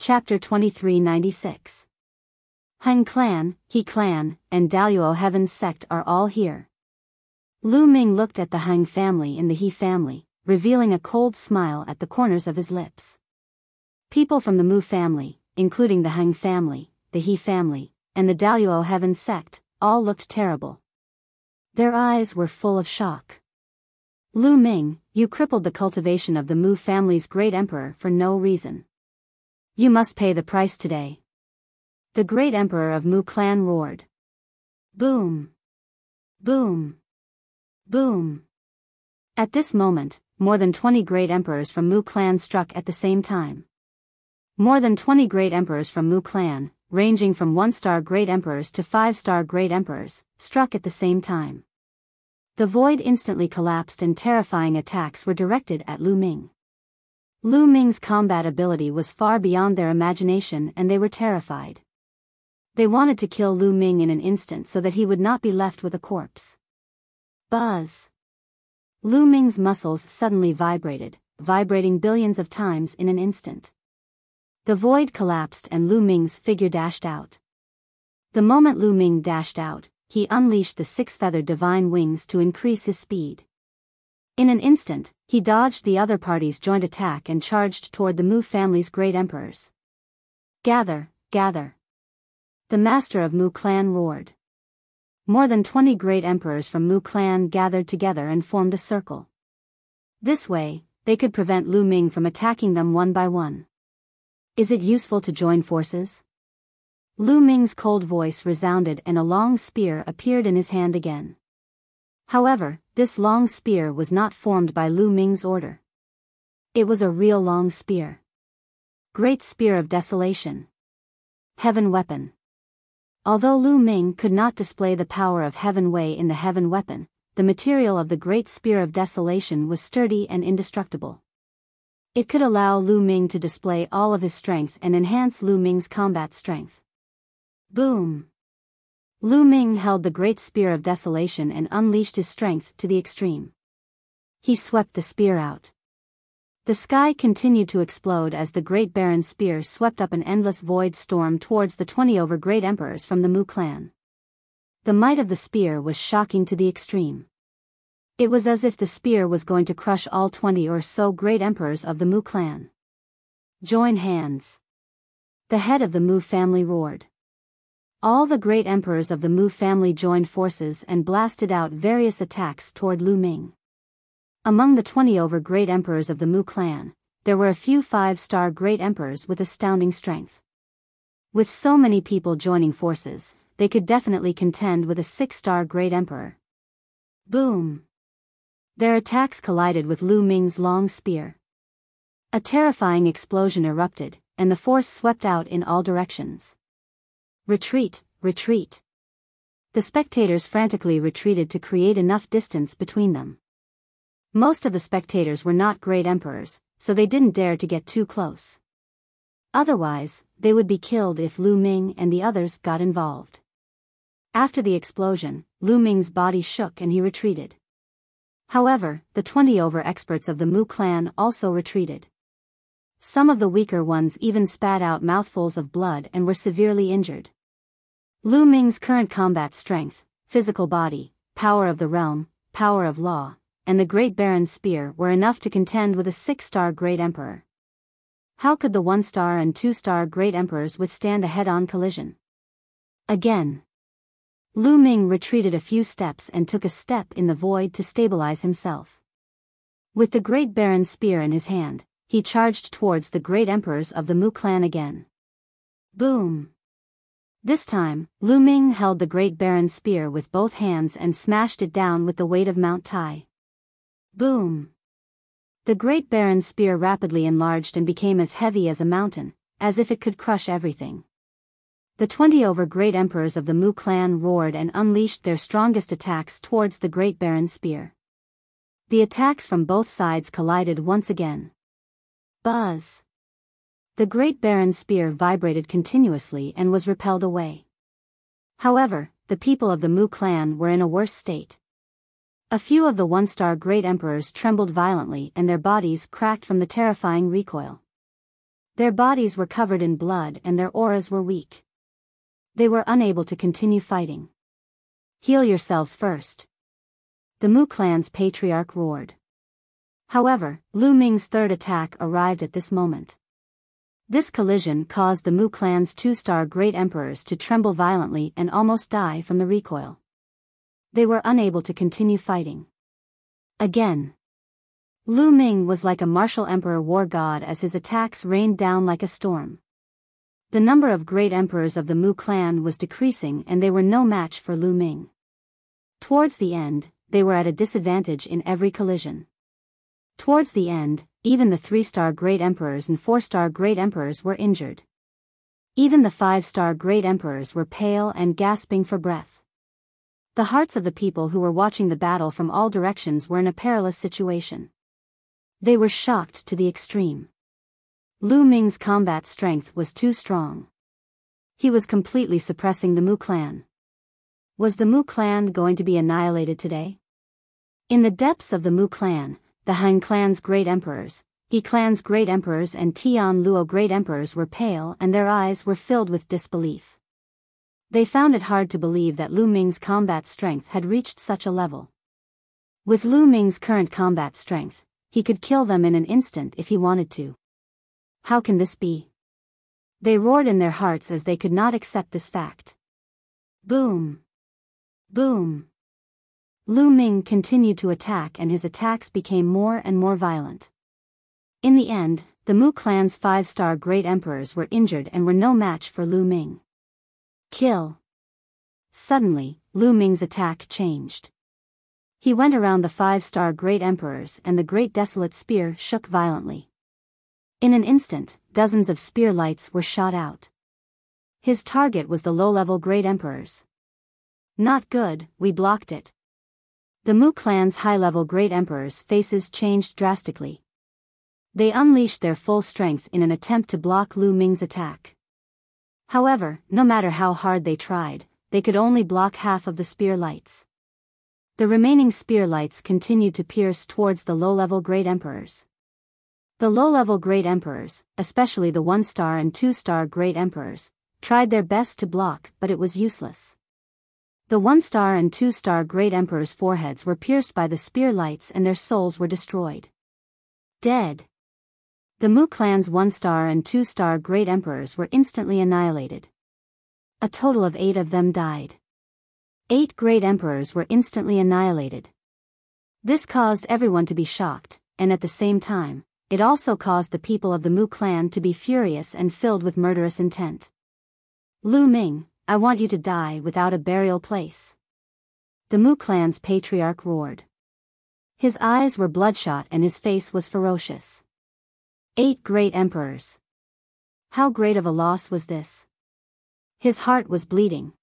Chapter 2396. Han clan, He clan, and Daluo Heaven's sect are all here. Lu Ming looked at the Han family and the He family, revealing a cold smile at the corners of his lips. People from the Mu family, including the Han family, the He family, and the Daluo Heaven's sect, all looked terrible. Their eyes were full of shock. Lu Ming, you crippled the cultivation of the Mu family's great emperor for no reason. You must pay the price today. The great emperor of Mu clan roared. Boom! Boom! Boom! At this moment, more than 20 great emperors from Mu clan struck at the same time. More than 20 great emperors from Mu clan, ranging from 1-star great emperors to 5-star great emperors, struck at the same time. The void instantly collapsed and terrifying attacks were directed at Lu Ming. Lu Ming's combat ability was far beyond their imagination and they were terrified. They wanted to kill Lu Ming in an instant so that he would not be left with a corpse. Buzz! Lu Ming's muscles suddenly vibrating billions of times in an instant. The void collapsed and Lu Ming's figure dashed out. The moment Lu Ming dashed out, he unleashed the 6-feathered divine wings to increase his speed. In an instant, he dodged the other party's joint attack and charged toward the Mu family's great emperors. Gather, gather! The master of Mu clan roared. More than 20 great emperors from Mu clan gathered together and formed a circle. This way, they could prevent Lu Ming from attacking them one by one. Is it useful to join forces? Lu Ming's cold voice resounded and a long spear appeared in his hand again. However, this long spear was not formed by Lu Ming's order. It was a real long spear. Great Spear of Desolation. Heaven Weapon. Although Lu Ming could not display the power of Heaven Wei in the Heaven Weapon, the material of the Great Spear of Desolation was sturdy and indestructible. It could allow Lu Ming to display all of his strength and enhance Lu Ming's combat strength. Boom! Lu Ming held the Great Spear of Desolation and unleashed his strength to the extreme. He swept the spear out. The sky continued to explode as the Great Baron Spear swept up an endless void storm towards the 20 over great emperors from the Mu clan. The might of the spear was shocking to the extreme. It was as if the spear was going to crush all 20 or so great emperors of the Mu clan. Join hands! The head of the Mu family roared. All the great emperors of the Mu family joined forces and blasted out various attacks toward Lu Ming. Among the 20 over great emperors of the Mu clan, there were a few 5-star great emperors with astounding strength. With so many people joining forces, they could definitely contend with a 6-star great emperor. Boom! Their attacks collided with Lu Ming's long spear. A terrifying explosion erupted, and the force swept out in all directions. Retreat, retreat! The spectators frantically retreated to create enough distance between them. Most of the spectators were not great emperors, so they didn't dare to get too close. Otherwise, they would be killed if Lu Ming and the others got involved. After the explosion, Lu Ming's body shook and he retreated. However, the 20 over experts of the Mu clan also retreated. Some of the weaker ones even spat out mouthfuls of blood and were severely injured. Lu Ming's current combat strength, physical body, power of the realm, power of law, and the Great Baron's spear were enough to contend with a 6-star great emperor. How could the 1-star and 2-star great emperors withstand a head-on collision? Again. Lu Ming retreated a few steps and took a step in the void to stabilize himself. With the Great Baron's spear in his hand, he charged towards the great emperors of the Mu clan again. Boom! This time, Lu Ming held the Great Baron's spear with both hands and smashed it down with the weight of Mount Tai. Boom! The Great Baron's spear rapidly enlarged and became as heavy as a mountain, as if it could crush everything. The 20 over great emperors of the Mu clan roared and unleashed their strongest attacks towards the Great Baron's spear. The attacks from both sides collided once again. Buzz! The Great Baron's spear vibrated continuously and was repelled away. However, the people of the Mu clan were in a worse state. A few of the 1-star great emperors trembled violently and their bodies cracked from the terrifying recoil. Their bodies were covered in blood and their auras were weak. They were unable to continue fighting. Heal yourselves first. The Mu clan's patriarch roared. However, Lu Ming's third attack arrived at this moment. This collision caused the Mu clan's 2-star great emperors to tremble violently and almost die from the recoil. They were unable to continue fighting. Again. Lu Ming was like a martial emperor war god as his attacks rained down like a storm. The number of great emperors of the Mu clan was decreasing and they were no match for Lu Ming. Towards the end, they were at a disadvantage in every collision. Towards the end, even the 3-star great emperors and 4-star great emperors were injured. Even the 5-star great emperors were pale and gasping for breath. The hearts of the people who were watching the battle from all directions were in a perilous situation. They were shocked to the extreme. Lu Ming's combat strength was too strong. He was completely suppressing the Mu clan. Was the Mu clan going to be annihilated today? In the depths of the Mu clan, the Han clan's great emperors, Yi clan's great emperors and Tian Luo great emperors were pale and their eyes were filled with disbelief. They found it hard to believe that Lu Ming's combat strength had reached such a level. With Lu Ming's current combat strength, he could kill them in an instant if he wanted to. How can this be? They roared in their hearts as they could not accept this fact. Boom! Boom! Lu Ming continued to attack and his attacks became more and more violent. In the end, the Mu clan's 5-star great emperors were injured and were no match for Lu Ming. Kill! Suddenly, Lu Ming's attack changed. He went around the 5-star great emperors and the great desolate spear shook violently. In an instant, dozens of spear lights were shot out. His target was the low-level great emperors. Not good, we blocked it. The Mu clan's high-level great emperors' faces changed drastically. They unleashed their full strength in an attempt to block Lu Ming's attack. However, no matter how hard they tried, they could only block half of the spear lights. The remaining spear lights continued to pierce towards the low-level great emperors. The low-level great emperors, especially the 1-star and 2-star great emperors, tried their best to block but it was useless. The 1-star and 2-star great emperors' foreheads were pierced by the spear lights and their souls were destroyed. Dead. The Mu clan's 1-star and 2-star great emperors were instantly annihilated. A total of 8 of them died. 8 great emperors were instantly annihilated. This caused everyone to be shocked, and at the same time, it also caused the people of the Mu clan to be furious and filled with murderous intent. Lu Ming, I want you to die without a burial place. The Mu clan's patriarch roared. His eyes were bloodshot and his face was ferocious. 8 great emperors. How great of a loss was this? His heart was bleeding.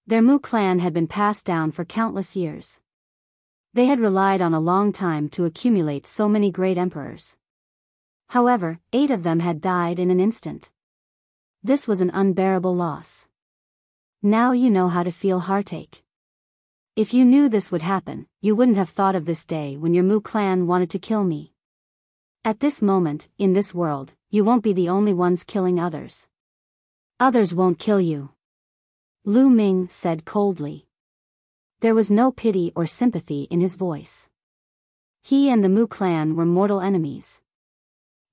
Their Mu clan had been passed down for countless years. They had relied on a long time to accumulate so many great emperors. However, 8 of them had died in an instant. This was an unbearable loss. Now you know how to feel heartache. If you knew this would happen, you wouldn't have thought of this day when your Mu clan wanted to kill me. At this moment, in this world, you won't be the only ones killing others. Others won't kill you. Lu Ming said coldly. There was no pity or sympathy in his voice. He and the Mu clan were mortal enemies.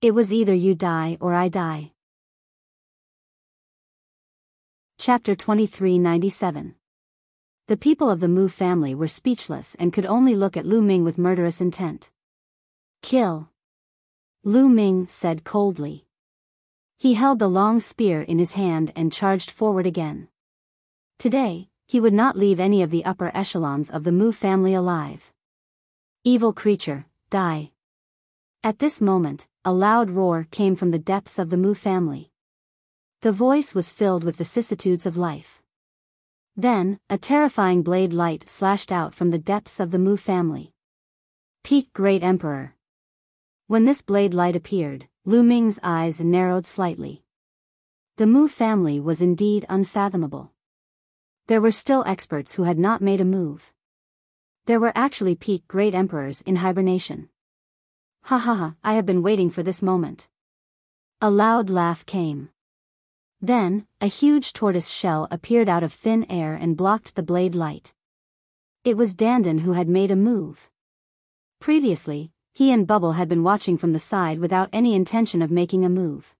It was either you die or I die. Chapter 2397. The people of the Mu family were speechless and could only look at Lu Ming with murderous intent. Kill. Lu Ming said coldly. He held the long spear in his hand and charged forward again. Today, he would not leave any of the upper echelons of the Mu family alive. Evil creature, die. At this moment, a loud roar came from the depths of the Mu family. The voice was filled with vicissitudes of life. Then, a terrifying blade light slashed out from the depths of the Mu family. Peak Great Emperor. When this blade light appeared, Lu Ming's eyes narrowed slightly. The Mu family was indeed unfathomable. There were still experts who had not made a move. There were actually peak Great Emperors in hibernation. Ha ha ha, I have been waiting for this moment. A loud laugh came. Then, a huge tortoise shell appeared out of thin air and blocked the blade light. It was Dandan who had made a move. Previously, he and Bubble had been watching from the side without any intention of making a move.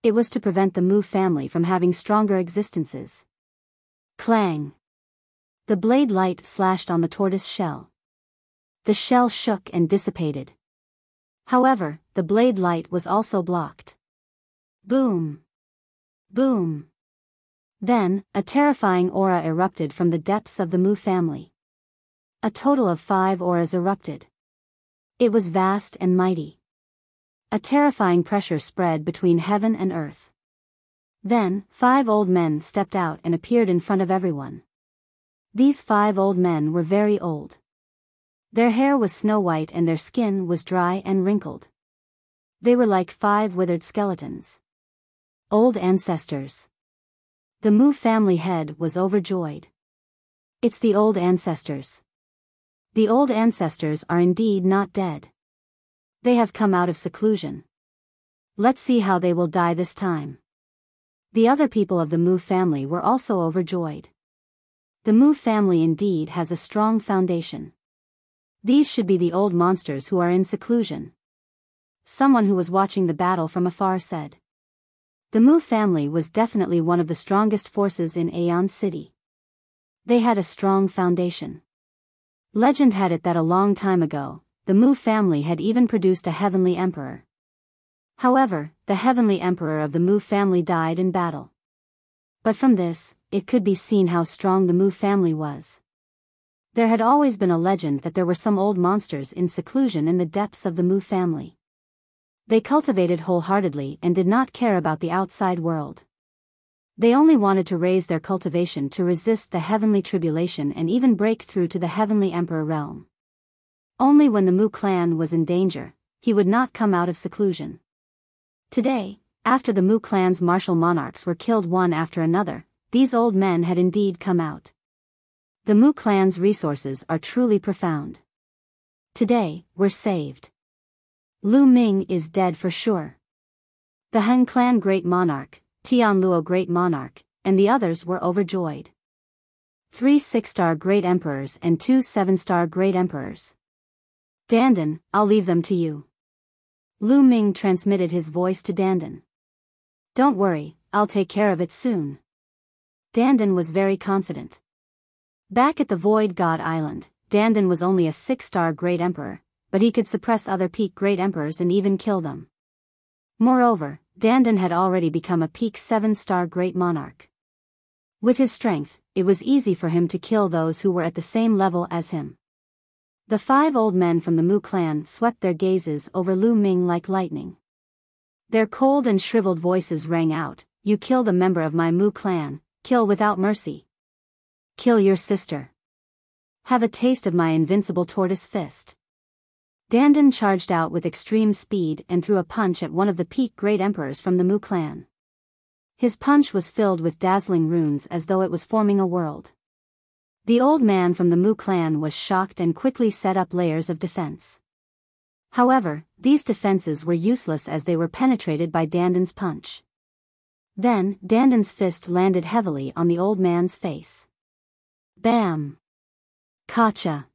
It was to prevent the Mu family from having stronger existences. Clang! The blade light slashed on the tortoise shell. The shell shook and dissipated. However, the blade light was also blocked. Boom! Boom! Then, a terrifying aura erupted from the depths of the Mu family. A total of 5 auras erupted. It was vast and mighty. A terrifying pressure spread between heaven and earth. Then, 5 old men stepped out and appeared in front of everyone. These 5 old men were very old. Their hair was snow white and their skin was dry and wrinkled. They were like 5 withered skeletons. Old ancestors. The Mu family head was overjoyed. It's the old ancestors. The old ancestors are indeed not dead. They have come out of seclusion. Let's see how they will die this time. The other people of the Mu family were also overjoyed. The Mu family indeed has a strong foundation. These should be the old monsters who are in seclusion. Someone who was watching the battle from afar said. The Mu family was definitely one of the strongest forces in Aeon City. They had a strong foundation. Legend had it that a long time ago, the Mu family had even produced a heavenly emperor. However, the heavenly emperor of the Mu family died in battle. But from this, it could be seen how strong the Mu family was. There had always been a legend that there were some old monsters in seclusion in the depths of the Mu family. They cultivated wholeheartedly and did not care about the outside world. They only wanted to raise their cultivation to resist the heavenly tribulation and even break through to the heavenly emperor realm. Only when the Mu clan was in danger, he would not come out of seclusion. Today, after the Mu clan's martial monarchs were killed one after another, these old men had indeed come out. The Mu clan's resources are truly profound. Today, we're saved. Lu Ming is dead for sure. The Han clan great monarch, Tian Luo great monarch, and the others were overjoyed. 3 6-star great emperors and 2 7-star great emperors. Dandan, I'll leave them to you. Lu Ming transmitted his voice to Dandan. Don't worry, I'll take care of it soon. Dandan was very confident. Back at the Void God Island, Dandan was only a 6-star great emperor, but he could suppress other peak great emperors and even kill them. Moreover, Dandan had already become a peak 7-star great monarch. With his strength, it was easy for him to kill those who were at the same level as him. The 5 old men from the Mu clan swept their gazes over Lu Ming like lightning. Their cold and shriveled voices rang out, "You killed a member of my Mu clan, kill without mercy. Kill your sister. Have a taste of my invincible tortoise fist." Dandan charged out with extreme speed and threw a punch at one of the peak great emperors from the Mu clan. His punch was filled with dazzling runes as though it was forming a world. The old man from the Mu clan was shocked and quickly set up layers of defense. However, these defenses were useless as they were penetrated by Dandan's punch. Then, Dandan's fist landed heavily on the old man's face. Bam! Kacha!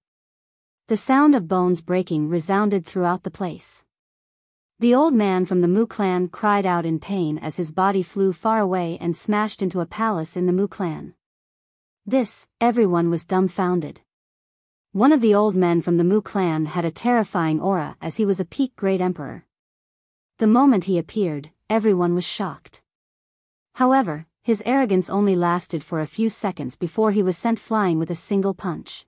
The sound of bones breaking resounded throughout the place. The old man from the Mu clan cried out in pain as his body flew far away and smashed into a palace in the Mu clan. Everyone was dumbfounded. One of the old men from the Mu clan had a terrifying aura as he was a peak great emperor. The moment he appeared, everyone was shocked. However, his arrogance only lasted for a few seconds before he was sent flying with a single punch.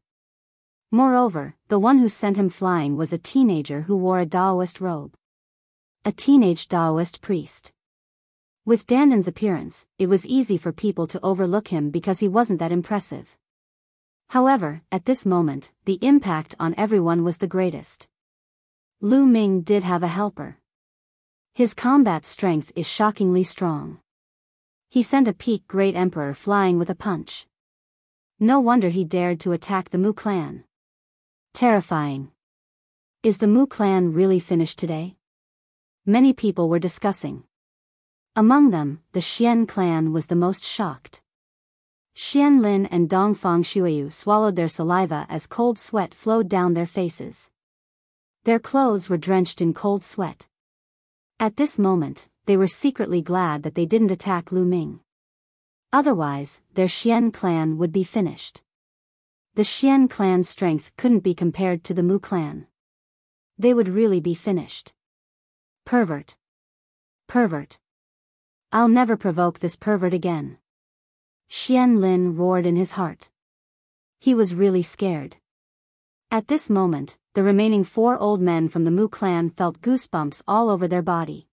Moreover, the one who sent him flying was a teenager who wore a Daoist robe. A teenage Daoist priest. With Dandan's appearance, it was easy for people to overlook him because he wasn't that impressive. However, at this moment, the impact on everyone was the greatest. Lu Ming did have a helper. His combat strength is shockingly strong. He sent a peak great emperor flying with a punch. No wonder he dared to attack the Mu clan. Terrifying. Is the Mu clan really finished today? Many people were discussing. Among them, the Xian clan was the most shocked. Xian Lin and Dongfang Shuiyu swallowed their saliva as cold sweat flowed down their faces. Their clothes were drenched in cold sweat. At this moment, they were secretly glad that they didn't attack Lu Ming. Otherwise, their Xian clan would be finished. The Xian clan's strength couldn't be compared to the Mu clan. They would really be finished. Pervert. Pervert. I'll never provoke this pervert again. Xian Lin roared in his heart. He was really scared. At this moment, the remaining 4 old men from the Mu clan felt goosebumps all over their body.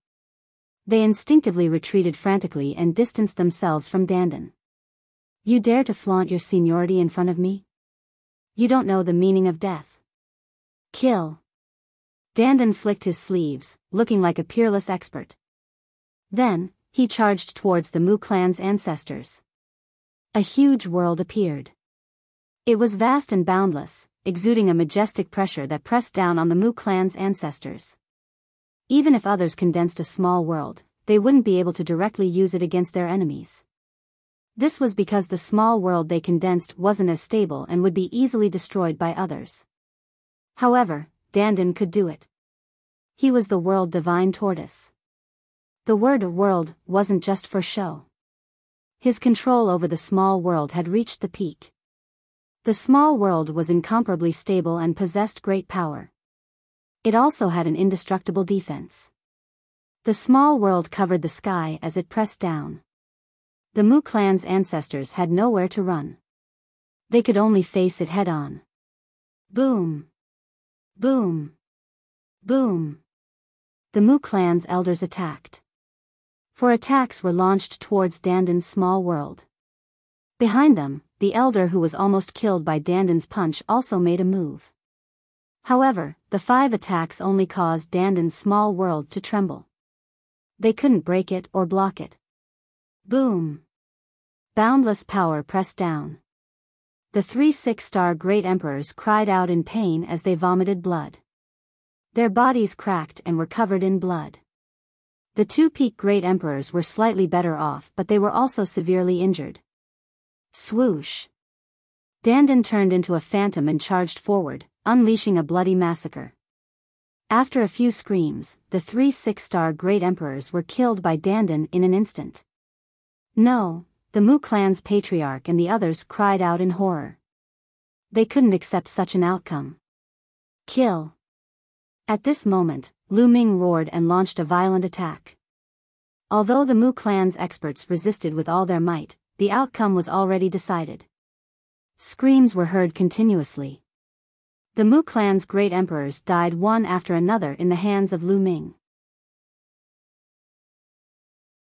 They instinctively retreated frantically and distanced themselves from Dandan. You dare to flaunt your seniority in front of me? You don't know the meaning of death. Kill. Dandan flicked his sleeves, looking like a peerless expert. Then, he charged towards the Mu clan's ancestors. A huge world appeared. It was vast and boundless, exuding a majestic pressure that pressed down on the Mu clan's ancestors. Even if others condensed a small world, they wouldn't be able to directly use it against their enemies. This was because the small world they condensed wasn't as stable and would be easily destroyed by others. However, Dandan could do it. He was the world divine tortoise. The word world wasn't just for show. His control over the small world had reached the peak. The small world was incomparably stable and possessed great power. It also had an indestructible defense. The small world covered the sky as it pressed down. The Mu clan's ancestors had nowhere to run. They could only face it head-on. Boom! Boom! Boom! The Mu clan's elders attacked. 4 attacks were launched towards Dandan's small world. Behind them, the elder who was almost killed by Dandan's punch also made a move. However, the 5 attacks only caused Dandan's small world to tremble. They couldn't break it or block it. Boom! Boundless power pressed down. The 3 6-star great emperors cried out in pain as they vomited blood. Their bodies cracked and were covered in blood. The 2 peak great emperors were slightly better off, but they were also severely injured. Swoosh! Dandan turned into a phantom and charged forward, unleashing a bloody massacre. After a few screams, the 3 6-star great emperors were killed by Dandan in an instant. No, the Mu clan's patriarch and the others cried out in horror. They couldn't accept such an outcome. Kill! At this moment, Lu Ming roared and launched a violent attack. Although the Mu clan's experts resisted with all their might, the outcome was already decided. Screams were heard continuously. The Mu clan's great emperors died one after another in the hands of Lu Ming.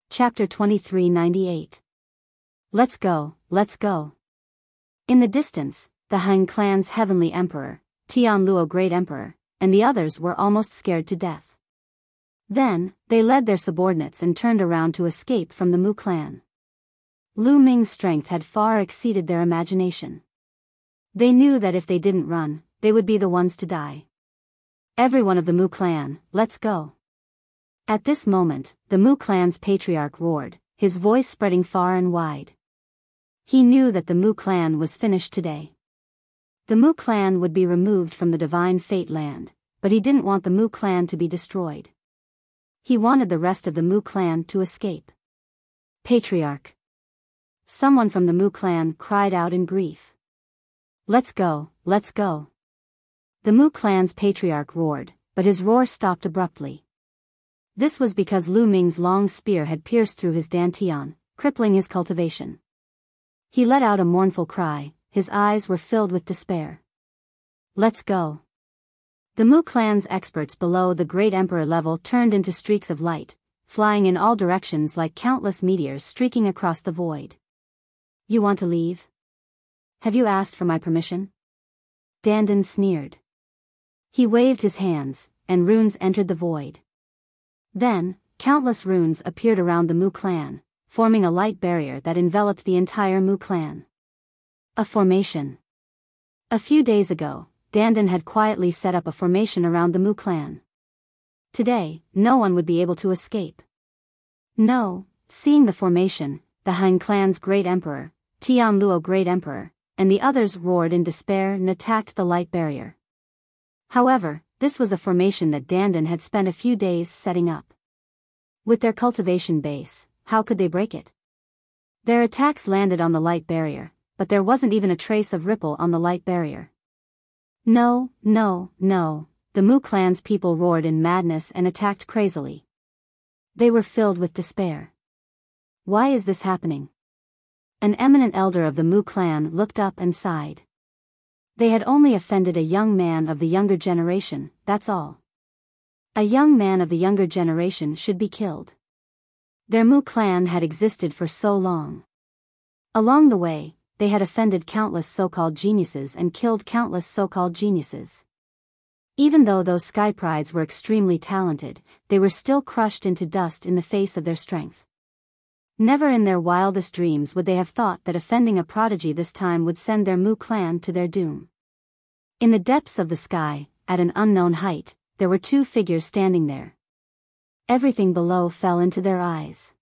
Chapter 2398. Let's go, let's go. In the distance, the Han clan's heavenly emperor, Tian Luo great emperor, and the others were almost scared to death. Then, they led their subordinates and turned around to escape from the Mu clan. Lu Ming's strength had far exceeded their imagination. They knew that if they didn't run, they would be the ones to die. Everyone of the Mu clan, let's go. At this moment, the Mu clan's patriarch roared, his voice spreading far and wide. He knew that the Mu clan was finished today. The Mu clan would be removed from the divine fate land, but he didn't want the Mu clan to be destroyed. He wanted the rest of the Mu clan to escape. Patriarch! Someone from the Mu clan cried out in grief. Let's go, let's go. The Mu clan's patriarch roared, but his roar stopped abruptly. This was because Lu Ming's long spear had pierced through his dantian, crippling his cultivation. He let out a mournful cry, his eyes were filled with despair. Let's go. The Mu clan's experts below the great emperor level turned into streaks of light, flying in all directions like countless meteors streaking across the void. You want to leave? Have you asked for my permission? Dandan sneered. He waved his hands, and runes entered the void. Then, countless runes appeared around the Mu clan, forming a light barrier that enveloped the entire Mu clan. A formation. A few days ago, Dandan had quietly set up a formation around the Mu clan. Today, no one would be able to escape. No, seeing the formation, the Han clan's great emperor, Tianluo great emperor, and the others roared in despair and attacked the light barrier. However, this was a formation that Dandan had spent a few days setting up. With their cultivation base, how could they break it? Their attacks landed on the light barrier, but there wasn't even a trace of ripple on the light barrier. No, no, no, the Mu clan's people roared in madness and attacked crazily. They were filled with despair. Why is this happening? An eminent elder of the Mu clan looked up and sighed. They had only offended a young man of the younger generation, that's all. A young man of the younger generation should be killed. Their Mu clan had existed for so long. Along the way, they had offended countless so-called geniuses and killed countless so-called geniuses. Even though those sky prides were extremely talented, they were still crushed into dust in the face of their strength. Never in their wildest dreams would they have thought that offending a prodigy this time would send their Mu clan to their doom. In the depths of the sky, at an unknown height, there were two figures standing there. Everything below fell into their eyes.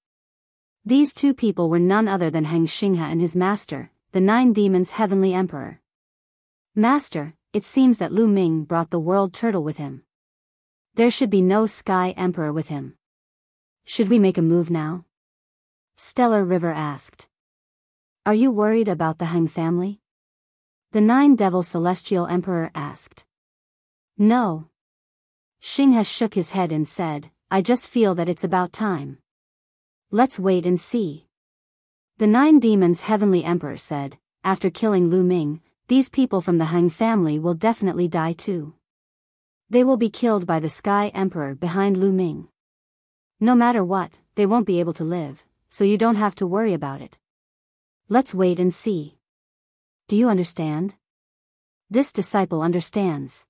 These two people were none other than Heng Xinghe and his master, the Nine Demons' Heavenly Emperor. Master, it seems that Lu Ming brought the world turtle with him. There should be no Sky Emperor with him. Should we make a move now? Stellar River asked. Are you worried about the Heng family? The Nine Devil Celestial Emperor asked. No. Xinghe shook his head and said, I just feel that it's about time. Let's wait and see. The Nine Demons' Heavenly Emperor said, after killing Lu Ming, these people from the Heng family will definitely die too. They will be killed by the Sky Emperor behind Lu Ming. No matter what, they won't be able to live, so you don't have to worry about it. Let's wait and see. Do you understand? This disciple understands.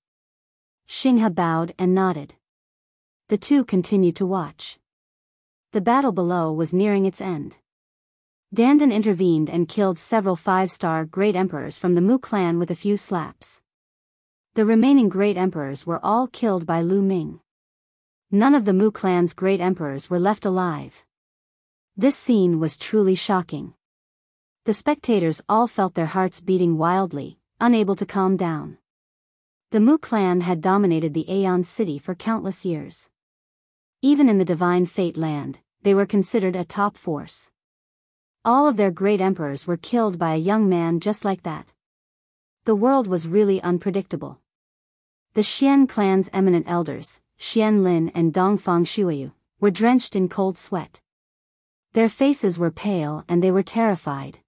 Xinghe bowed and nodded. The two continued to watch. The battle below was nearing its end. Dandan intervened and killed several 5-star great emperors from the Mu clan with a few slaps. The remaining great emperors were all killed by Lu Ming. None of the Mu clan's great emperors were left alive. This scene was truly shocking. The spectators all felt their hearts beating wildly, unable to calm down. The Mu clan had dominated the Aeon city for countless years. Even in the Divine Fate land, they were considered a top force. All of their great emperors were killed by a young man just like that. The world was really unpredictable. The Xian clan's eminent elders, Xian Lin and Dongfang Shuiyu, were drenched in cold sweat. Their faces were pale and they were terrified.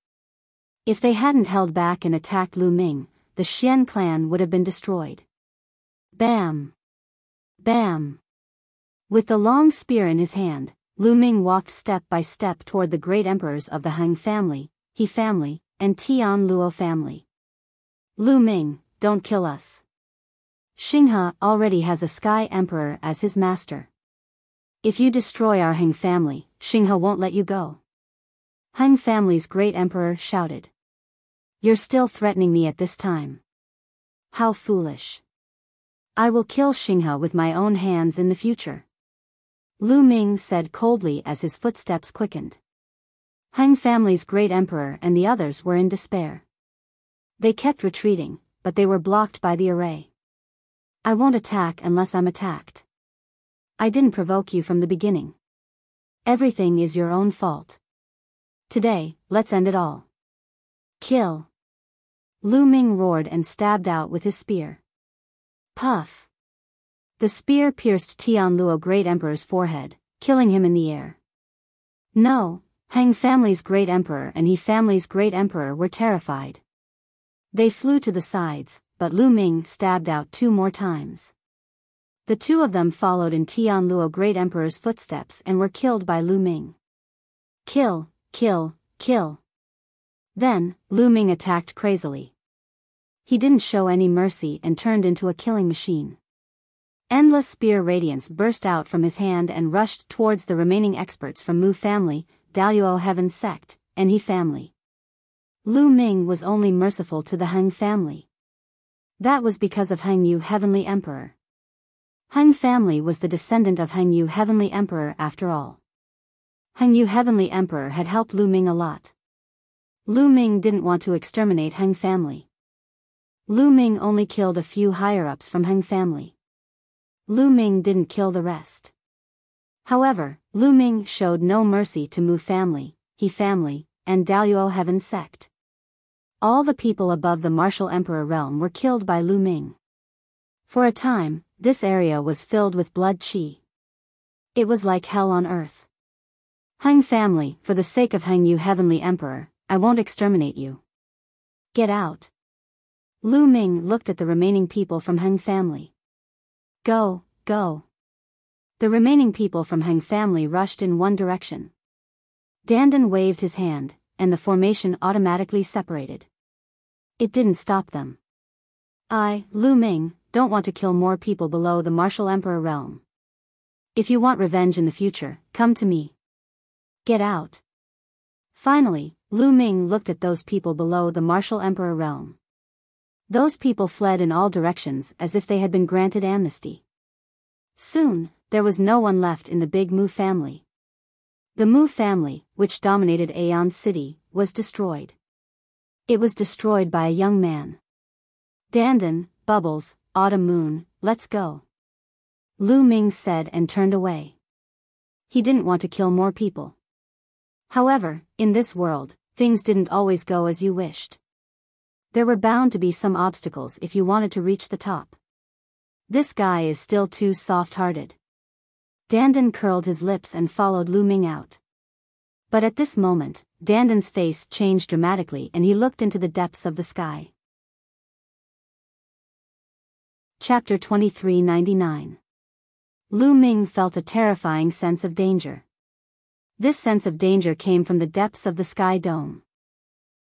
If they hadn't held back and attacked Lu Ming, the Xian clan would have been destroyed. Bam! Bam! With the long spear in his hand, Lu Ming walked step by step toward the great emperors of the Heng family, He family, and Tianluo family. Lu Ming, don't kill us. Xinghe already has a Sky Emperor as his master. If you destroy our Heng family, Xinghe won't let you go. Heng family's great emperor shouted. You're still threatening me at this time. How foolish. I will kill Xinghe with my own hands in the future. Lu Ming said coldly as his footsteps quickened. Heng family's great emperor and the others were in despair. They kept retreating, but they were blocked by the array. I won't attack unless I'm attacked. I didn't provoke you from the beginning. Everything is your own fault. Today, let's end it all. Kill. Lu Ming roared and stabbed out with his spear. Puff. The spear pierced Tianluo Great Emperor's forehead, killing him in the air. No, Heng family's great emperor and He family's great emperor were terrified. They flew to the sides, but Lu Ming stabbed out 2 more times. The 2 of them followed in Tianluo Great Emperor's footsteps and were killed by Lu Ming. Kill, kill, kill. Then, Lu Ming attacked crazily. He didn't show any mercy and turned into a killing machine. Endless spear radiance burst out from his hand and rushed towards the remaining experts from Mu family, Daluo Heaven sect, and He family. Lu Ming was only merciful to the Heng family. That was because of Heng Yu Heavenly Emperor. Heng family was the descendant of Heng Yu Heavenly Emperor after all. Heng Yu Heavenly Emperor had helped Lu Ming a lot. Lu Ming didn't want to exterminate Heng family. Lu Ming only killed a few higher-ups from Heng family. Lu Ming didn't kill the rest. However, Lu Ming showed no mercy to Mu family, He family, and Daluo Heaven sect. All the people above the martial emperor realm were killed by Lu Ming. For a time, this area was filled with blood qi. It was like hell on earth. Heng family, for the sake of Heng Yu Heavenly Emperor, I won't exterminate you. Get out. Lu Ming looked at the remaining people from Heng family. Go, go. The remaining people from Heng family rushed in one direction. Dandan waved his hand, and the formation automatically separated. It didn't stop them. I, Lu Ming, don't want to kill more people below the martial emperor realm. If you want revenge in the future, come to me. Get out. Finally, Lu Ming looked at those people below the martial emperor realm. Those people fled in all directions as if they had been granted amnesty. Soon, there was no one left in the big Mu family. The Mu family, which dominated Aeon City, was destroyed. It was destroyed by a young man. Dandan, Bubbles, Autumn Moon, let's go. Lu Ming said and turned away. He didn't want to kill more people. However, in this world, things didn't always go as you wished. There were bound to be some obstacles if you wanted to reach the top. This guy is still too soft-hearted. Dandan curled his lips and followed Lu Ming out. But at this moment, Dandan's face changed dramatically and he looked into the depths of the sky. Chapter 2399. Lu Ming felt a terrifying sense of danger. This sense of danger came from the depths of the sky dome.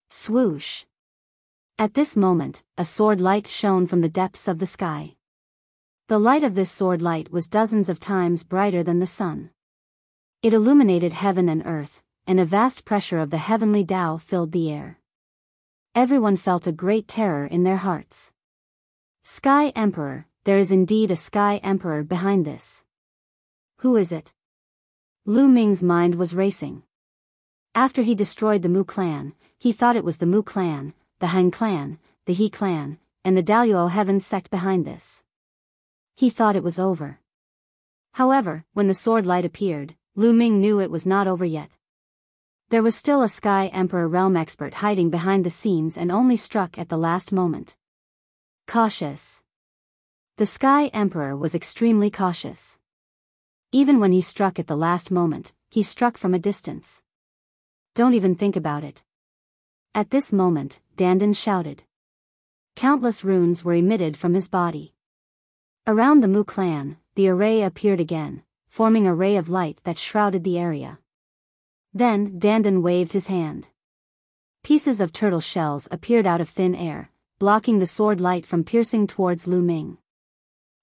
Swoosh. At this moment, a sword light shone from the depths of the sky. The light of this sword light was dozens of times brighter than the sun. It illuminated heaven and earth, and a vast pressure of the heavenly Tao filled the air. Everyone felt a great terror in their hearts. Sky Emperor, there is indeed a Sky Emperor behind this. Who is it? Lu Ming's mind was racing. After he destroyed the Mu clan, he thought it was the Mu clan, the Heng clan, the He clan, and the Daluo Heaven sect behind this. He thought it was over. However, when the sword light appeared, Lu Ming knew it was not over yet. There was still a Sky Emperor realm expert hiding behind the scenes and only struck at the last moment. Cautious. The Sky Emperor was extremely cautious. Even when he struck at the last moment, he struck from a distance. Don't even think about it. At this moment, Dandan shouted. Countless runes were emitted from his body. Around the Mu clan, the array appeared again, forming a ray of light that shrouded the area. Then, Dandan waved his hand. Pieces of turtle shells appeared out of thin air, blocking the sword light from piercing towards Lu Ming.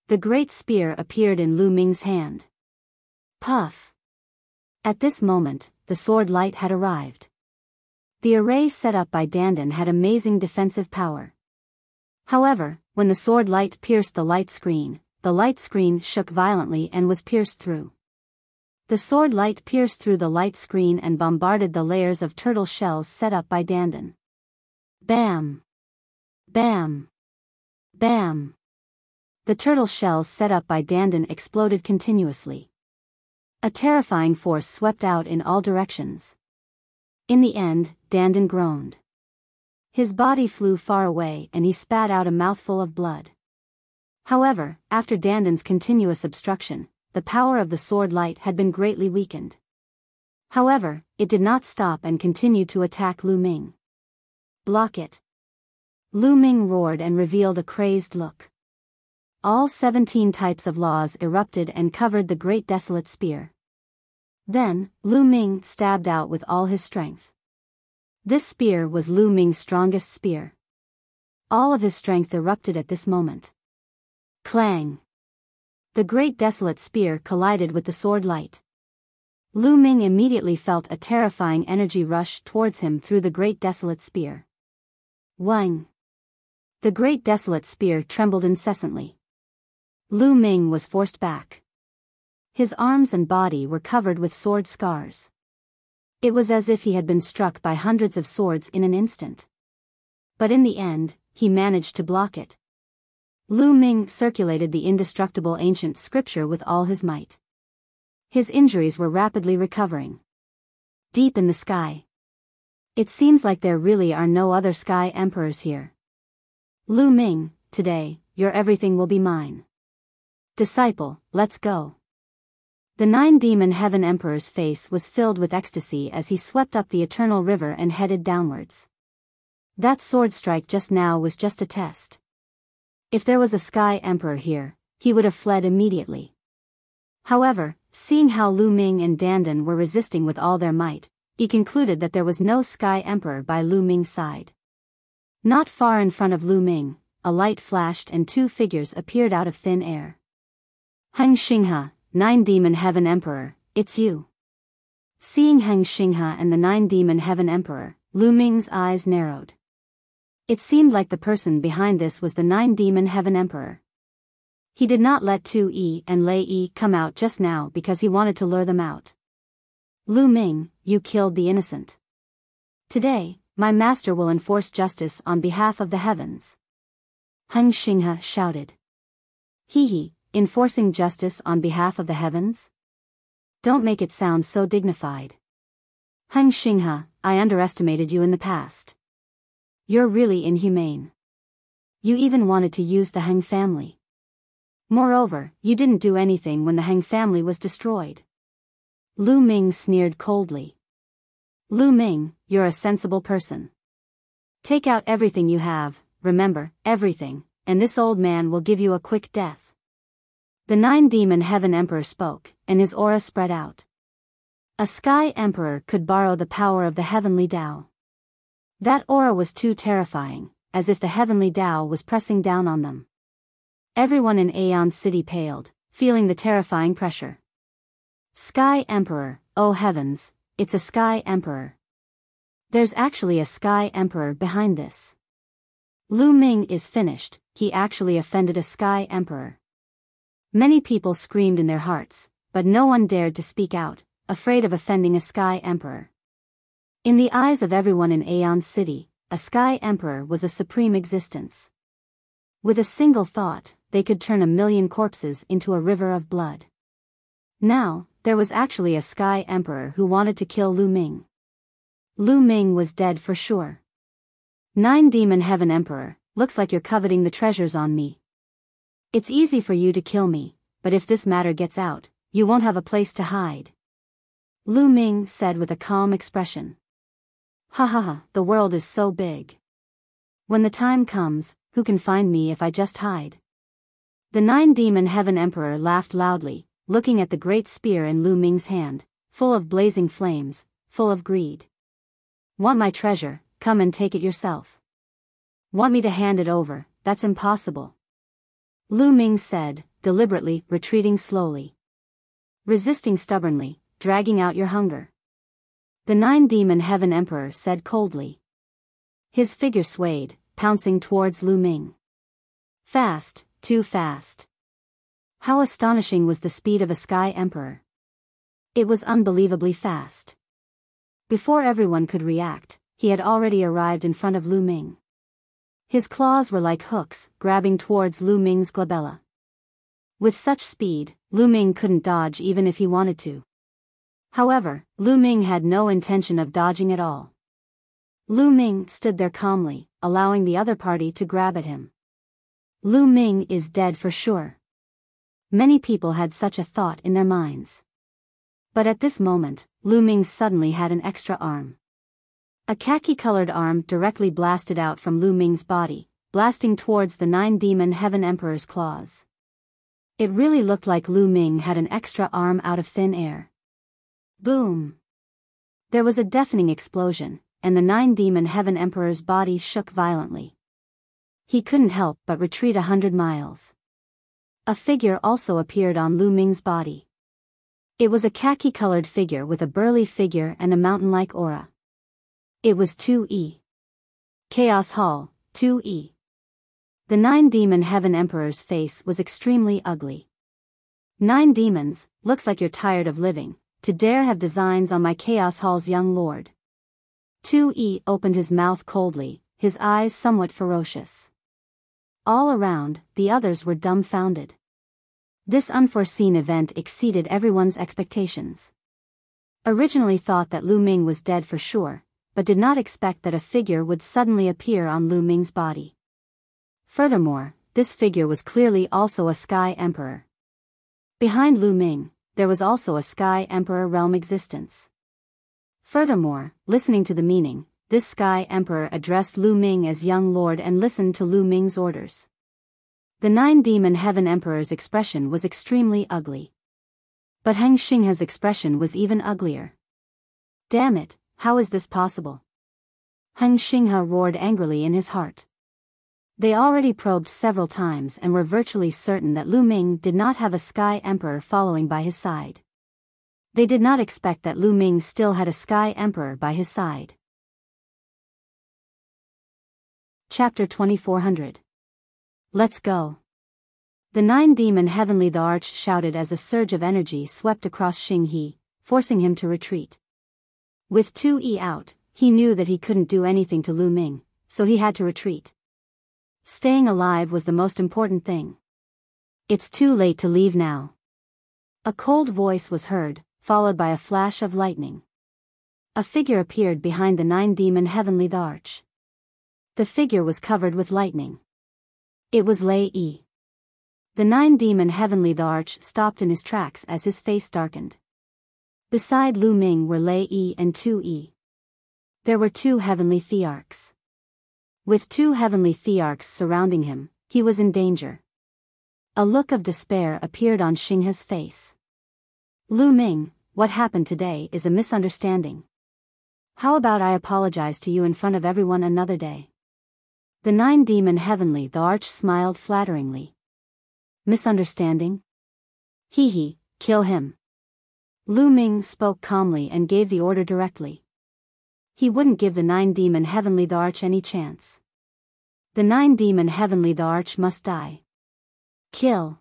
The great spear appeared in Lu Ming's hand. Puff! At this moment, the sword light had arrived. The array set up by Dandan had amazing defensive power. However, when the sword light pierced the light screen shook violently and was pierced through. The sword light pierced through the light screen and bombarded the layers of turtle shells set up by Dandan. Bam! Bam! Bam! The turtle shells set up by Dandan exploded continuously. A terrifying force swept out in all directions. In the end, Dandan groaned. His body flew far away and he spat out a mouthful of blood. However, after Dandan's continuous obstruction, the power of the sword light had been greatly weakened. However, it did not stop and continued to attack Lu Ming. Block it! Lu Ming roared and revealed a crazed look. All 17 types of laws erupted and covered the great desolate spear. Then, Lu Ming stabbed out with all his strength. This spear was Lu Ming's strongest spear. All of his strength erupted at this moment. Clang! The great desolate spear collided with the sword light. Lu Ming immediately felt a terrifying energy rush towards him through the great desolate spear. Wang! The great desolate spear trembled incessantly. Lu Ming was forced back. His arms and body were covered with sword scars. It was as if he had been struck by hundreds of swords in an instant. But in the end, he managed to block it. Lu Ming circulated the indestructible ancient scripture with all his might. His injuries were rapidly recovering. Deep in the sky. It seems like there really are no other sky emperors here. Lu Ming, today, your everything will be mine. Disciple, let's go. The 9-demon heaven emperor's face was filled with ecstasy as he swept up the eternal river and headed downwards. That sword strike just now was just a test. If there was a sky emperor here, he would have fled immediately. However, seeing how Lu Ming and Dandan were resisting with all their might, he concluded that there was no sky emperor by Lu Ming's side. Not far in front of Lu Ming, a light flashed and 2 figures appeared out of thin air. Heng Xinghe, 9-demon heaven emperor, it's you. Seeing Heng Xinghe and the 9-demon heaven emperor, Lu Ming's eyes narrowed. It seemed like the person behind this was the 9-demon heaven emperor. He did not let Tu Yi and Lei Yi come out just now because he wanted to lure them out. Lu Ming, you killed the innocent. Today, my master will enforce justice on behalf of the heavens. Heng Xinghe shouted. He, enforcing justice on behalf of the heavens? Don't make it sound so dignified. Heng Xinghe, I underestimated you in the past. You're really inhumane. You even wanted to use the Heng family. Moreover, you didn't do anything when the Heng family was destroyed. Lu Ming sneered coldly. Lu Ming, you're a sensible person. Take out everything you have, remember, everything, and this old man will give you a quick death. The 9-demon heaven emperor spoke, and his aura spread out. A sky emperor could borrow the power of the heavenly Tao. That aura was too terrifying, as if the heavenly Tao was pressing down on them. Everyone in Aeon City paled, feeling the terrifying pressure. Sky Emperor, oh heavens, it's a Sky Emperor. There's actually a Sky Emperor behind this. Lu Ming is finished, he actually offended a Sky Emperor. Many people screamed in their hearts, but no one dared to speak out, afraid of offending a Sky Emperor. In the eyes of everyone in Aeon City, a Sky Emperor was a supreme existence. With a single thought, they could turn 1,000,000 corpses into a river of blood. Now, there was actually a Sky Emperor who wanted to kill Lu Ming. Lu Ming was dead for sure. 9-demon heaven emperor, looks like you're coveting the treasures on me. It's easy for you to kill me, but if this matter gets out, you won't have a place to hide. Lu Ming said with a calm expression. Ha ha ha, the world is so big. When the time comes, who can find me if I just hide? The 9-demon heaven emperor laughed loudly, looking at the great spear in Lu Ming's hand, full of blazing flames, full of greed. Want my treasure, come and take it yourself. Want me to hand it over, that's impossible. Lu Ming said, deliberately, retreating slowly. Resisting stubbornly, dragging out your hunger. The 9-demon heaven emperor said coldly. His figure swayed, pouncing towards Lu Ming. Fast, too fast. How astonishing was the speed of a Sky Emperor. It was unbelievably fast. Before everyone could react, he had already arrived in front of Lu Ming. His claws were like hooks, grabbing towards Lu Ming's glabella. With such speed, Lu Ming couldn't dodge even if he wanted to. However, Lu Ming had no intention of dodging at all. Lu Ming stood there calmly, allowing the other party to grab at him. Lu Ming is dead for sure. Many people had such a thought in their minds. But at this moment, Lu Ming suddenly had an extra arm. A khaki-colored arm directly blasted out from Lu Ming's body, blasting towards the 9-demon heaven emperor's claws. It really looked like Lu Ming had an extra arm out of thin air. Boom! There was a deafening explosion, and the 9-demon heaven emperor's body shook violently. He couldn't help but retreat 100 miles. A figure also appeared on Lu Ming's body. It was a khaki-colored figure with a burly figure and a mountain-like aura. It was Tu Yi. Chaos Hall, Tu Yi. The 9-demon heaven emperor's face was extremely ugly. 9 demons, looks like you're tired of living, to dare have designs on my Chaos Hall's young lord. 2E opened his mouth coldly, his eyes somewhat ferocious. All around, the others were dumbfounded. This unforeseen event exceeded everyone's expectations. Originally thought that Lu Ming was dead for sure, but did not expect that a figure would suddenly appear on Lu Ming's body. Furthermore, this figure was clearly also a Sky Emperor. Behind Lu Ming, there was also a Sky Emperor realm existence. Furthermore, listening to the meaning, this Sky Emperor addressed Lu Ming as young lord and listened to Lu Ming's orders. The 9-demon heaven emperor's expression was extremely ugly. But Heng Xinghe's expression was even uglier. Damn it, how is this possible? Heng Xinghe roared angrily in his heart. They already probed several times and were virtually certain that Lu Ming did not have a Sky Emperor following by his side. They did not expect that Lu Ming still had a Sky Emperor by his side. Chapter 2400. Let's go. The 9-demon heavenly the Arch shouted as a surge of energy swept across Xinghe, forcing him to retreat. With 2E out, he knew that he couldn't do anything to Lu Ming, so he had to retreat. Staying alive was the most important thing. It's too late to leave now. A cold voice was heard, followed by a flash of lightning. A figure appeared behind the 9-demon heavenly the Arch. The figure was covered with lightning. It was Lei Yi. The 9-demon heavenly the Arch stopped in his tracks as his face darkened. Beside Lu Ming were Lei Yi and 2E. There were 2 heavenly thearchs. With 2 heavenly thearchs surrounding him, he was in danger. A look of despair appeared on Xinghe's face. Lu Ming, what happened today is a misunderstanding. How about I apologize to you in front of everyone another day? The 9-demon heavenly the Arch smiled flatteringly. Misunderstanding? Hee, kill him. Lu Ming spoke calmly and gave the order directly. He wouldn't give the 9-demon heavenly the Arch any chance. The 9-demon heavenly the Arch must die. Kill.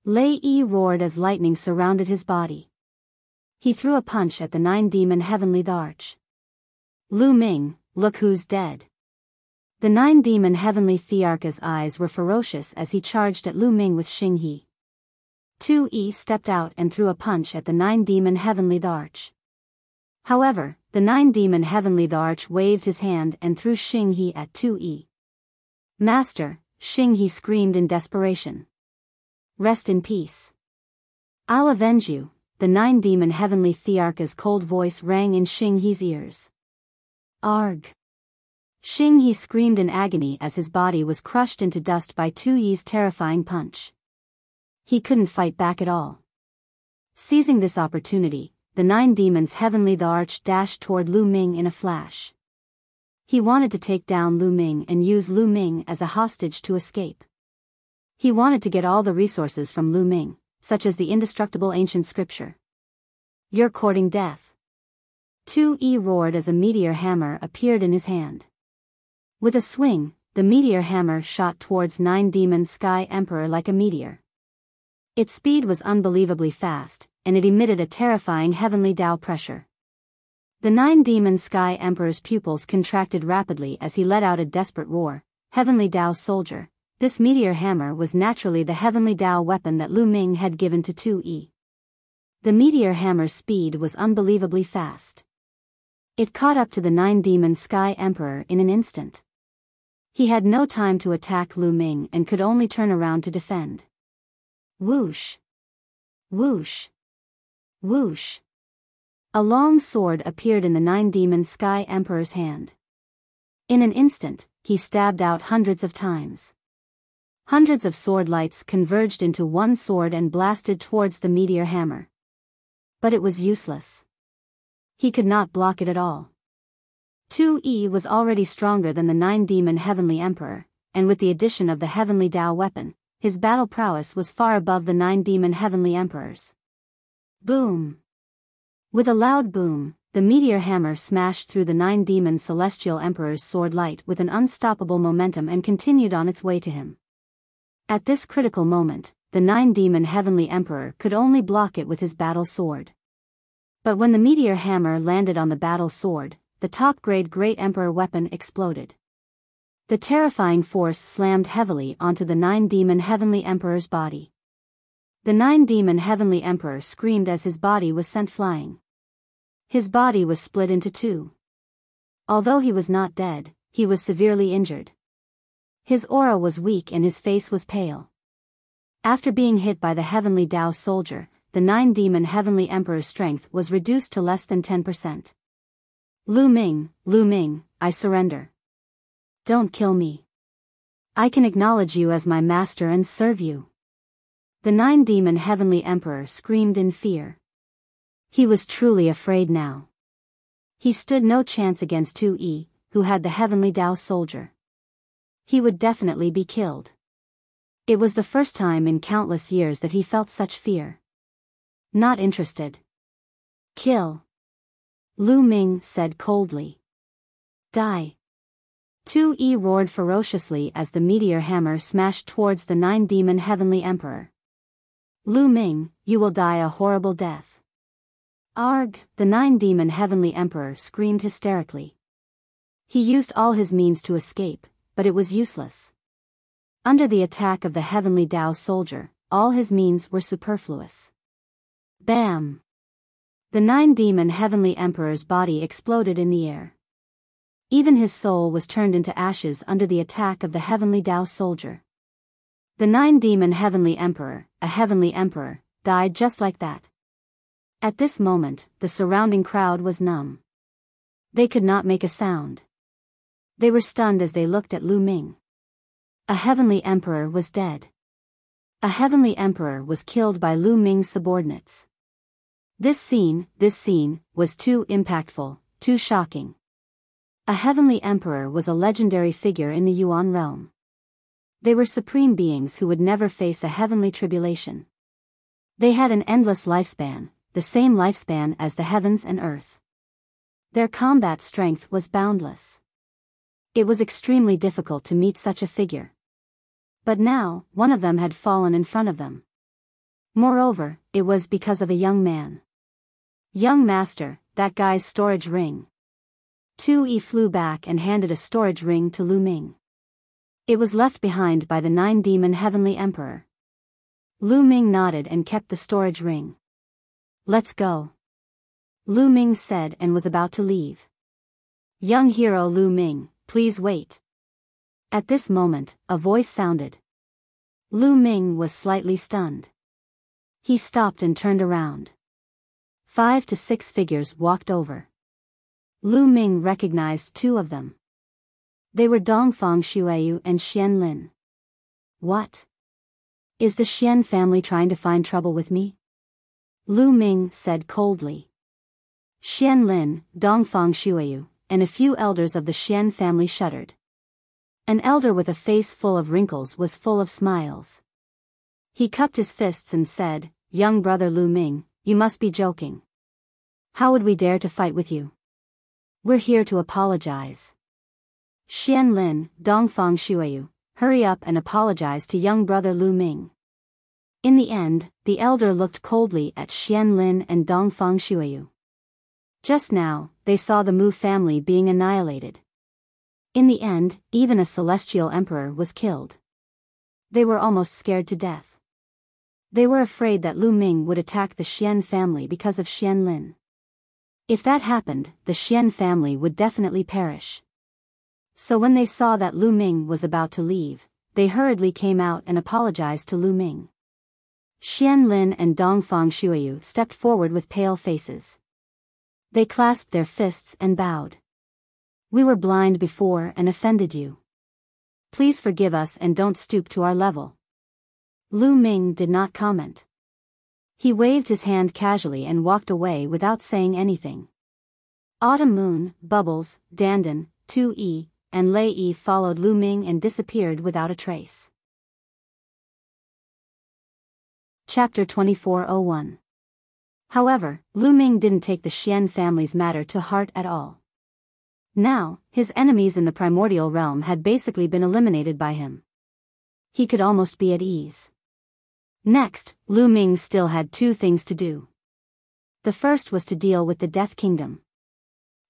Lei Yi roared as lightning surrounded his body. He threw a punch at the 9-demon heavenly the Arch. Lu Ming, look who's dead. The 9-demon heavenly thearch's eyes were ferocious as he charged at Lu Ming with Xinghe. 2E stepped out and threw a punch at the 9-demon heavenly the Arch. However, the 9-demon heavenly the Arch waved his hand and threw Xinghe at 2E. Master, Xinghe screamed in desperation. Rest in peace. I'll avenge you, the 9-demon heavenly thearch's cold voice rang in Xinghe's ears. Arg. Xinghe screamed in agony as his body was crushed into dust by 2E's terrifying punch. He couldn't fight back at all. Seizing this opportunity, the 9 demons heavenly the Arch dashed toward Lu Ming in a flash. He wanted to take down Lu Ming and use Lu Ming as a hostage to escape. He wanted to get all the resources from Lu Ming, such as the indestructible ancient scripture. You're courting death. 2E roared as a meteor hammer appeared in his hand. With a swing, the meteor hammer shot towards 9-demon Sky Emperor like a meteor. Its speed was unbelievably fast, and it emitted a terrifying heavenly Tao pressure. The 9-demon Sky Emperor's pupils contracted rapidly as he let out a desperate roar. Heavenly Tao soldier, this meteor hammer was naturally the heavenly Tao weapon that Lu Ming had given to 2E. The meteor hammer's speed was unbelievably fast. It caught up to the 9-demon Sky Emperor in an instant. He had no time to attack Lu Ming and could only turn around to defend. Whoosh! Whoosh! Whoosh! A long sword appeared in the 9-demon Sky Emperor's hand. In an instant, he stabbed out hundreds of times. Hundreds of sword lights converged into one sword and blasted towards the meteor hammer. But it was useless. He could not block it at all. 2E was already stronger than the 9-demon Heavenly Emperor, and with the addition of the Heavenly Tao weapon, his battle prowess was far above the 9-demon Heavenly Emperor's. Boom! With a loud boom, The meteor hammer smashed through the 9-demon celestial emperor's sword light with an unstoppable momentum and continued on its way to him. At this critical moment, the 9-demon heavenly emperor could only block it with his battle sword. But when the meteor hammer landed on the battle sword, the top-grade Great Emperor weapon exploded. The terrifying force slammed heavily onto the 9-demon heavenly emperor's body. The 9-demon heavenly emperor screamed as his body was sent flying. His body was split into two. Although he was not dead, he was severely injured. His aura was weak and his face was pale. After being hit by the heavenly Tao soldier, the 9-demon heavenly emperor's strength was reduced to less than 10%. Lu Ming, I surrender. Don't kill me. I can acknowledge you as my master and serve you. The 9-demon heavenly emperor screamed in fear. He was truly afraid now. He stood no chance against 2E, who had the heavenly Tao soldier. He would definitely be killed. It was the first time in countless years that he felt such fear. Not interested. Kill. Lu Ming said coldly. Die. 2E roared ferociously as the meteor hammer smashed towards the 9-demon heavenly emperor. Lu Ming, you will die a horrible death. Arg, the 9-demon heavenly emperor screamed hysterically. He used all his means to escape, but it was useless. Under the attack of the heavenly Tao soldier, all his means were superfluous. Bam! The 9-demon heavenly emperor's body exploded in the air. Even his soul was turned into ashes under the attack of the heavenly Tao soldier. The 9-demon heavenly emperor, a heavenly emperor, died just like that. At this moment, the surrounding crowd was numb. They could not make a sound. They were stunned as they looked at Lu Ming. A heavenly emperor was dead. A heavenly emperor was killed by Lu Ming's subordinates. This scene was too impactful, too shocking. A heavenly emperor was a legendary figure in the Yuan realm. They were supreme beings who would never face a heavenly tribulation. They had an endless lifespan, the same lifespan as the heavens and earth. Their combat strength was boundless. It was extremely difficult to meet such a figure. But now, one of them had fallen in front of them. Moreover, it was because of a young man. Young master, that guy's storage ring. 2E flew back and handed a storage ring to Lu Ming. It was left behind by the 9-demon heavenly emperor. Lu Ming nodded and kept the storage ring. Let's go. Lu Ming said and was about to leave. Young hero Lu Ming, please wait. At this moment, a voice sounded. Lu Ming was slightly stunned. He stopped and turned around. 5 to 6 figures walked over. Lu Ming recognized 2 of them. They were Dongfang Shuiyu and Xian Lin. What? Is the Xian family trying to find trouble with me? Lu Ming said coldly. Xian Lin, Dongfang Shuiyu, and a few elders of the Xian family shuddered. An elder with a face full of wrinkles was full of smiles. He cupped his fists and said, "Young brother Lu Ming, you must be joking. How would we dare to fight with you? We're here to apologize." Xian Lin, Dongfang Shuiyu, hurry up and apologize to young brother Lu Ming. In the end, the elder looked coldly at Xian Lin and Dongfang Shuiyu. Just now, they saw the Mu family being annihilated. In the end, even a celestial emperor was killed. They were almost scared to death. They were afraid that Lu Ming would attack the Xian family because of Xian Lin. If that happened, the Xian family would definitely perish. So when they saw that Lu Ming was about to leave, they hurriedly came out and apologized to Lu Ming. Xian Lin and Dongfang Shuiyu stepped forward with pale faces. They clasped their fists and bowed. "We were blind before and offended you. Please forgive us and don't stoop to our level." Lu Ming did not comment. He waved his hand casually and walked away without saying anything. Autumn Moon, Bubbles, Dandan, 2E, and Lei Yi followed Lu Ming and disappeared without a trace. Chapter 2401. However, Lu Ming didn't take the Xian family's matter to heart at all. Now, his enemies in the primordial realm had basically been eliminated by him. He could almost be at ease. Next, Lu Ming still had two things to do. The first was to deal with the Death Kingdom.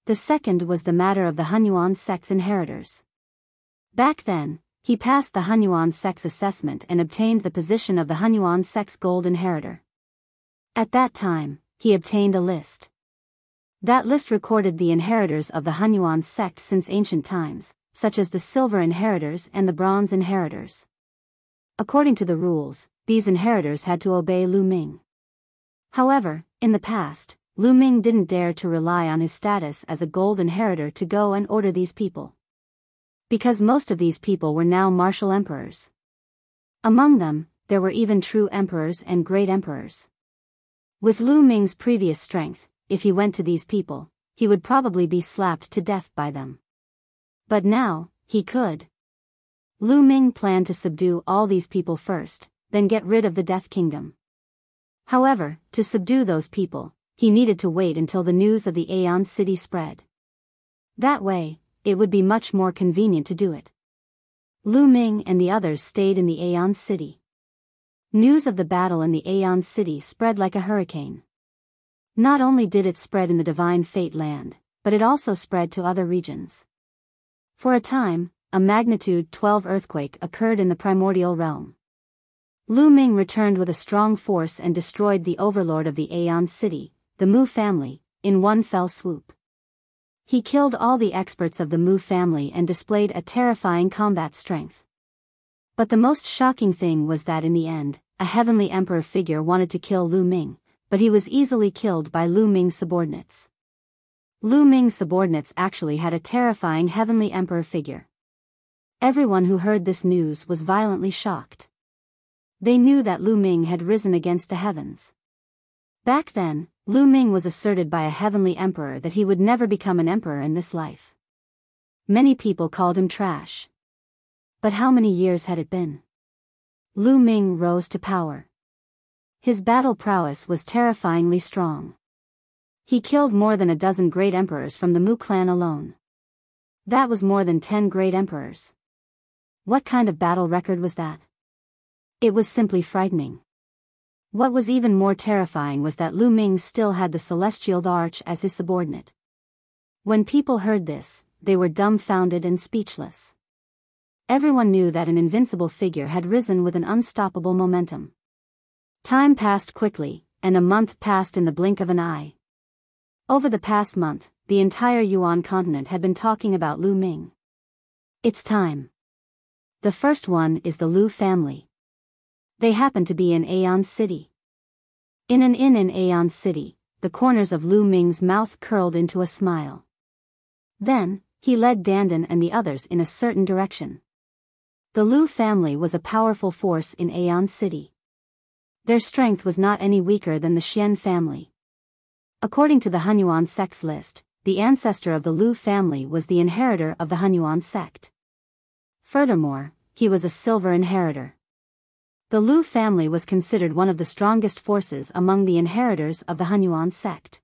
The second was the matter of the Hunyuan sect's inheritors. Back then, he passed the Hunyuan sect's assessment and obtained the position of the Hunyuan sect's gold inheritor. At that time, he obtained a list. That list recorded the inheritors of the Hunyuan sect since ancient times, such as the silver inheritors and the bronze inheritors. According to the rules, these inheritors had to obey Lu Ming. However, in the past, Lu Ming didn't dare to rely on his status as a gold inheritor to go and order these people. Because most of these people were now martial emperors. Among them, there were even true emperors and great emperors. With Lu Ming's previous strength, if he went to these people, he would probably be slapped to death by them. But now, he could. Lu Ming planned to subdue all these people first, then get rid of the Death Kingdom. However, to subdue those people, he needed to wait until the news of the Aeon City spread. That way, it would be much more convenient to do it. Lu Ming and the others stayed in the Aeon City. News of the battle in the Aeon City spread like a hurricane. Not only did it spread in the Divine Fate land, but it also spread to other regions. For a time, a magnitude 12 earthquake occurred in the primordial realm. Lu Ming returned with a strong force and destroyed the overlord of the Aeon City, the Mu family, in one fell swoop. He killed all the experts of the Mu family and displayed a terrifying combat strength. But the most shocking thing was that in the end, a heavenly emperor figure wanted to kill Lu Ming, but he was easily killed by Lu Ming's subordinates. Lu Ming's subordinates actually had a terrifying heavenly emperor figure. Everyone who heard this news was violently shocked. They knew that Lu Ming had risen against the heavens. Back then, Lu Ming was asserted by a heavenly emperor that he would never become an emperor in this life. Many people called him trash. But how many years had it been? Lu Ming rose to power. His battle prowess was terrifyingly strong. He killed more than a dozen great emperors from the Mu clan alone. That was more than 10 great emperors. What kind of battle record was that? It was simply frightening. What was even more terrifying was that Lu Ming still had the Celestial Arch as his subordinate. When people heard this, they were dumbfounded and speechless. Everyone knew that an invincible figure had risen with an unstoppable momentum. Time passed quickly, and a month passed in the blink of an eye. Over the past month, the entire Yuan continent had been talking about Lu Ming. It's time. The first one is the Lu family. They happen to be in Aeon City. In an inn in Aeon City, the corners of Lu Ming's mouth curled into a smile. Then, he led Dandan and the others in a certain direction. The Lu family was a powerful force in Aeon City. Their strength was not any weaker than the Xian family. According to the Hunyuan sect's list, the ancestor of the Lu family was the inheritor of the Hunyuan sect. Furthermore, he was a silver inheritor. The Lu family was considered one of the strongest forces among the inheritors of the Hunyuan sect.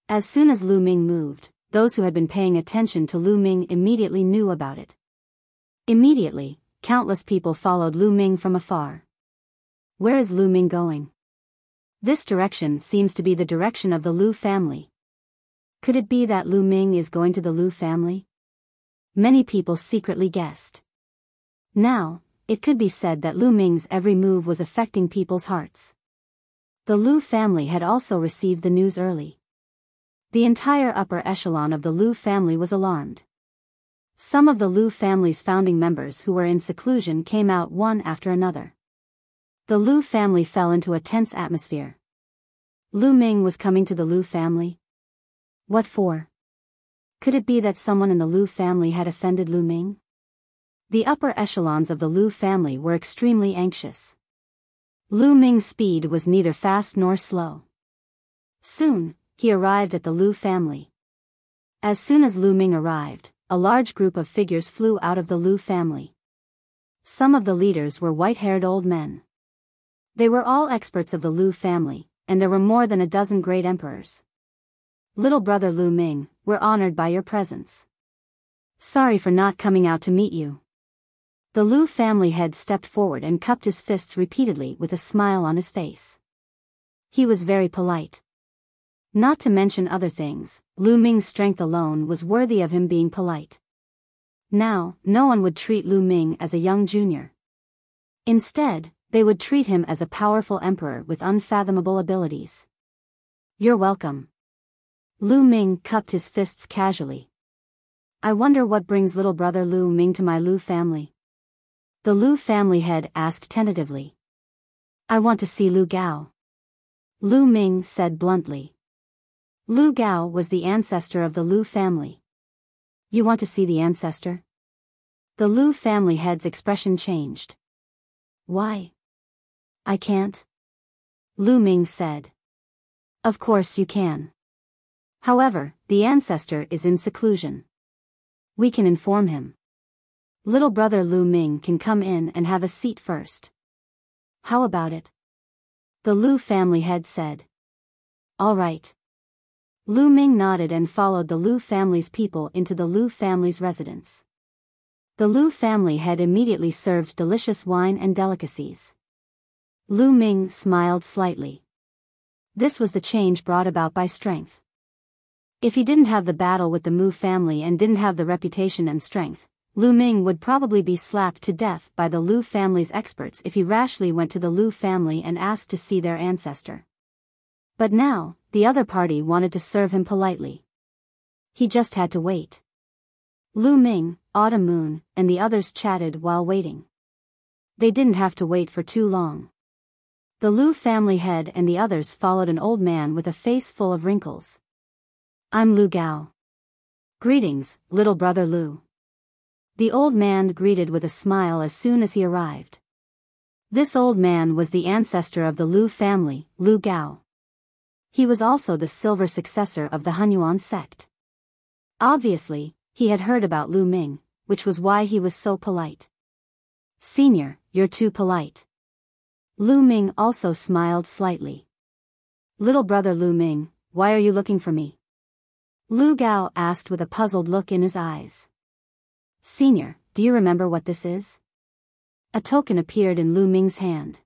As soon as Lu Ming moved, those who had been paying attention to Lu Ming immediately knew about it. Immediately, countless people followed Lu Ming from afar. Where is Lu Ming going? This direction seems to be the direction of the Lu family. Could it be that Lu Ming is going to the Lu family? Many people secretly guessed. Now, it could be said that Lu Ming's every move was affecting people's hearts. The Lu family had also received the news early. The entire upper echelon of the Lu family was alarmed. Some of the Lu family's founding members who were in seclusion came out one after another. The Lu family fell into a tense atmosphere. Lu Ming was coming to the Lu family? What for? Could it be that someone in the Lu family had offended Lu Ming? The upper echelons of the Lu family were extremely anxious. Lu Ming's speed was neither fast nor slow. Soon, he arrived at the Lu family. As soon as Lu Ming arrived, a large group of figures flew out of the Lu family. Some of the leaders were white-haired old men. They were all experts of the Lu family, and there were more than a dozen great emperors. Little brother Lu Ming, we're honored by your presence. Sorry for not coming out to meet you. The Lu family head stepped forward and cupped his fists repeatedly with a smile on his face. He was very polite. Not to mention other things, Lu Ming's strength alone was worthy of him being polite. Now, no one would treat Lu Ming as a young junior. Instead, they would treat him as a powerful emperor with unfathomable abilities. You're welcome. Lu Ming cupped his fists casually. I wonder what brings little brother Lu Ming to my Lu family. The Lu family head asked tentatively. I want to see Lu Gao. Lu Ming said bluntly. Lu Gao was the ancestor of the Lu family. You want to see the ancestor? The Lu family head's expression changed. Why? I can't. Lu Ming said. Of course you can. However, the ancestor is in seclusion. We can inform him. Little brother Lu Ming can come in and have a seat first. How about it? The Lu family head said. All right. Lu Ming nodded and followed the Lu family's people into the Lu family's residence. The Lu family head immediately served delicious wine and delicacies. Lu Ming smiled slightly. This was the change brought about by strength. If he didn't have the battle with the Mu family and didn't have the reputation and strength, Lu Ming would probably be slapped to death by the Lu family's experts if he rashly went to the Lu family and asked to see their ancestor. But now, the other party wanted to serve him politely. He just had to wait. Lu Ming, Autumn Moon, and the others chatted while waiting. They didn't have to wait for too long. The Lu family head and the others followed an old man with a face full of wrinkles. I'm Lu Gao. Greetings, little brother Lu. The old man greeted with a smile as soon as he arrived. This old man was the ancestor of the Lu family, Lu Gao. He was also the silver successor of the Hunyuan sect. Obviously, he had heard about Lu Ming, which was why he was so polite. Senior, you're too polite. Lu Ming also smiled slightly. Little brother Lu Ming, why are you looking for me? Lu Gao asked with a puzzled look in his eyes. Senior, do you remember what this is? A token appeared in Lu Ming's hand.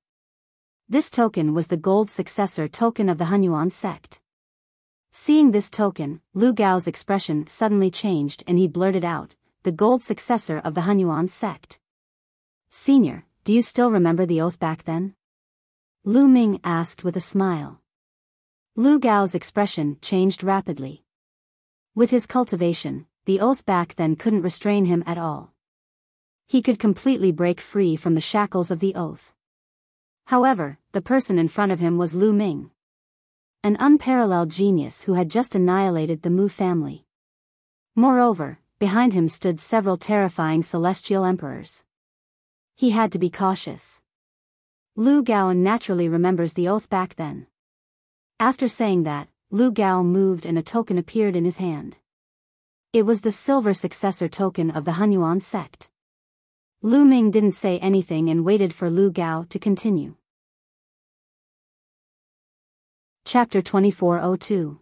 This token was the gold successor token of the Hunyuan sect. Seeing this token, Lu Gao's expression suddenly changed and he blurted out, the gold successor of the Hunyuan sect. Senior, do you still remember the oath back then? Lu Ming asked with a smile. Lu Gao's expression changed rapidly. With his cultivation, the oath back then couldn't restrain him at all. He could completely break free from the shackles of the oath. However, the person in front of him was Lu Ming. An unparalleled genius who had just annihilated the Mu family. Moreover, behind him stood several terrifying celestial emperors. He had to be cautious. Lu Gao naturally remembers the oath back then. After saying that, Lu Gao moved and a token appeared in his hand. It was the silver successor token of the Hunyuan sect. Lu Ming didn't say anything and waited for Lu Gao to continue. Chapter 2402.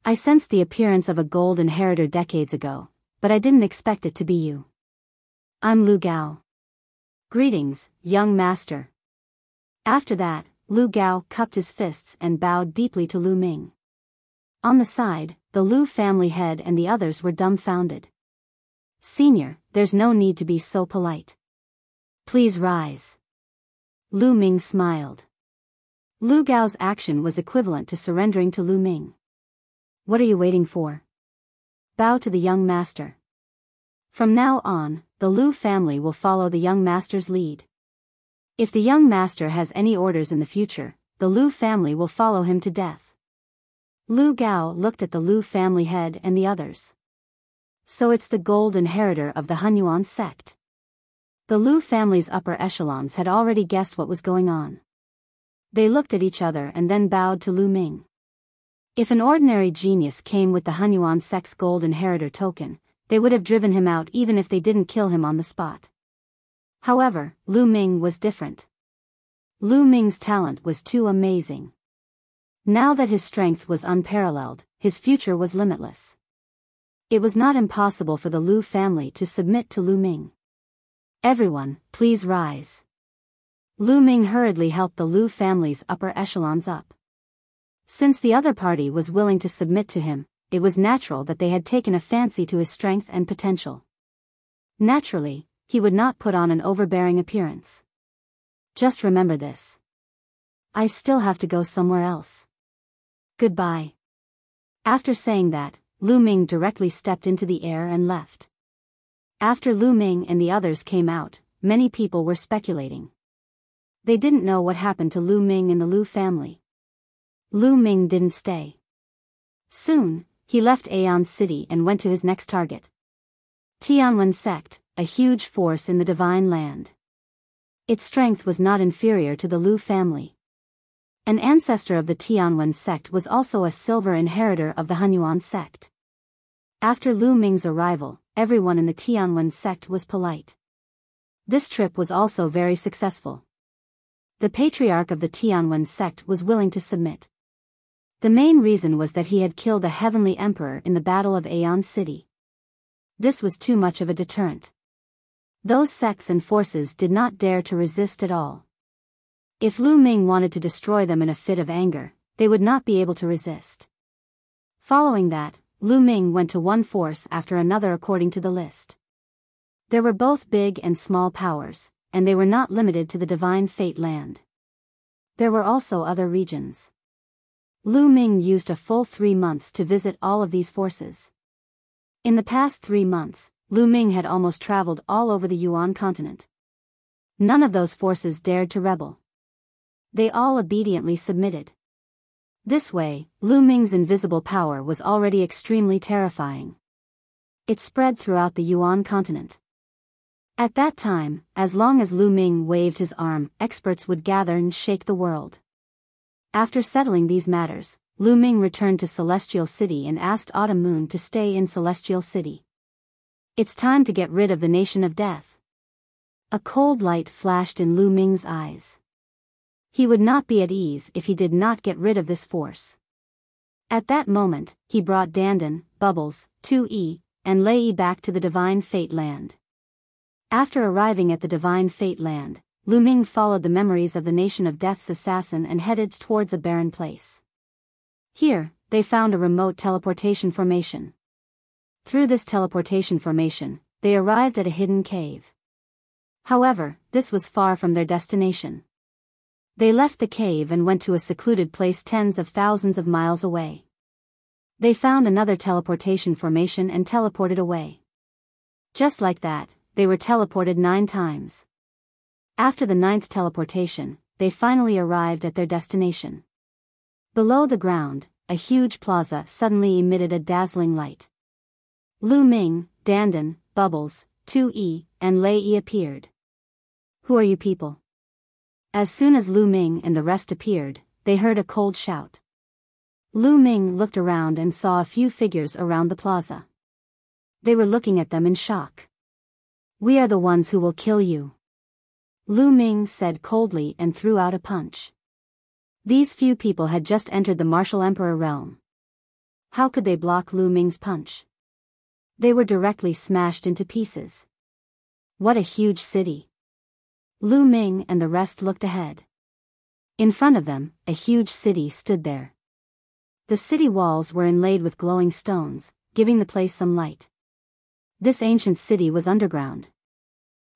I sensed the appearance of a gold inheritor decades ago, but I didn't expect it to be you. I'm Lu Gao. Greetings, young master. After that, Lu Gao cupped his fists and bowed deeply to Lu Ming. On the side, the Lu family head and the others were dumbfounded. Senior, there's no need to be so polite. Please rise. Lu Ming smiled. Lu Gao's action was equivalent to surrendering to Lu Ming. What are you waiting for? Bow to the young master. From now on, the Lu family will follow the young master's lead. If the young master has any orders in the future, the Lu family will follow him to death. Lu Gao looked at the Lu family head and the others. So it's the gold inheritor of the Hunyuan sect. The Lu family's upper echelons had already guessed what was going on. They looked at each other and then bowed to Lu Ming. If an ordinary genius came with the Hunyuan sect's gold inheritor token, they would have driven him out even if they didn't kill him on the spot. However, Lu Ming was different. Lu Ming's talent was too amazing. Now that his strength was unparalleled, his future was limitless. It was not impossible for the Lu family to submit to Lu Ming. Everyone, please rise. Lu Ming hurriedly helped the Lu family's upper echelons up. Since the other party was willing to submit to him, it was natural that they had taken a fancy to his strength and potential. Naturally, he would not put on an overbearing appearance. Just remember this. I still have to go somewhere else. Goodbye. After saying that, Lu Ming directly stepped into the air and left. After Lu Ming and the others came out, many people were speculating. They didn't know what happened to Lu Ming and the Lu family. Lu Ming didn't stay. Soon, he left Aeon City and went to his next target. Tianwen sect, a huge force in the Divine Land. Its strength was not inferior to the Lu family. An ancestor of the Tianwen sect was also a silver inheritor of the Hunyuan sect. After Lu Ming's arrival, everyone in the Tianwen sect was polite. This trip was also very successful. The patriarch of the Tianwen sect was willing to submit. The main reason was that he had killed a heavenly emperor in the Battle of Aeon City. This was too much of a deterrent. Those sects and forces did not dare to resist at all. If Lu Ming wanted to destroy them in a fit of anger, they would not be able to resist. Following that, Lu Ming went to one force after another according to the list. There were both big and small powers, and they were not limited to the Divine Fate Land. There were also other regions. Lu Ming used a full 3 months to visit all of these forces. In the past 3 months, Lu Ming had almost traveled all over the Yuan continent. None of those forces dared to rebel. They all obediently submitted. This way, Lu Ming's invisible power was already extremely terrifying. It spread throughout the Yuan continent. At that time, as long as Lu Ming waved his arm, experts would gather and shake the world. After settling these matters, Lu Ming returned to Celestial City and asked Autumn Moon to stay in Celestial City. It's time to get rid of the Nation of Death. A cold light flashed in Lu Ming's eyes. He would not be at ease if he did not get rid of this force. At that moment, he brought Dandan, Bubbles, 2E, and Lei back to the Divine Fate Land. After arriving at the Divine Fate Land, Lu Ming followed the memories of the Nation of Death's assassin and headed towards a barren place. Here, they found a remote teleportation formation. Through this teleportation formation, they arrived at a hidden cave. However, this was far from their destination. They left the cave and went to a secluded place tens of thousands of miles away. They found another teleportation formation and teleported away. Just like that, they were teleported 9 times. After the 9th teleportation, they finally arrived at their destination. Below the ground, a huge plaza suddenly emitted a dazzling light. Lu Ming, Dandan, Bubbles, 2E, and Lei appeared. Who are you people? As soon as Lu Ming and the rest appeared, they heard a cold shout. Lu Ming looked around and saw a few figures around the plaza. They were looking at them in shock. We are the ones who will kill you, Lu Ming said coldly and threw out a punch. These few people had just entered the Martial Emperor realm. How could they block Lu Ming's punch? They were directly smashed into pieces. What a huge city! Lu Ming and the rest looked ahead. In front of them, a huge city stood there. The city walls were inlaid with glowing stones, giving the place some light. This ancient city was underground.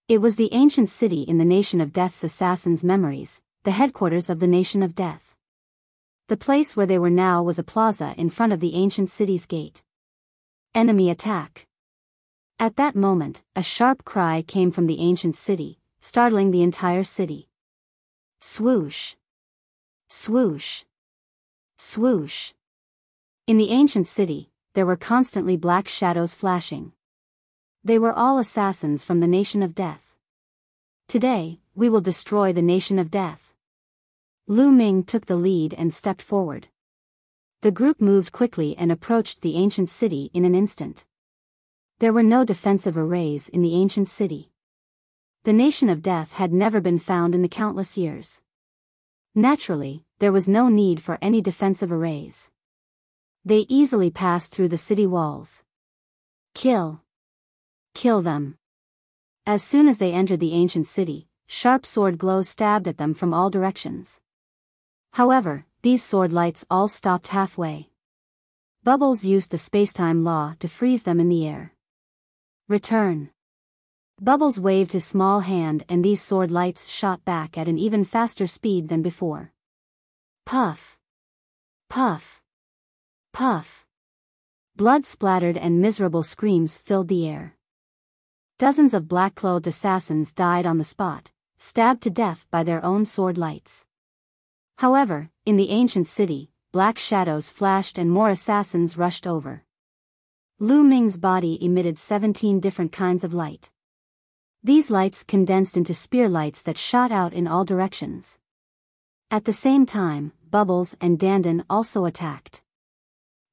It was the ancient city in the Nation of Death's assassins' memories, the headquarters of the Nation of Death. The place where they were now was a plaza in front of the ancient city's gate. Enemy attack. At that moment, a sharp cry came from the ancient city, startling the entire city. Swoosh! Swoosh! Swoosh! In the ancient city, there were constantly black shadows flashing. They were all assassins from the Nation of Death. Today, we will destroy the Nation of Death. Lu Ming took the lead and stepped forward. The group moved quickly and approached the ancient city in an instant. There were no defensive arrays in the ancient city. The Nation of Death had never been found in the countless years. Naturally, there was no need for any defensive arrays. They easily passed through the city walls. Kill. Kill them. As soon as they entered the ancient city, sharp sword glows stabbed at them from all directions. However, these sword lights all stopped halfway. Bubbles used the spacetime law to freeze them in the air. Return. Bubbles waved his small hand and these sword lights shot back at an even faster speed than before. Puff. Puff. Puff. Blood splattered and miserable screams filled the air. Dozens of black-clothed assassins died on the spot, stabbed to death by their own sword lights. However, in the ancient city, black shadows flashed and more assassins rushed over. Lu Ming's body emitted 17 different kinds of light. These lights condensed into spear lights that shot out in all directions. At the same time, Bubbles and Dandan also attacked.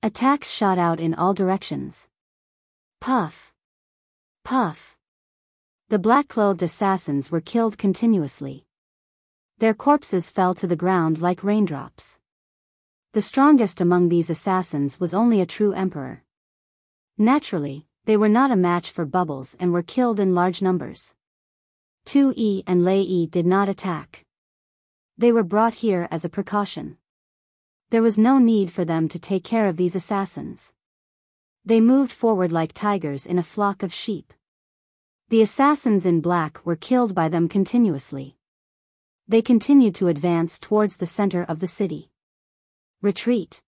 Attacks shot out in all directions. Puff. Puff. The black-clothed assassins were killed continuously. Their corpses fell to the ground like raindrops. The strongest among these assassins was only a true emperor. Naturally, they were not a match for Bubbles and were killed in large numbers. Tu Yi and Lei Yi did not attack. They were brought here as a precaution. There was no need for them to take care of these assassins. They moved forward like tigers in a flock of sheep. The assassins in black were killed by them continuously. They continued to advance towards the center of the city. Retreat.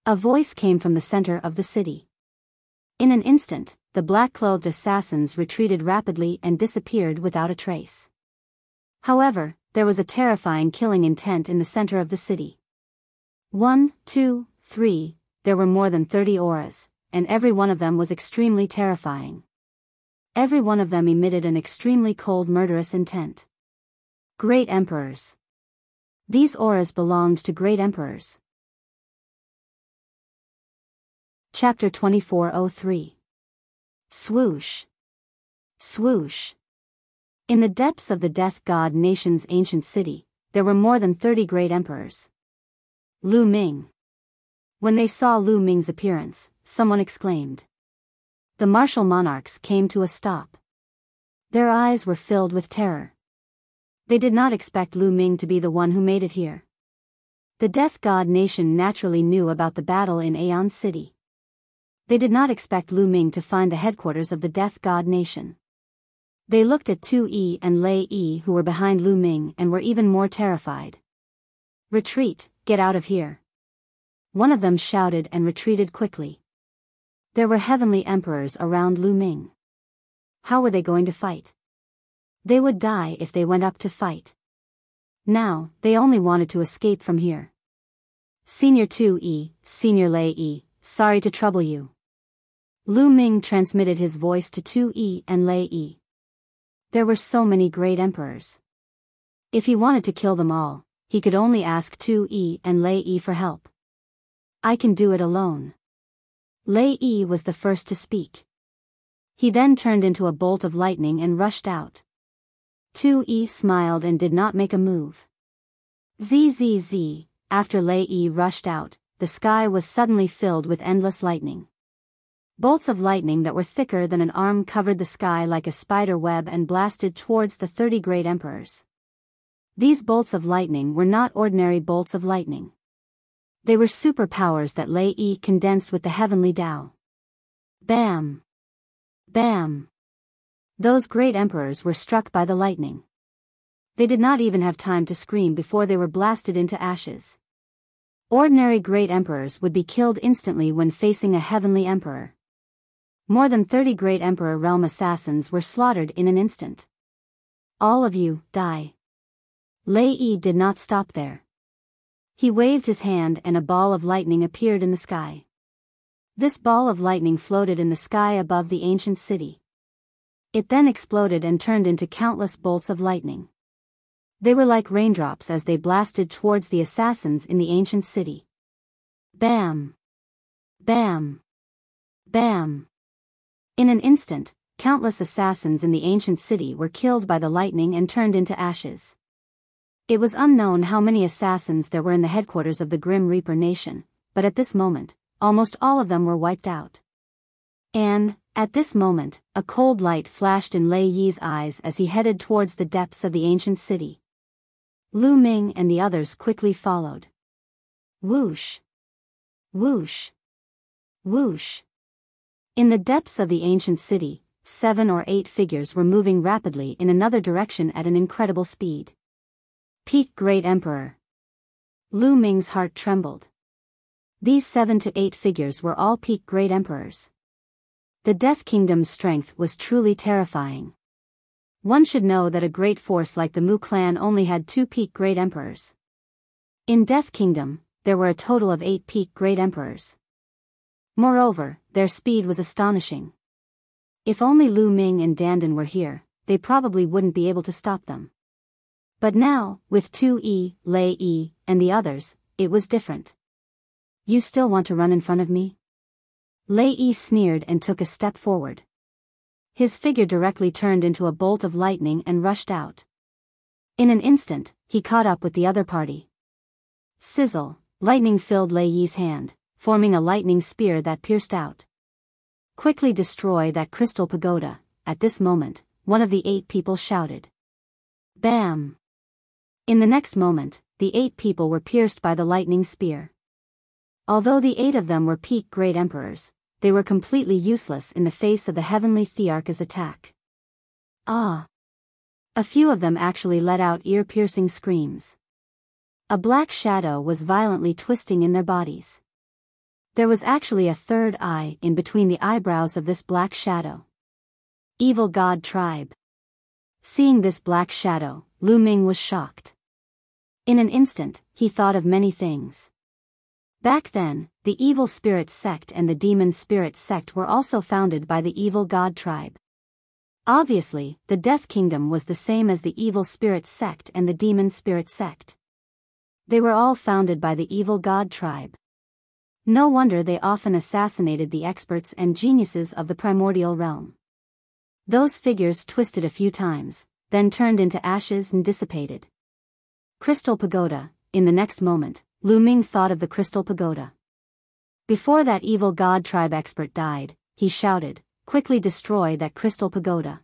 A voice came from the center of the city. In an instant, the black-clothed assassins retreated rapidly and disappeared without a trace. However, there was a terrifying killing intent in the center of the city. 1, 2, 3, there were more than 30 auras, and every one of them was extremely terrifying. Every one of them emitted an extremely cold murderous intent. Great emperors. These auras belonged to great emperors. Chapter 2403. Swoosh. Swoosh. In the depths of the Death God Nation's ancient city, there were more than 30 great emperors. Lu Ming. When they saw Lu Ming's appearance, someone exclaimed. The martial monarchs came to a stop. Their eyes were filled with terror. They did not expect Lu Ming to be the one who made it here. The Death God Nation naturally knew about the battle in Aeon City. They did not expect Lu Ming to find the headquarters of the Death God Nation. They looked at Tu Yi and Lei Yi who were behind Lu Ming and were even more terrified. Retreat, get out of here. One of them shouted and retreated quickly. There were heavenly emperors around Lu Ming. How were they going to fight? They would die if they went up to fight. Now, they only wanted to escape from here. Senior Tu Yi, Senior Lei Yi, sorry to trouble you. Lu Ming transmitted his voice to Tu Yi and Lei Yi. There were so many great emperors. If he wanted to kill them all, he could only ask Tu Yi and Lei Yi for help. I can do it alone. Lei Yi was the first to speak. He then turned into a bolt of lightning and rushed out. Tu Yi smiled and did not make a move. Zzz, after Lei Yi rushed out, the sky was suddenly filled with endless lightning. Bolts of lightning that were thicker than an arm covered the sky like a spider web and blasted towards the 30 great emperors. These bolts of lightning were not ordinary bolts of lightning. They were superpowers that Lei Yi condensed with the heavenly Tao. Bam! Bam! Those great emperors were struck by the lightning. They did not even have time to scream before they were blasted into ashes. Ordinary great emperors would be killed instantly when facing a heavenly emperor. More than 30 great emperor realm assassins were slaughtered in an instant. All of you, die. Lei Yi did not stop there. He waved his hand and a ball of lightning appeared in the sky. This ball of lightning floated in the sky above the ancient city. It then exploded and turned into countless bolts of lightning. They were like raindrops as they blasted towards the assassins in the ancient city. Bam! Bam! Bam! In an instant, countless assassins in the ancient city were killed by the lightning and turned into ashes. It was unknown how many assassins there were in the headquarters of the Grim Reaper Nation, but at this moment, almost all of them were wiped out. And, at this moment, a cold light flashed in Lei Yi's eyes as he headed towards the depths of the ancient city. Lu Ming and the others quickly followed. Whoosh! Whoosh! Whoosh! In the depths of the ancient city, 7 or 8 figures were moving rapidly in another direction at an incredible speed. Peak Great Emperor. Lu Ming's heart trembled. These 7 to 8 figures were all peak Great Emperors. The Death Kingdom's strength was truly terrifying. One should know that a great force like the Mu clan only had 2 peak Great Emperors. In Death Kingdom, there were a total of 8 peak Great Emperors. Moreover, their speed was astonishing. If only Lu Ming and Dandan were here, they probably wouldn't be able to stop them. But now, with 2E, Lei Yi, and the others, it was different. You still want to run in front of me? Lei Yi sneered and took a step forward. His figure directly turned into a bolt of lightning and rushed out. In an instant, he caught up with the other party. Sizzle, lightning filled Lei Yi's hand, forming a lightning spear that pierced out. Quickly destroy that crystal pagoda. At this moment, one of the 8 people shouted. Bam! In the next moment, the 8 people were pierced by the lightning spear. Although the 8 of them were peak Great Emperors, they were completely useless in the face of the Heavenly Thearch's attack. Ah! A few of them actually let out ear-piercing screams. A black shadow was violently twisting in their bodies. There was actually a third eye in between the eyebrows of this black shadow. Evil God Tribe. Seeing this black shadow, Lu Ming was shocked. In an instant, he thought of many things. Back then, the Evil Spirit Sect and the Demon Spirit Sect were also founded by the Evil God Tribe. Obviously, the Death Kingdom was the same as the Evil Spirit Sect and the Demon Spirit Sect. They were all founded by the Evil God Tribe. No wonder they often assassinated the experts and geniuses of the primordial realm. Those figures twisted a few times, then turned into ashes and dissipated. Crystal Pagoda. In the next moment, Lu Ming thought of the Crystal Pagoda. Before that Evil God Tribe expert died, he shouted, quickly destroy that Crystal Pagoda.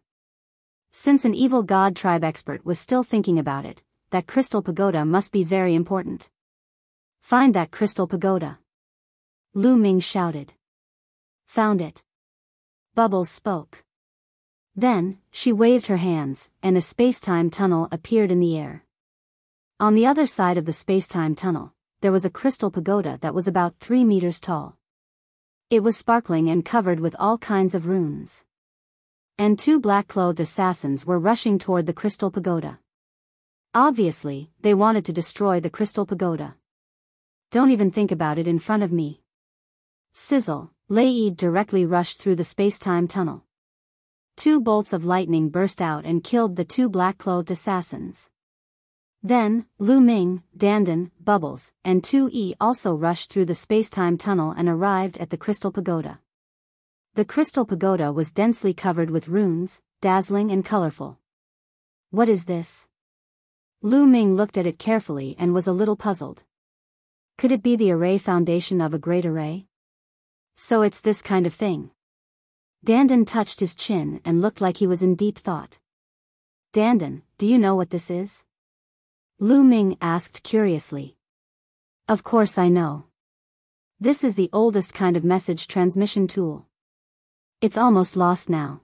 Since an Evil God Tribe expert was still thinking about it, that Crystal Pagoda must be very important. Find that Crystal Pagoda. Lu Ming shouted. Found it. Bubbles spoke. Then, she waved her hands, and a space-time tunnel appeared in the air. On the other side of the space-time tunnel, there was a crystal pagoda that was about 3 meters tall. It was sparkling and covered with all kinds of runes. And 2 black-clothed assassins were rushing toward the crystal pagoda. Obviously, they wanted to destroy the crystal pagoda. Don't even think about it in front of me. Sizzle, Lei Yi directly rushed through the space-time tunnel. 2 bolts of lightning burst out and killed the 2 black-clothed assassins. Then, Lu Ming, Dandan, Bubbles, and 2E also rushed through the space-time tunnel and arrived at the Crystal Pagoda. The Crystal Pagoda was densely covered with runes, dazzling and colorful. What is this? Lu Ming looked at it carefully and was a little puzzled. Could it be the array foundation of a great array? So it's this kind of thing. Dandan touched his chin and looked like he was in deep thought. Dandan, do you know what this is? Lu Ming asked curiously. Of course I know. This is the oldest kind of message transmission tool. It's almost lost now.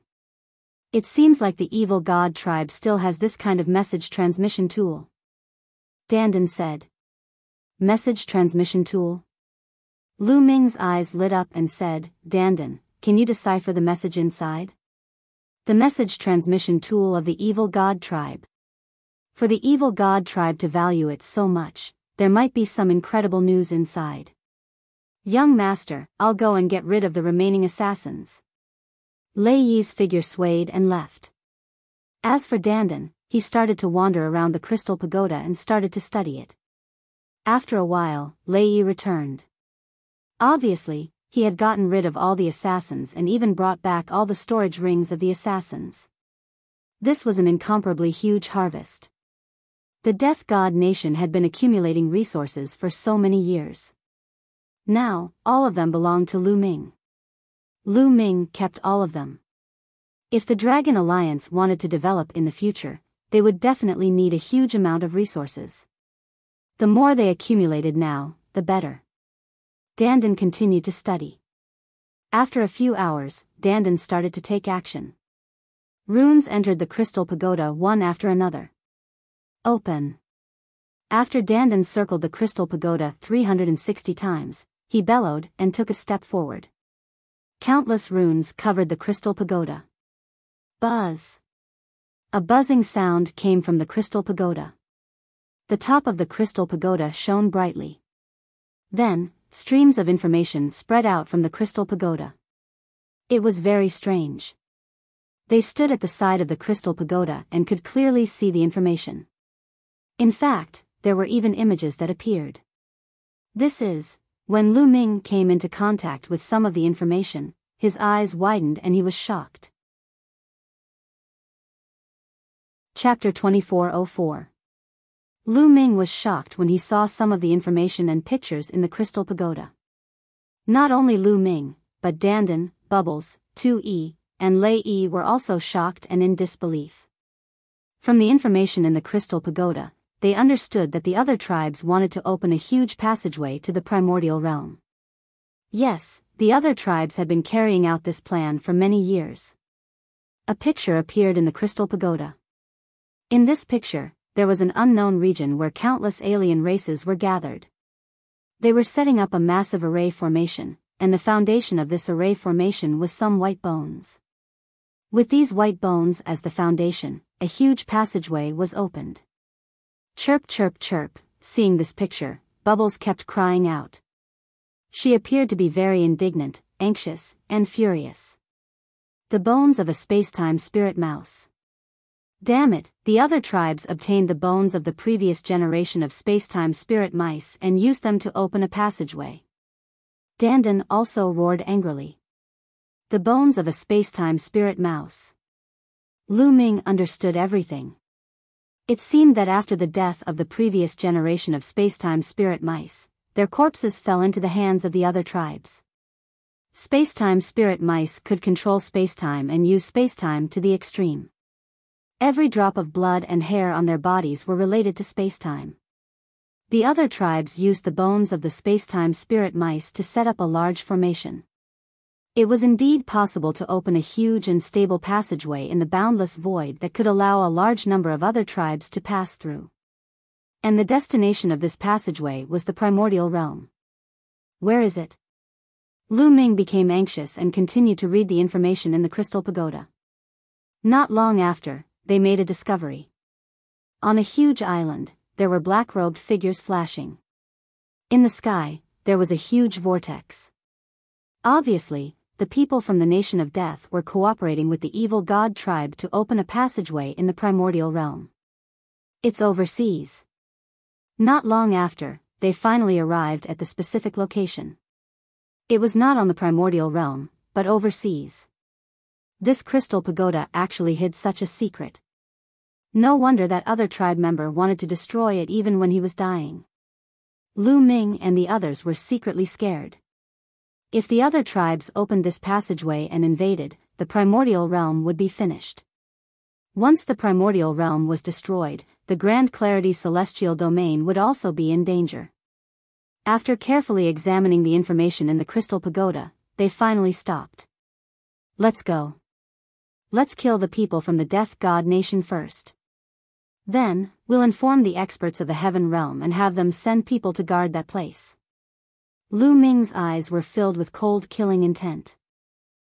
It seems like the Evil God Tribe still has this kind of message transmission tool. Dandan said. Message transmission tool? Lu Ming's eyes lit up and said, Dandan, can you decipher the message inside? The message transmission tool of the Evil God Tribe. For the Evil God Tribe to value it so much, there might be some incredible news inside. Young master, I'll go and get rid of the remaining assassins. Lei Yi's figure swayed and left. As for Dandan, he started to wander around the crystal pagoda and started to study it. After a while, Lei Yi returned. Obviously, he had gotten rid of all the assassins and even brought back all the storage rings of the assassins. This was an incomparably huge harvest. The Death God nation had been accumulating resources for so many years. Now, all of them belonged to Lu Ming. Lu Ming kept all of them. If the Dragon Alliance wanted to develop in the future, they would definitely need a huge amount of resources. The more they accumulated now, the better. Dandan continued to study. After a few hours, Dandan started to take action. Runes entered the crystal pagoda one after another. Open. After Dandan circled the crystal pagoda 360 times, he bellowed and took a step forward. Countless runes covered the crystal pagoda. Buzz. A buzzing sound came from the crystal pagoda. The top of the crystal pagoda shone brightly. Then, streams of information spread out from the crystal pagoda. It was very strange. They stood at the side of the crystal pagoda and could clearly see the information. In fact, there were even images that appeared. This is, when Lu Ming came into contact with some of the information, his eyes widened and he was shocked. Chapter 2404. Lu Ming was shocked when he saw some of the information and pictures in the crystal pagoda. Not only Lu Ming, but Dandan, Bubbles, 2E, and Lei Yi were also shocked and in disbelief. From the information in the crystal pagoda, they understood that the other tribes wanted to open a huge passageway to the primordial realm. Yes, the other tribes had been carrying out this plan for many years. A picture appeared in the crystal pagoda. In this picture, there was an unknown region where countless alien races were gathered. They were setting up a massive array formation, and the foundation of this array formation was some white bones. With these white bones as the foundation, a huge passageway was opened. Chirp chirp chirp, seeing this picture, Bubbles kept crying out. She appeared to be very indignant, anxious, and furious. The bones of a space-time spirit mouse. Damn it, the other tribes obtained the bones of the previous generation of space-time spirit mice and used them to open a passageway. Dandan also roared angrily. The bones of a space-time spirit mouse. Lu Ming understood everything. It seemed that after the death of the previous generation of space-time spirit mice, their corpses fell into the hands of the other tribes. Space-time spirit mice could control space-time and use space-time to the extreme. Every drop of blood and hair on their bodies were related to space-time. The other tribes used the bones of the space-time spirit mice to set up a large formation. It was indeed possible to open a huge and stable passageway in the boundless void that could allow a large number of other tribes to pass through. And the destination of this passageway was the primordial realm. Where is it? Lu Ming became anxious and continued to read the information in the crystal pagoda. Not long after, they made a discovery. On a huge island, there were black-robed figures flashing. In the sky, there was a huge vortex. Obviously, the people from the Nation of Death were cooperating with the evil god tribe to open a passageway in the primordial realm. It's overseas. Not long after, they finally arrived at the specific location. It was not on the primordial realm, but overseas. This crystal pagoda actually hid such a secret. No wonder that other tribe member wanted to destroy it even when he was dying. Lu Ming and the others were secretly scared. If the other tribes opened this passageway and invaded, the primordial realm would be finished. Once the primordial realm was destroyed, the Grand Clarity celestial domain would also be in danger. After carefully examining the information in the crystal pagoda, they finally stopped. Let's go. Let's kill the people from the Death God nation first. Then, we'll inform the experts of the Heaven Realm and have them send people to guard that place. Lu Ming's eyes were filled with cold killing intent.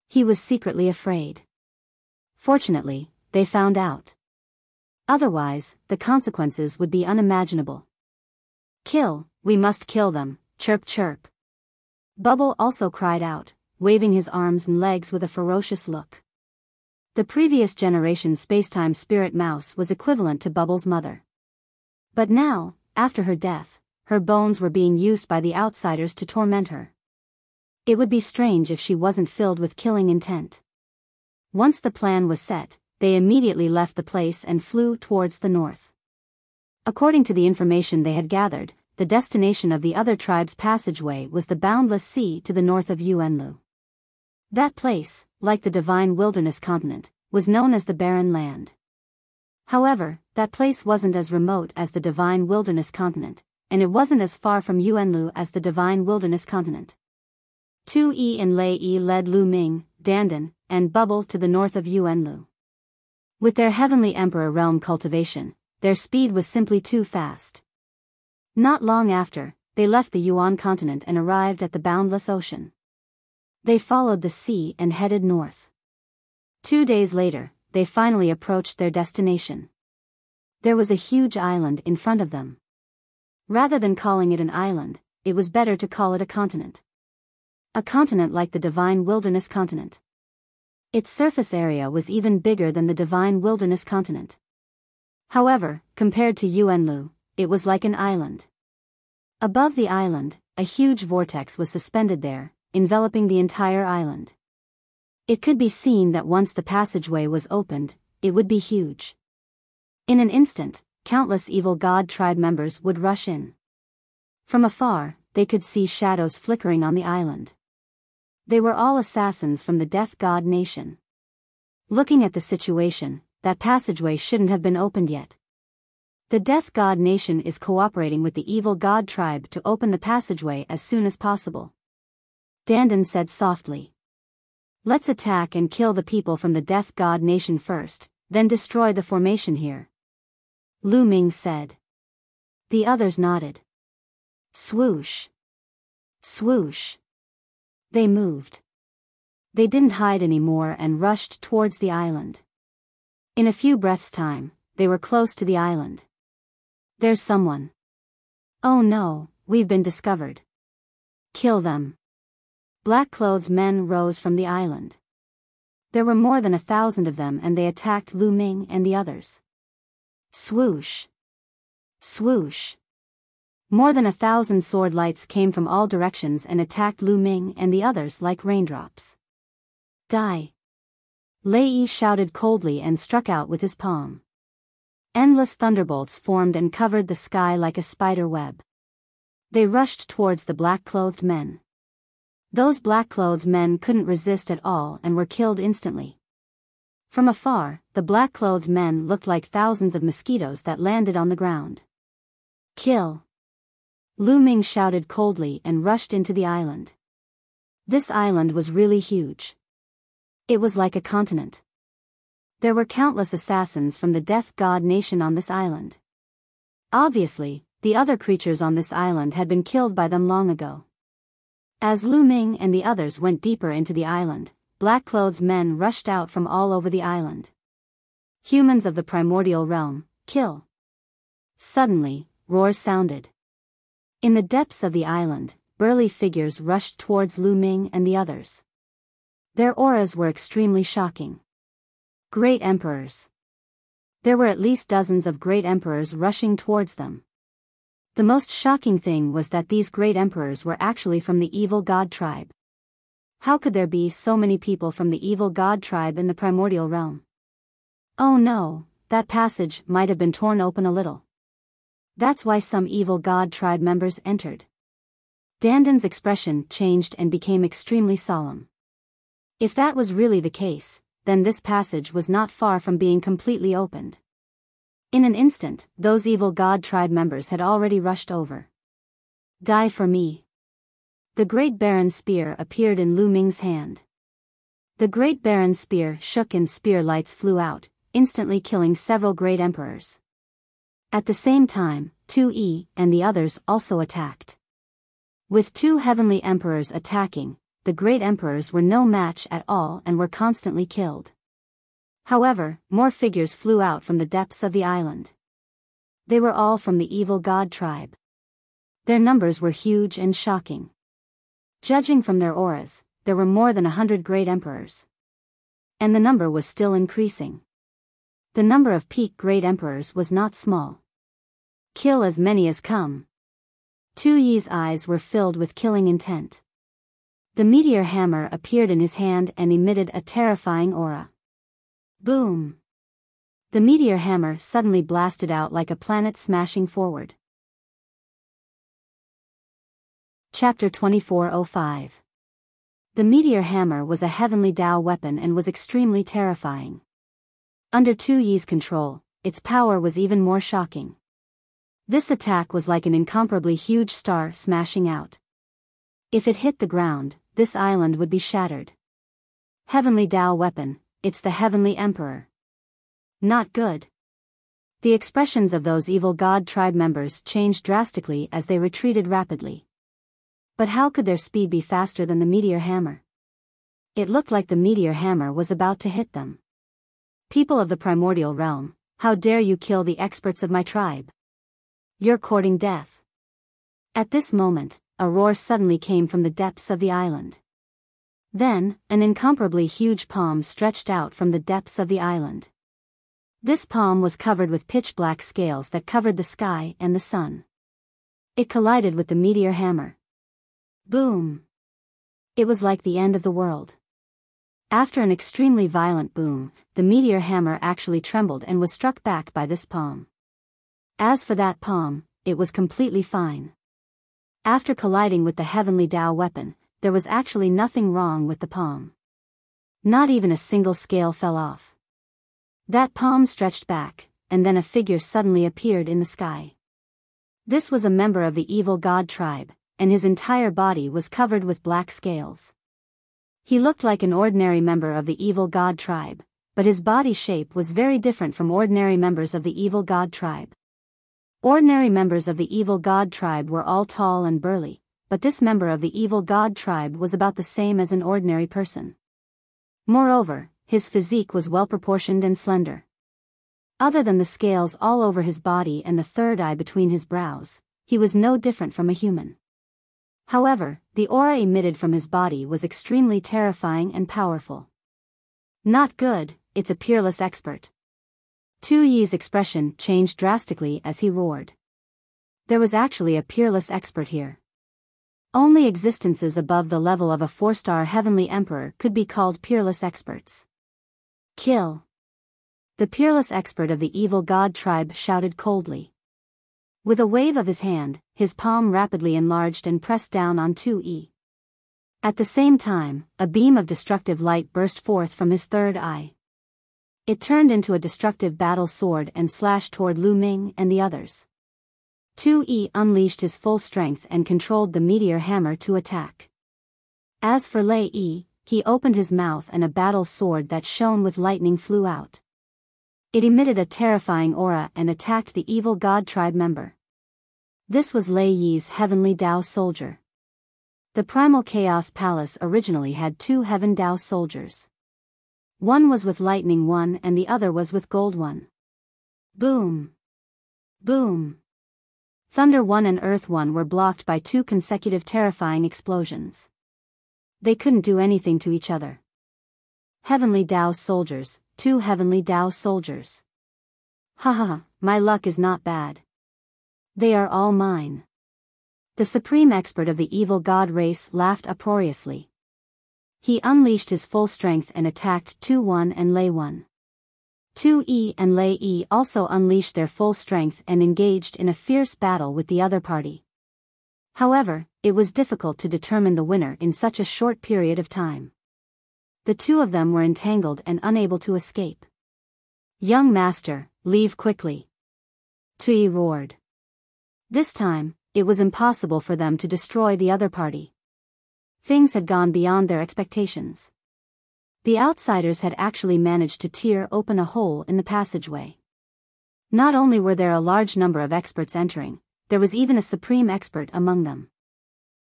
He was secretly afraid. Fortunately, they found out. Otherwise, the consequences would be unimaginable. Kill, we must kill them, chirp chirp. Bubble also cried out, waving his arms and legs with a ferocious look. The previous generation spacetime spirit mouse was equivalent to Bubble's mother. But now, after her death, her bones were being used by the outsiders to torment her. It would be strange if she wasn't filled with killing intent. Once the plan was set, they immediately left the place and flew towards the north. According to the information they had gathered, the destination of the other tribe's passageway was the boundless sea to the north of Yuanlu. That place, like the divine wilderness continent, was known as the Barren Land. However, that place wasn't as remote as the divine wilderness continent, and it wasn't as far from Yuanlu as the divine wilderness continent. Tu Yi and Lei Yi led Lu Ming, Dandan, and Bubble to the north of Yuanlu. With their heavenly emperor realm cultivation, their speed was simply too fast. Not long after, they left the Yuan continent and arrived at the boundless ocean. They followed the sea and headed north. 2 days later, they finally approached their destination. There was a huge island in front of them. Rather than calling it an island, it was better to call it a continent. A continent like the divine wilderness continent. Its surface area was even bigger than the divine wilderness continent. However, compared to Yuanlu, it was like an island. Above the island, a huge vortex was suspended there, enveloping the entire island. It could be seen that once the passageway was opened, it would be huge. In an instant, countless evil god tribe members would rush in. From afar, they could see shadows flickering on the island. They were all assassins from the Death God Nation. Looking at the situation, that passageway shouldn't have been opened yet. The Death God Nation is cooperating with the evil god tribe to open the passageway as soon as possible. Dandan said softly. Let's attack and kill the people from the Death God Nation first, then destroy the formation here. Lu Ming said. The others nodded. Swoosh. Swoosh. They moved. They didn't hide anymore and rushed towards the island. In a few breaths' time, they were close to the island. There's someone. Oh no, we've been discovered. Kill them. Black-clothed men rose from the island. There were more than 1,000 of them and they attacked Lu Ming and the others. Swoosh. Swoosh. More than 1,000 sword lights came from all directions and attacked Lu Ming and the others like raindrops. Die. Lei Yi shouted coldly and struck out with his palm. Endless thunderbolts formed and covered the sky like a spider web. They rushed towards the black-clothed men. Those black-clothed men couldn't resist at all and were killed instantly. From afar, the black-clothed men looked like thousands of mosquitoes that landed on the ground. Kill. Lu Ming shouted coldly and rushed into the island. This island was really huge. It was like a continent. There were countless assassins from the Death God Nation on this island. Obviously, the other creatures on this island had been killed by them long ago. As Lu Ming and the others went deeper into the island, black-clothed men rushed out from all over the island. Humans of the primordial realm, kill. Suddenly, roars sounded. In the depths of the island, burly figures rushed towards Lu Ming and the others. Their auras were extremely shocking. Great emperors. There were at least dozens of great emperors rushing towards them. The most shocking thing was that these great emperors were actually from the evil god tribe. How could there be so many people from the evil god tribe in the primordial realm? Oh no, that passage might have been torn open a little. That's why some evil god tribe members entered. Dandan's expression changed and became extremely solemn. If that was really the case, then this passage was not far from being completely opened. In an instant, those evil god tribe members had already rushed over. Die for me. The Great Baron Spear appeared in Lu Ming's hand. The Great Baron Spear shook and spear lights flew out, instantly killing several great emperors. At the same time, Tu Yi and the others also attacked. With 2 heavenly emperors attacking, the great emperors were no match at all and were constantly killed. However, more figures flew out from the depths of the island. They were all from the evil god tribe. Their numbers were huge and shocking. Judging from their auras, there were more than 100 great emperors. And the number was still increasing. The number of peak great emperors was not small. Kill as many as come. Tu Yi's eyes were filled with killing intent. The meteor hammer appeared in his hand and emitted a terrifying aura. Boom! The meteor hammer suddenly blasted out like a planet smashing forward. Chapter 2405. The meteor hammer was a heavenly Tao weapon and was extremely terrifying. Under Tu Yi's control, its power was even more shocking. This attack was like an incomparably huge star smashing out. If it hit the ground, this island would be shattered. Heavenly Tao weapon, it's the Heavenly Emperor. Not good. The expressions of those evil god tribe members changed drastically as they retreated rapidly. But how could their speed be faster than the meteor hammer? It looked like the meteor hammer was about to hit them. People of the primordial realm, how dare you kill the experts of my tribe? You're courting death. At this moment, a roar suddenly came from the depths of the island. Then, an incomparably huge palm stretched out from the depths of the island. This palm was covered with pitch-black scales that covered the sky and the sun. It collided with the meteor hammer. Boom! It was like the end of the world. After an extremely violent boom, the meteor hammer actually trembled and was struck back by this palm. As for that palm, it was completely fine. After colliding with the Heavenly Tao weapon, there was actually nothing wrong with the palm. Not even a single scale fell off. That palm stretched back, and then a figure suddenly appeared in the sky. This was a member of the evil god tribe, and his entire body was covered with black scales. He looked like an ordinary member of the evil god tribe, but his body shape was very different from ordinary members of the evil god tribe. Ordinary members of the evil god tribe were all tall and burly, but this member of the evil god tribe was about the same as an ordinary person. Moreover, his physique was well-proportioned and slender. Other than the scales all over his body and the third eye between his brows, he was no different from a human. However, the aura emitted from his body was extremely terrifying and powerful. Not good, it's a peerless expert. Tu Yi's expression changed drastically as he roared. There was actually a peerless expert here. Only existences above the level of a 4-star heavenly emperor could be called peerless experts. Kill! The peerless expert of the evil god tribe shouted coldly. With a wave of his hand, his palm rapidly enlarged and pressed down on Tu Yi. At the same time, a beam of destructive light burst forth from his third eye. It turned into a destructive battle sword and slashed toward Lu Ming and the others. Tu Yi unleashed his full strength and controlled the meteor hammer to attack. As for Lei Yi, he opened his mouth and a battle sword that shone with lightning flew out. It emitted a terrifying aura and attacked the evil god tribe member. This was Lei Yi's heavenly Tao soldier. The Primal Chaos Palace originally had 2 Heaven Tao soldiers. One was with Lightning One and the other was with Gold One. Boom! Boom! Thunder One and Earth One were blocked by 2 consecutive terrifying explosions. They couldn't do anything to each other. Heavenly Tao soldiers, 2 Heavenly Tao soldiers. Haha, my luck is not bad. They are all mine. The supreme expert of the evil god race laughed uproariously. He unleashed his full strength and attacked Tu One and Lei One. Tu Yi and Lei Yi also unleashed their full strength and engaged in a fierce battle with the other party. However, it was difficult to determine the winner in such a short period of time. The 2 of them were entangled and unable to escape. Young master, leave quickly. Tu Yi roared. This time, it was impossible for them to destroy the other party. Things had gone beyond their expectations. The outsiders had actually managed to tear open a hole in the passageway. Not only were there a large number of experts entering, there was even a supreme expert among them.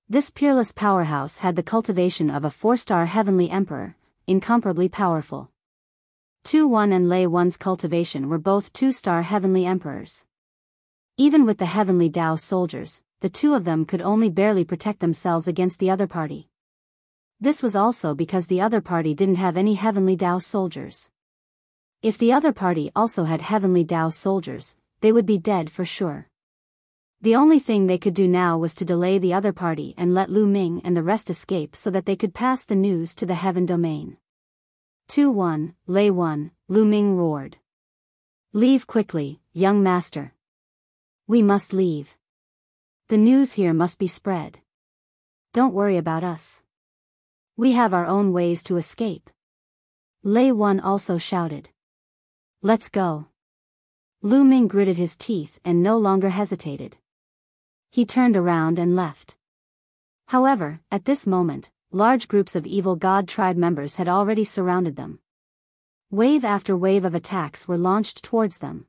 This peerless powerhouse had the cultivation of a 4-star heavenly emperor, incomparably powerful. Tu One and Lei One's cultivation were both 2-star heavenly emperors. Even with the heavenly Tao soldiers, the 2 of them could only barely protect themselves against the other party. This was also because the other party didn't have any heavenly Tao soldiers. If the other party also had heavenly Tao soldiers, they would be dead for sure. The only thing they could do now was to delay the other party and let Lu Ming and the rest escape so that they could pass the news to the heaven domain. Tu One, Lei One, Lu Ming roared. Leave quickly, young master. We must leave. The news here must be spread. Don't worry about us. We have our own ways to escape. Lei Wan also shouted. Let's go. Lu Ming gritted his teeth and no longer hesitated. He turned around and left. However, at this moment, large groups of evil god tribe members had already surrounded them. Wave after wave of attacks were launched towards them.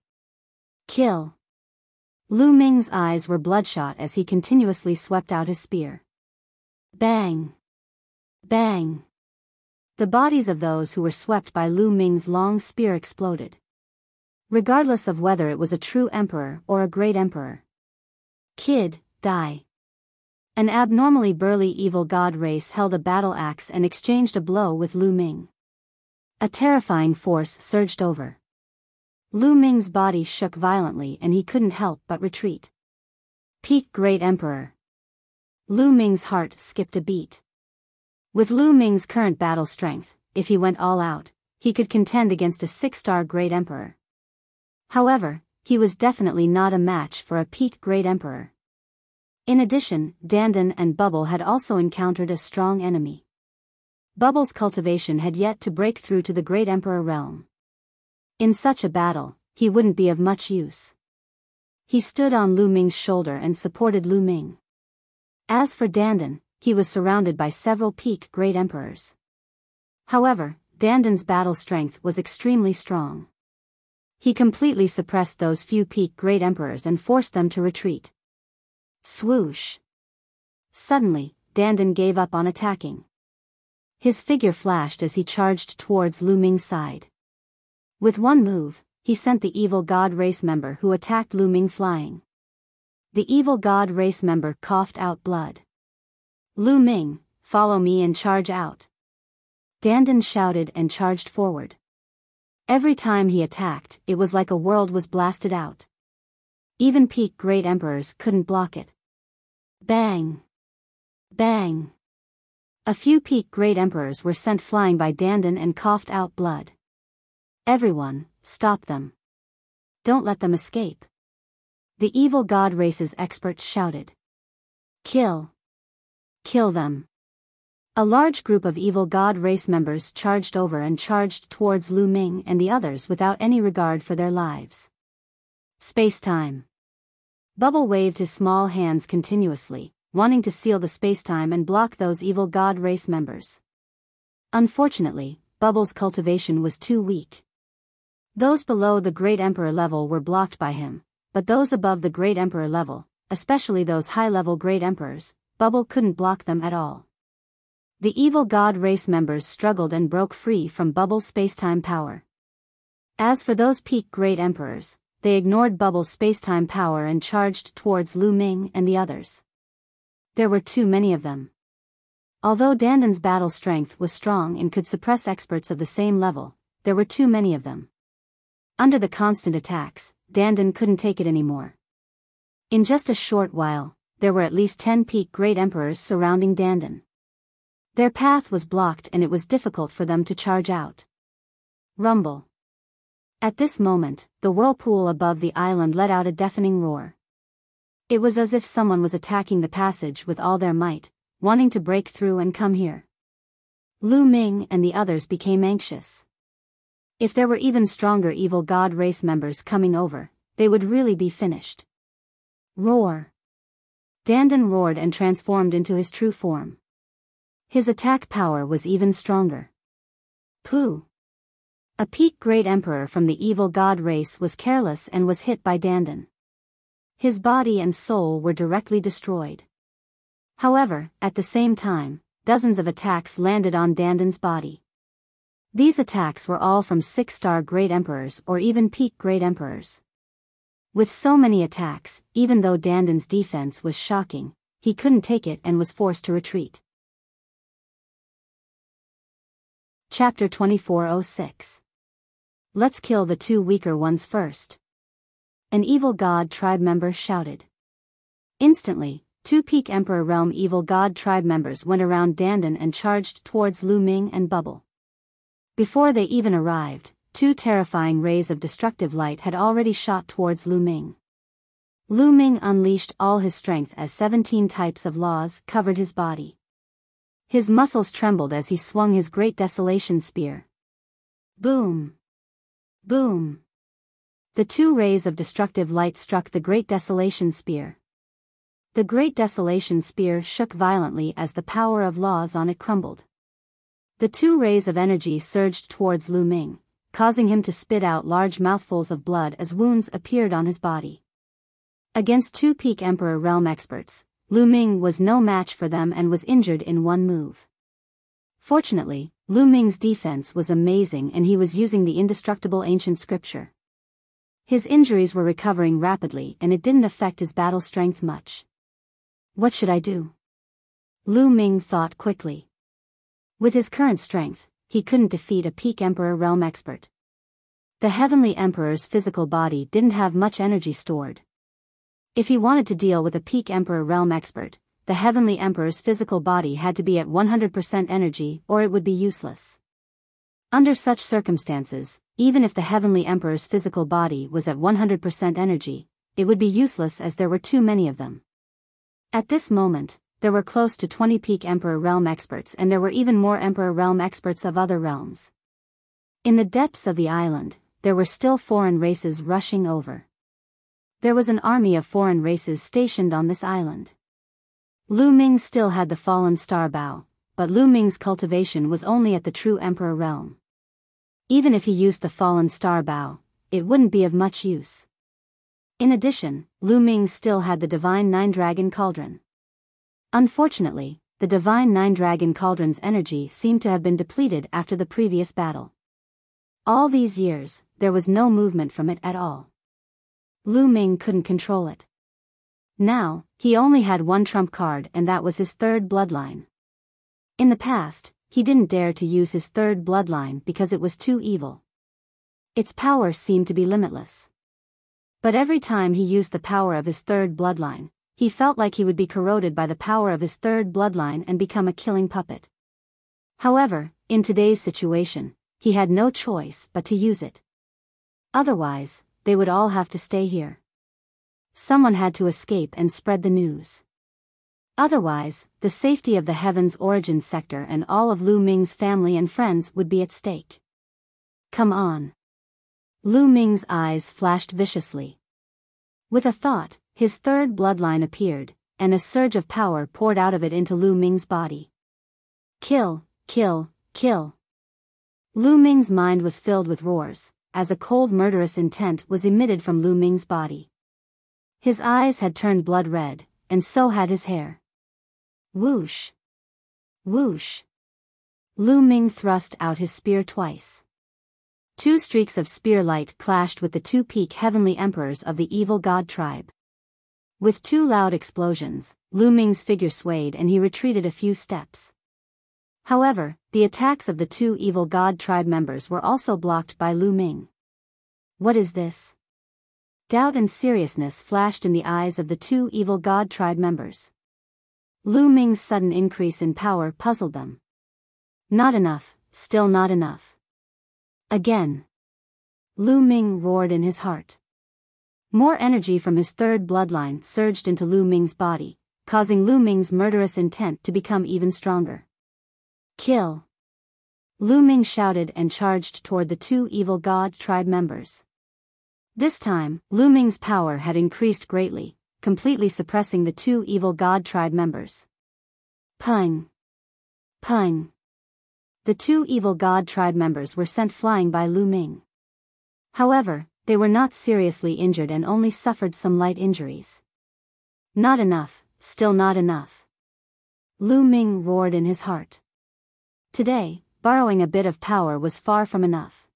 Kill. Lu Ming's eyes were bloodshot as he continuously swept out his spear. Bang! Bang! The bodies of those who were swept by Lu Ming's long spear exploded. Regardless of whether it was a true emperor or a great emperor. Kid, die. An abnormally burly evil god race held a battle axe and exchanged a blow with Lu Ming. A terrifying force surged over. Lu Ming's body shook violently and he couldn't help but retreat. Peak Great Emperor. Lu Ming's heart skipped a beat. With Lu Ming's current battle strength, if he went all out, he could contend against a 6-star Great Emperor. However, he was definitely not a match for a peak Great Emperor. In addition, Dandan and Bubble had also encountered a strong enemy. Bubble's cultivation had yet to break through to the Great Emperor realm. In such a battle, he wouldn't be of much use. He stood on Lu Ming's shoulder and supported Lu Ming. As for Dandan, he was surrounded by several peak Great Emperors. However, Dandan's battle strength was extremely strong. He completely suppressed those few peak Great Emperors and forced them to retreat. Swoosh! Suddenly, Dandan gave up on attacking. His figure flashed as he charged towards Lu Ming's side. With one move, he sent the evil god race member who attacked Lu Ming flying. The evil god race member coughed out blood. Lu Ming, follow me and charge out. Dandan shouted and charged forward. Every time he attacked, it was like a world was blasted out. Even peak Great Emperors couldn't block it. Bang! Bang! A few peak Great Emperors were sent flying by Dandan and coughed out blood. Everyone, stop them. Don't let them escape. The evil god race's expert shouted. Kill! Kill them! A large group of evil god race members charged over and charged towards Lu Ming and the others without any regard for their lives. Space-time. Bubble waved his small hands continuously, wanting to seal the space-time and block those evil god race members. Unfortunately, Bubble's cultivation was too weak. Those below the Great Emperor level were blocked by him, but those above the Great Emperor level, especially those high-level Great Emperors, Bubble couldn't block them at all. The evil god race members struggled and broke free from Bubble's space-time power. As for those peak Great Emperors, they ignored Bubble's space-time power and charged towards Lu Ming and the others. There were too many of them. Although Dandan's battle strength was strong and could suppress experts of the same level, there were too many of them. Under the constant attacks, Dandan couldn't take it anymore. In just a short while, there were at least 10 peak Great Emperors surrounding Dandan. Their path was blocked and it was difficult for them to charge out. Rumble. At this moment, the whirlpool above the island let out a deafening roar. It was as if someone was attacking the passage with all their might, wanting to break through and come here. Lu Ming and the others became anxious. If there were even stronger evil god race members coming over, they would really be finished. Roar. Dandan roared and transformed into his true form. His attack power was even stronger. Pooh! A peak Great Emperor from the evil god race was careless and was hit by Dandan. His body and soul were directly destroyed. However, at the same time, dozens of attacks landed on Dandan's body. These attacks were all from 6-star Great Emperors or even peak Great Emperors. With so many attacks, even though Dandan's defense was shocking, he couldn't take it and was forced to retreat. Chapter 2406. Let's kill the 2 weaker ones first. An evil god tribe member shouted. Instantly, 2 peak Emperor realm evil god tribe members went around Dandan and charged towards Lu Ming and Bubble. Before they even arrived, two terrifying rays of destructive light had already shot towards Lu Ming. Lu Ming unleashed all his strength as 17 types of laws covered his body. His muscles trembled as he swung his great desolation spear. Boom! Boom! The two rays of destructive light struck the great desolation spear. The great desolation spear shook violently as the power of laws on it crumbled. The two rays of energy surged towards Lu Ming, causing him to spit out large mouthfuls of blood as wounds appeared on his body. Against two peak Emperor realm experts, Lu Ming was no match for them and was injured in one move. Fortunately, Lu Ming's defense was amazing and he was using the indestructible ancient scripture. His injuries were recovering rapidly and it didn't affect his battle strength much. What should I do? Lu Ming thought quickly. With his current strength, he couldn't defeat a peak Emperor realm expert. The Heavenly Emperor's physical body didn't have much energy stored. If he wanted to deal with a peak Emperor realm expert, the Heavenly Emperor's physical body had to be at 100% energy or it would be useless. Under such circumstances, even if the Heavenly Emperor's physical body was at 100% energy, it would be useless as there were too many of them. At this moment, there were close to 20 peak Emperor realm experts and there were even more Emperor realm experts of other realms. In the depths of the island, there were still foreign races rushing over. There was an army of foreign races stationed on this island. Lu Ming still had the fallen star bow, but Lu Ming's cultivation was only at the true Emperor realm. Even if he used the fallen star bow, it wouldn't be of much use. In addition, Lu Ming still had the Divine Nine Dragon Cauldron. Unfortunately, the Divine Nine Dragon Cauldron's energy seemed to have been depleted after the previous battle. All these years, there was no movement from it at all. Lu Ming couldn't control it. Now, he only had one trump card and that was his third bloodline. In the past, he didn't dare to use his third bloodline because it was too evil. Its power seemed to be limitless. But every time he used the power of his third bloodline, he felt like he would be corroded by the power of his third bloodline and become a killing puppet. However, in today's situation, he had no choice but to use it. Otherwise, they would all have to stay here. Someone had to escape and spread the news. Otherwise, the safety of the Heaven's origin sector and all of Lu Ming's family and friends would be at stake. Come on. Lu Ming's eyes flashed viciously. With a thought, his third bloodline appeared, and a surge of power poured out of it into Lu Ming's body. Kill, kill, kill. Lu Ming's mind was filled with roars, as a cold murderous intent was emitted from Lu Ming's body. His eyes had turned blood red, and so had his hair. Whoosh! Whoosh! Lu Ming thrust out his spear twice. Two streaks of spear light clashed with the two peak heavenly emperors of the evil god tribe. With two loud explosions, Lu Ming's figure swayed and he retreated a few steps. However, the attacks of the two evil god tribe members were also blocked by Lu Ming. What is this? Doubt and seriousness flashed in the eyes of the two evil god tribe members. Lu Ming's sudden increase in power puzzled them. Not enough, still not enough. Again. Lu Ming roared in his heart. More energy from his third bloodline surged into Lu Ming's body, causing Lu Ming's murderous intent to become even stronger. Kill! Lu Ming shouted and charged toward the two evil god tribe members. This time, Lu Ming's power had increased greatly, completely suppressing the two evil god tribe members. Pung! Pung! The two evil god tribe members were sent flying by Lu Ming. However, they were not seriously injured and only suffered some light injuries. Not enough, still not enough. Lu Ming roared in his heart. Today, borrowing a bit of power was far from enough.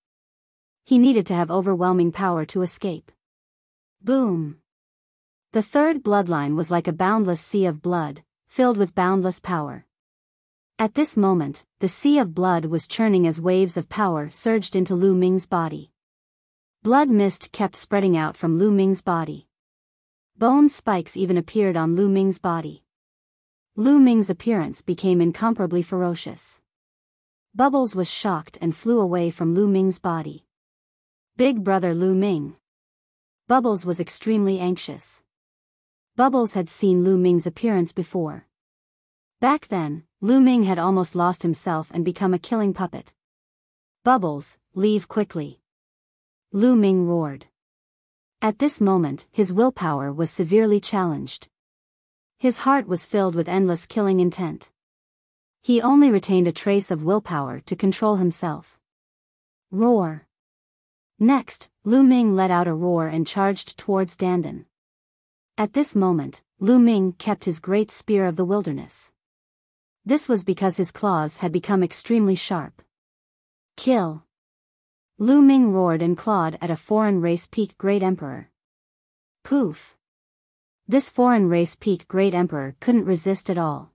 He needed to have overwhelming power to escape. Boom! The third bloodline was like a boundless sea of blood, filled with boundless power. At this moment, the sea of blood was churning as waves of power surged into Lu Ming's body. Blood mist kept spreading out from Lu Ming's body. Bone spikes even appeared on Lu Ming's body. Lu Ming's appearance became incomparably ferocious. Bubbles was shocked and flew away from Lu Ming's body. Big brother Lu Ming. Bubbles was extremely anxious. Bubbles had seen Lu Ming's appearance before. Back then, Lu Ming had almost lost himself and become a killing puppet. Bubbles, leave quickly. Lu Ming roared. At this moment, his willpower was severely challenged. His heart was filled with endless killing intent. He only retained a trace of willpower to control himself. Roar. Next, Lu Ming let out a roar and charged towards Dandan. At this moment, Lu Ming kept his great spear of the wilderness. This was because his claws had become extremely sharp. Kill. Lu Ming roared and clawed at a foreign race peak Great Emperor. Poof. This foreign race peak Great Emperor couldn't resist at all.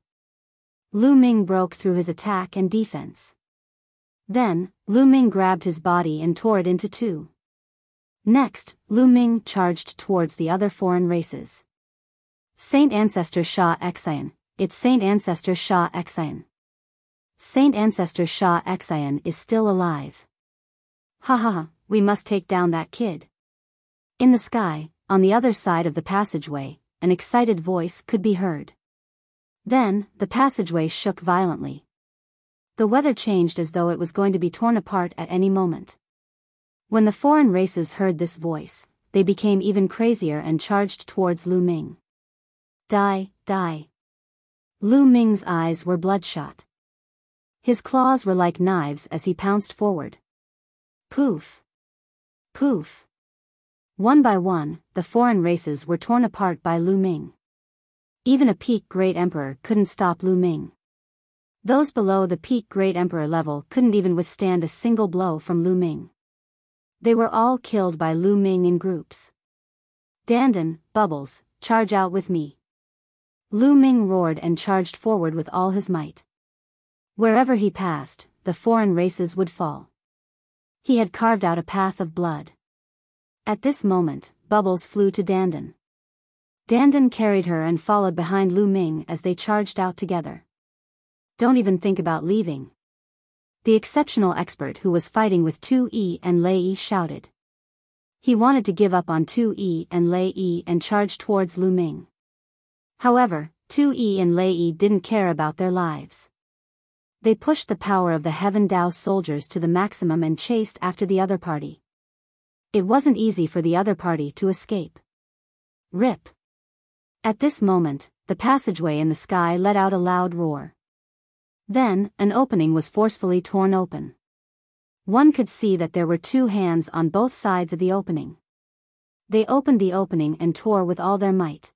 Lu Ming broke through his attack and defense. Then, Lu Ming grabbed his body and tore it into two. Next, Lu Ming charged towards the other foreign races. Saint Ancestor Shah Xian. It's Saint Ancestor Shah Xian. Saint Ancestor Shah Xian is still alive. Ha ha ha, we must take down that kid. In the sky, on the other side of the passageway, an excited voice could be heard. Then, the passageway shook violently. The weather changed as though it was going to be torn apart at any moment. When the foreign races heard this voice, they became even crazier and charged towards Lu Ming. Die, die. Lu Ming's eyes were bloodshot. His claws were like knives as he pounced forward. Poof. Poof. One by one, the foreign races were torn apart by Lu Ming. Even a peak Great Emperor couldn't stop Lu Ming. Those below the peak Great Emperor level couldn't even withstand a single blow from Lu Ming. They were all killed by Lu Ming in groups. Dandan, Bubbles, charge out with me. Lu Ming roared and charged forward with all his might. Wherever he passed, the foreign races would fall. He had carved out a path of blood. At this moment, Bubbles flew to Dandan. Dandan carried her and followed behind Lu Ming as they charged out together. Don't even think about leaving. The exceptional expert who was fighting with 2E and Lei Yi shouted. He wanted to give up on 2E and Lei Yi and charge towards Lu Ming. However, 2E and Lei Yi didn't care about their lives. They pushed the power of the Heaven Dao soldiers to the maximum and chased after the other party. It wasn't easy for the other party to escape. Rip. At this moment, the passageway in the sky let out a loud roar. Then, an opening was forcefully torn open. One could see that there were two hands on both sides of the opening. They opened the opening and tore with all their might.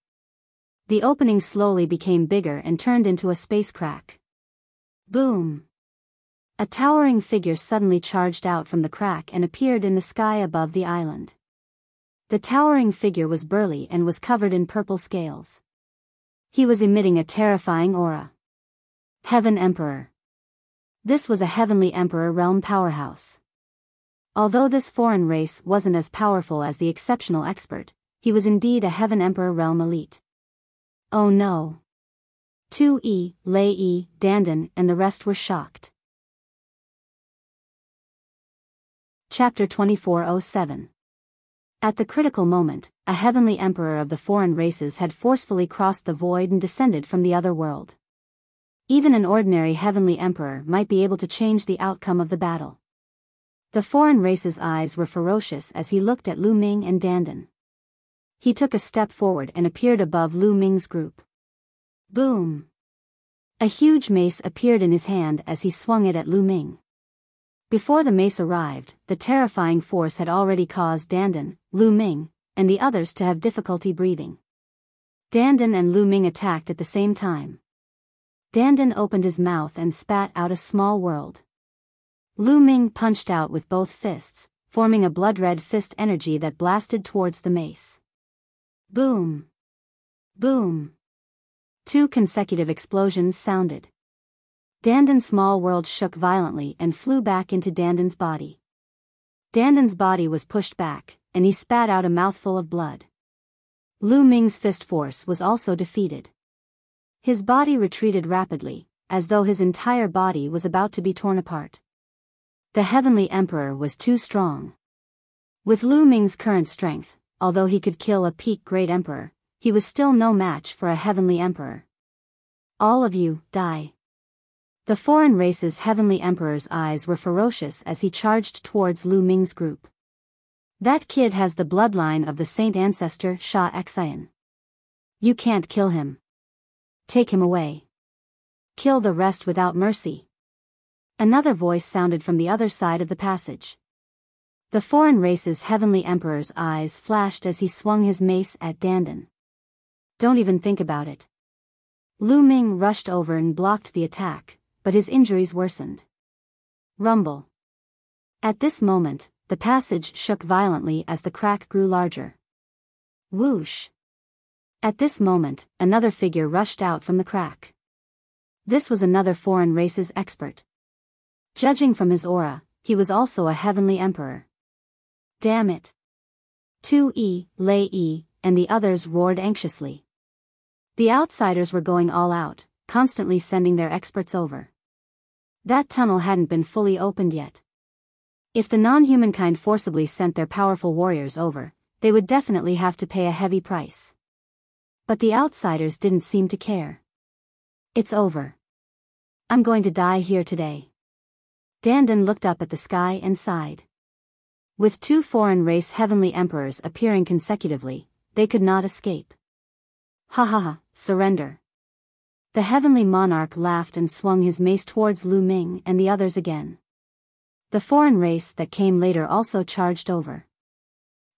The opening slowly became bigger and turned into a space crack. Boom! A towering figure suddenly charged out from the crack and appeared in the sky above the island. The towering figure was burly and was covered in purple scales. He was emitting a terrifying aura. Heaven Emperor. This was a Heavenly Emperor realm powerhouse. Although this foreign race wasn't as powerful as the exceptional expert, he was indeed a Heaven Emperor realm elite. Oh no. 2E, Lei Yi, Dandan and the rest were shocked. Chapter 2407. At the critical moment, a Heavenly Emperor of the foreign races had forcefully crossed the void and descended from the other world. Even an ordinary Heavenly Emperor might be able to change the outcome of the battle. The foreign race's eyes were ferocious as he looked at Lu Ming and Dandan. He took a step forward and appeared above Lu Ming's group. Boom! A huge mace appeared in his hand as he swung it at Lu Ming. Before the mace arrived, the terrifying force had already caused Dandan, Lu Ming, and the others to have difficulty breathing. Dandan and Lu Ming attacked at the same time. Dandan opened his mouth and spat out a small world. Lu Ming punched out with both fists, forming a blood-red fist energy that blasted towards the mace. Boom! Boom! 2 consecutive explosions sounded. Dandan's small world shook violently and flew back into Dandan's body. Dandan's body was pushed back, and he spat out a mouthful of blood. Lu Ming's fist force was also defeated. His body retreated rapidly, as though his entire body was about to be torn apart. The Heavenly Emperor was too strong. With Lu Ming's current strength, although he could kill a peak great emperor, he was still no match for a heavenly emperor. All of you, die. The foreign race's heavenly emperor's eyes were ferocious as he charged towards Lu Ming's group. That kid has the bloodline of the saint ancestor Sha Xian. You can't kill him. Take him away. Kill the rest without mercy. Another voice sounded from the other side of the passage. The foreign race's heavenly emperor's eyes flashed as he swung his mace at Dandan. Don't even think about it. Lu Ming rushed over and blocked the attack, but his injuries worsened. Rumble. At this moment, the passage shook violently as the crack grew larger. Whoosh. At this moment, another figure rushed out from the crack. This was another foreign race's expert. Judging from his aura, he was also a heavenly emperor. Damn it. Tu Lei, and the others roared anxiously. The outsiders were going all out, constantly sending their experts over. That tunnel hadn't been fully opened yet. If the non-humankind forcibly sent their powerful warriors over, they would definitely have to pay a heavy price. But the outsiders didn't seem to care. It's over. I'm going to die here today. Dandan looked up at the sky and sighed. With two foreign race heavenly emperors appearing consecutively, they could not escape. Ha ha ha, surrender. The heavenly monarch laughed and swung his mace towards Lu Ming and the others again. The foreign race that came later also charged over.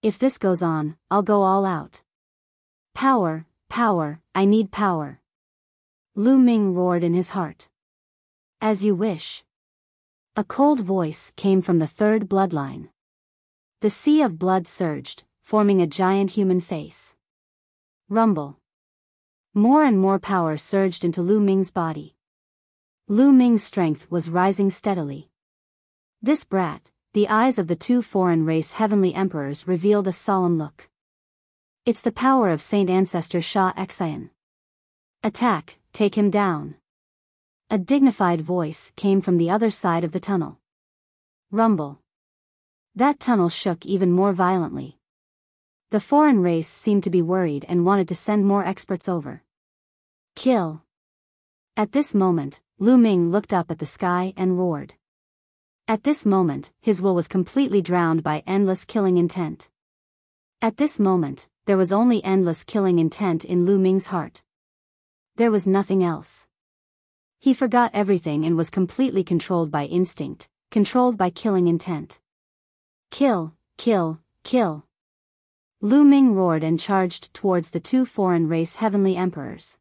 If this goes on, I'll go all out. Power, power, I need power. Lu Ming roared in his heart. As you wish. A cold voice came from the third bloodline. The sea of blood surged, forming a giant human face. Rumble. More and more power surged into Lu Ming's body. Lu Ming's strength was rising steadily. This brat, the eyes of the two foreign race heavenly emperors revealed a solemn look. It's the power of Saint Ancestor Sha Xian. Attack, take him down. A dignified voice came from the other side of the tunnel. Rumble. That tunnel shook even more violently. The foreign race seemed to be worried and wanted to send more experts over. Kill. At this moment, Lu Ming looked up at the sky and roared. At this moment, his will was completely drowned by endless killing intent. At this moment, there was only endless killing intent in Lu Ming's heart. There was nothing else. He forgot everything and was completely controlled by instinct, controlled by killing intent. Kill, kill, kill. Lu Ming roared and charged towards the two foreign race heavenly emperors.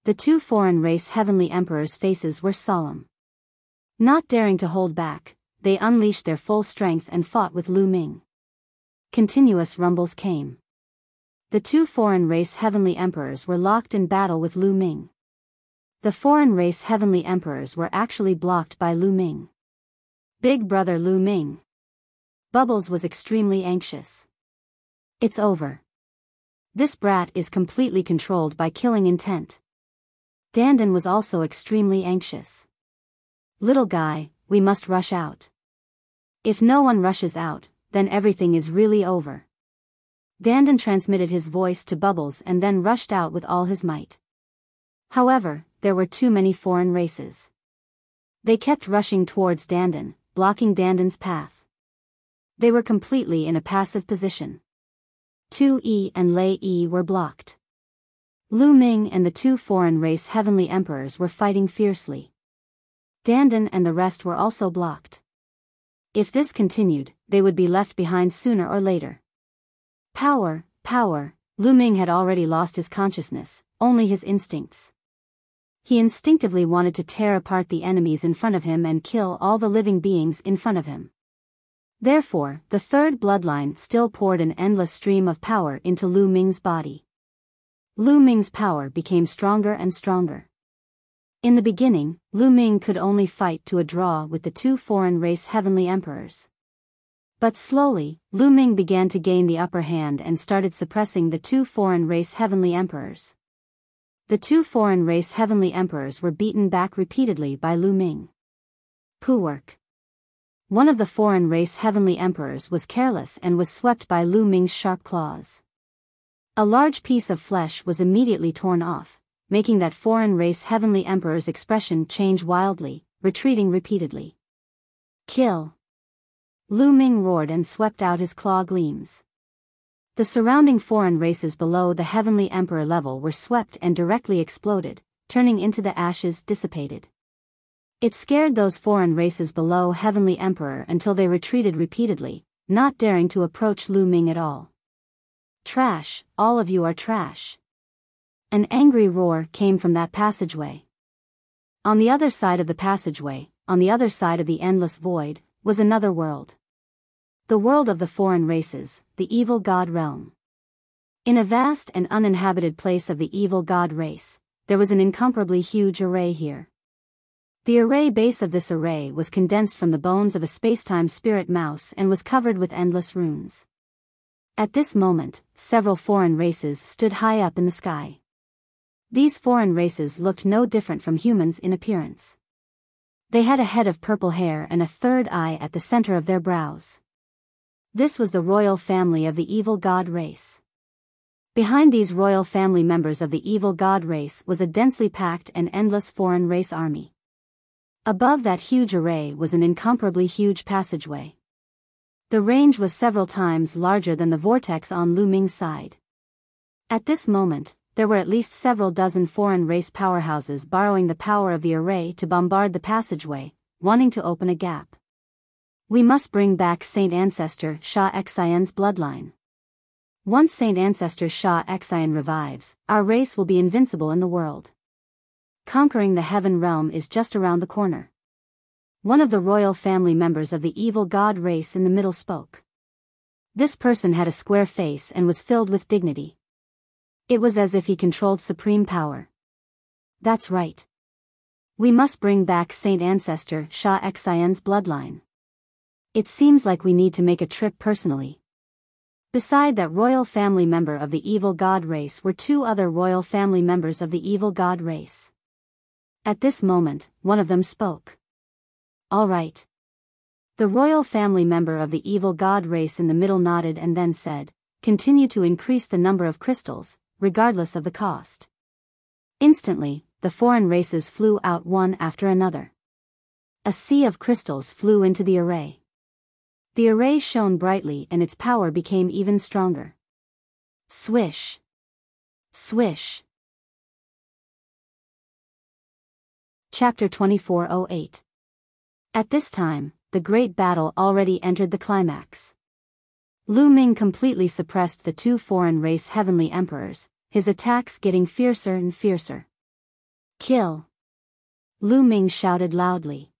The two foreign race heavenly emperors' faces were solemn. Not daring to hold back, they unleashed their full strength and fought with Lu Ming. Continuous rumbles came. The two foreign race heavenly emperors were locked in battle with Lu Ming. The foreign race heavenly emperors were actually blocked by Lu Ming. Big brother Lu Ming. Bubbles was extremely anxious. It's over. This brat is completely controlled by killing intent. Dandan was also extremely anxious. Little guy, we must rush out. If no one rushes out, then everything is really over. Dandan transmitted his voice to Bubbles and then rushed out with all his might. However, there were too many foreign races. They kept rushing towards Dandan, blocking Dandan's path. They were completely in a passive position. Tu and Lei were blocked. Lu Ming and the two foreign race heavenly emperors were fighting fiercely. Dandan and the rest were also blocked. If this continued, they would be left behind sooner or later. Power, power, Lu Ming had already lost his consciousness, only his instincts. He instinctively wanted to tear apart the enemies in front of him and kill all the living beings in front of him. Therefore, the third bloodline still poured an endless stream of power into Lu Ming's body. Lu Ming's power became stronger and stronger. In the beginning, Lu Ming could only fight to a draw with the two foreign race heavenly emperors. But slowly, Lu Ming began to gain the upper hand and started suppressing the two foreign race heavenly emperors. The two foreign race heavenly emperors were beaten back repeatedly by Lu Ming. Poo work. One of the foreign race heavenly emperors was careless and was swept by Lu Ming's sharp claws. A large piece of flesh was immediately torn off, making that foreign race heavenly emperor's expression change wildly, retreating repeatedly. Kill! Lu Ming roared and swept out his claw gleams. The surrounding foreign races below the heavenly emperor level were swept and directly exploded, turning into the ashes dissipated. It scared those foreign races below heavenly emperor until they retreated repeatedly, not daring to approach Lu Ming at all. Trash, all of you are trash. An angry roar came from that passageway. On the other side of the passageway, on the other side of the endless void, was another world. The world of the foreign races, the evil god realm. In a vast and uninhabited place of the evil god race, there was an incomparably huge array here. The array base of this array was condensed from the bones of a spacetime spirit mouse and was covered with endless runes. At this moment, several foreign races stood high up in the sky. These foreign races looked no different from humans in appearance. They had a head of purple hair and a third eye at the center of their brows. This was the royal family of the evil god race. Behind these royal family members of the evil god race was a densely packed and endless foreign race army. Above that huge array was an incomparably huge passageway. The range was several times larger than the vortex on Lu Ming's side. At this moment, there were at least several dozen foreign race powerhouses borrowing the power of the array to bombard the passageway, wanting to open a gap. We must bring back Saint Ancestor Shah Xian's bloodline. Once Saint Ancestor Shah Xian revives, our race will be invincible in the world. Conquering the heaven realm is just around the corner. One of the royal family members of the evil god race in the middle spoke. This person had a square face and was filled with dignity. It was as if he controlled supreme power. That's right. We must bring back Saint Ancestor Shah Xian's bloodline. It seems like we need to make a trip personally. Beside that royal family member of the evil god race were two other royal family members of the evil god race. At this moment, one of them spoke. All right. The royal family member of the evil god race in the middle nodded and then said, continue to increase the number of crystals, regardless of the cost. Instantly, the foreign races flew out one after another. A sea of crystals flew into the array. The array shone brightly and its power became even stronger. Swish. Swish. Chapter 2408. At this time, the great battle already entered the climax. Lu Ming completely suppressed the two foreign race heavenly emperors, his attacks getting fiercer and fiercer. Kill! Lu Ming shouted loudly.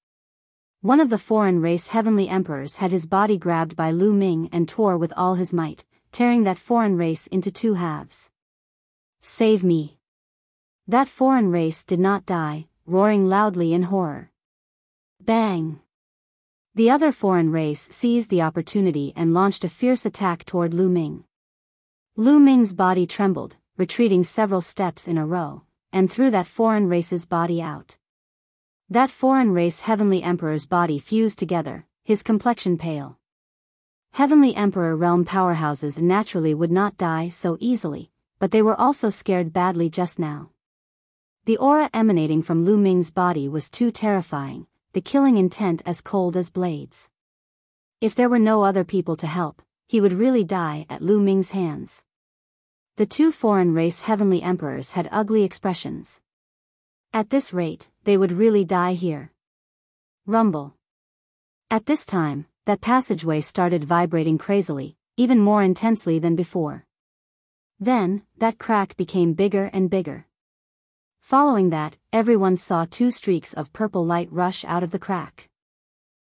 One of the foreign race heavenly emperors had his body grabbed by Lu Ming and tore with all his might, tearing that foreign race into two halves. Save me! That foreign race did not die, roaring loudly in horror. Bang! The other foreign race seized the opportunity and launched a fierce attack toward Lu Ming. Lu Ming's body trembled, retreating several steps in a row, and threw that foreign race's body out. That foreign race heavenly emperor's body fused together, his complexion pale. Heavenly emperor realm powerhouses naturally would not die so easily, but they were also scared badly just now. The aura emanating from Lu Ming's body was too terrifying, the killing intent as cold as blades. If there were no other people to help, he would really die at Lu Ming's hands. The two foreign race heavenly emperors had ugly expressions. At this rate, they would really die here. Rumble. At this time, that passageway started vibrating crazily, even more intensely than before. Then, that crack became bigger and bigger. Following that, everyone saw two streaks of purple light rush out of the crack.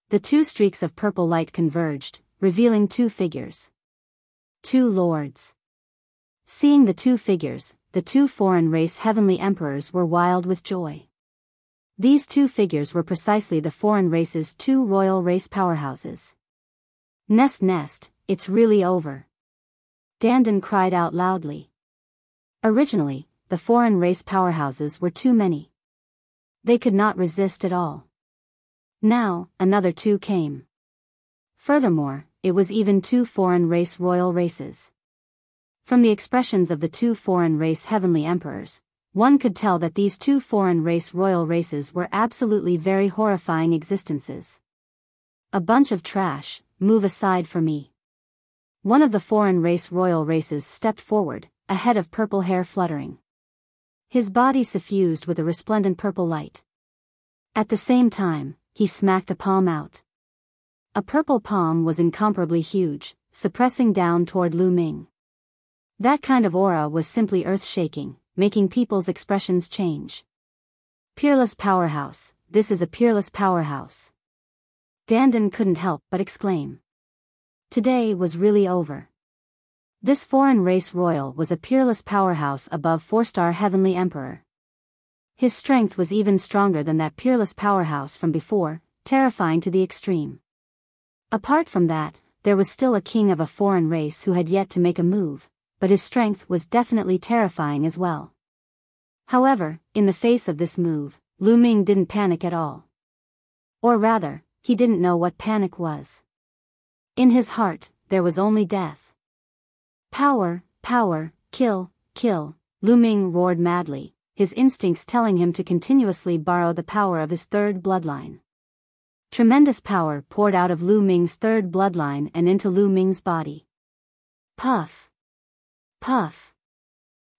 The two streaks of purple light converged, revealing two figures. Two lords. Seeing the two figures, the two foreign race heavenly emperors were wild with joy. These two figures were precisely the foreign race's two royal race powerhouses. Nest, it's really over. Dandan cried out loudly. Originally, the foreign race powerhouses were too many. They could not resist at all. Now, another two came. Furthermore, it was even two foreign race royal races. From the expressions of the two foreign race heavenly emperors, one could tell that these two foreign race royal races were absolutely very horrifying existences. A bunch of trash, move aside for me. One of the foreign race royal races stepped forward, a head of purple hair fluttering. His body suffused with a resplendent purple light. At the same time, he smacked a palm out. A purple palm was incomparably huge, suppressing down toward Lu Ming. That kind of aura was simply earth-shaking, making people's expressions change. Peerless powerhouse, this is a peerless powerhouse. Dandan couldn't help but exclaim. Today was really over. This foreign race royal was a peerless powerhouse above four-star heavenly emperor. His strength was even stronger than that peerless powerhouse from before, terrifying to the extreme. Apart from that, there was still a king of a foreign race who had yet to make a move, but his strength was definitely terrifying as well. However, in the face of this move, Lu Ming didn't panic at all. Or rather, he didn't know what panic was. In his heart, there was only death. Power, power, kill, kill, Lu Ming roared madly, his instincts telling him to continuously borrow the power of his third bloodline. Tremendous power poured out of Lu Ming's third bloodline and into Lu Ming's body. Puff! Puff!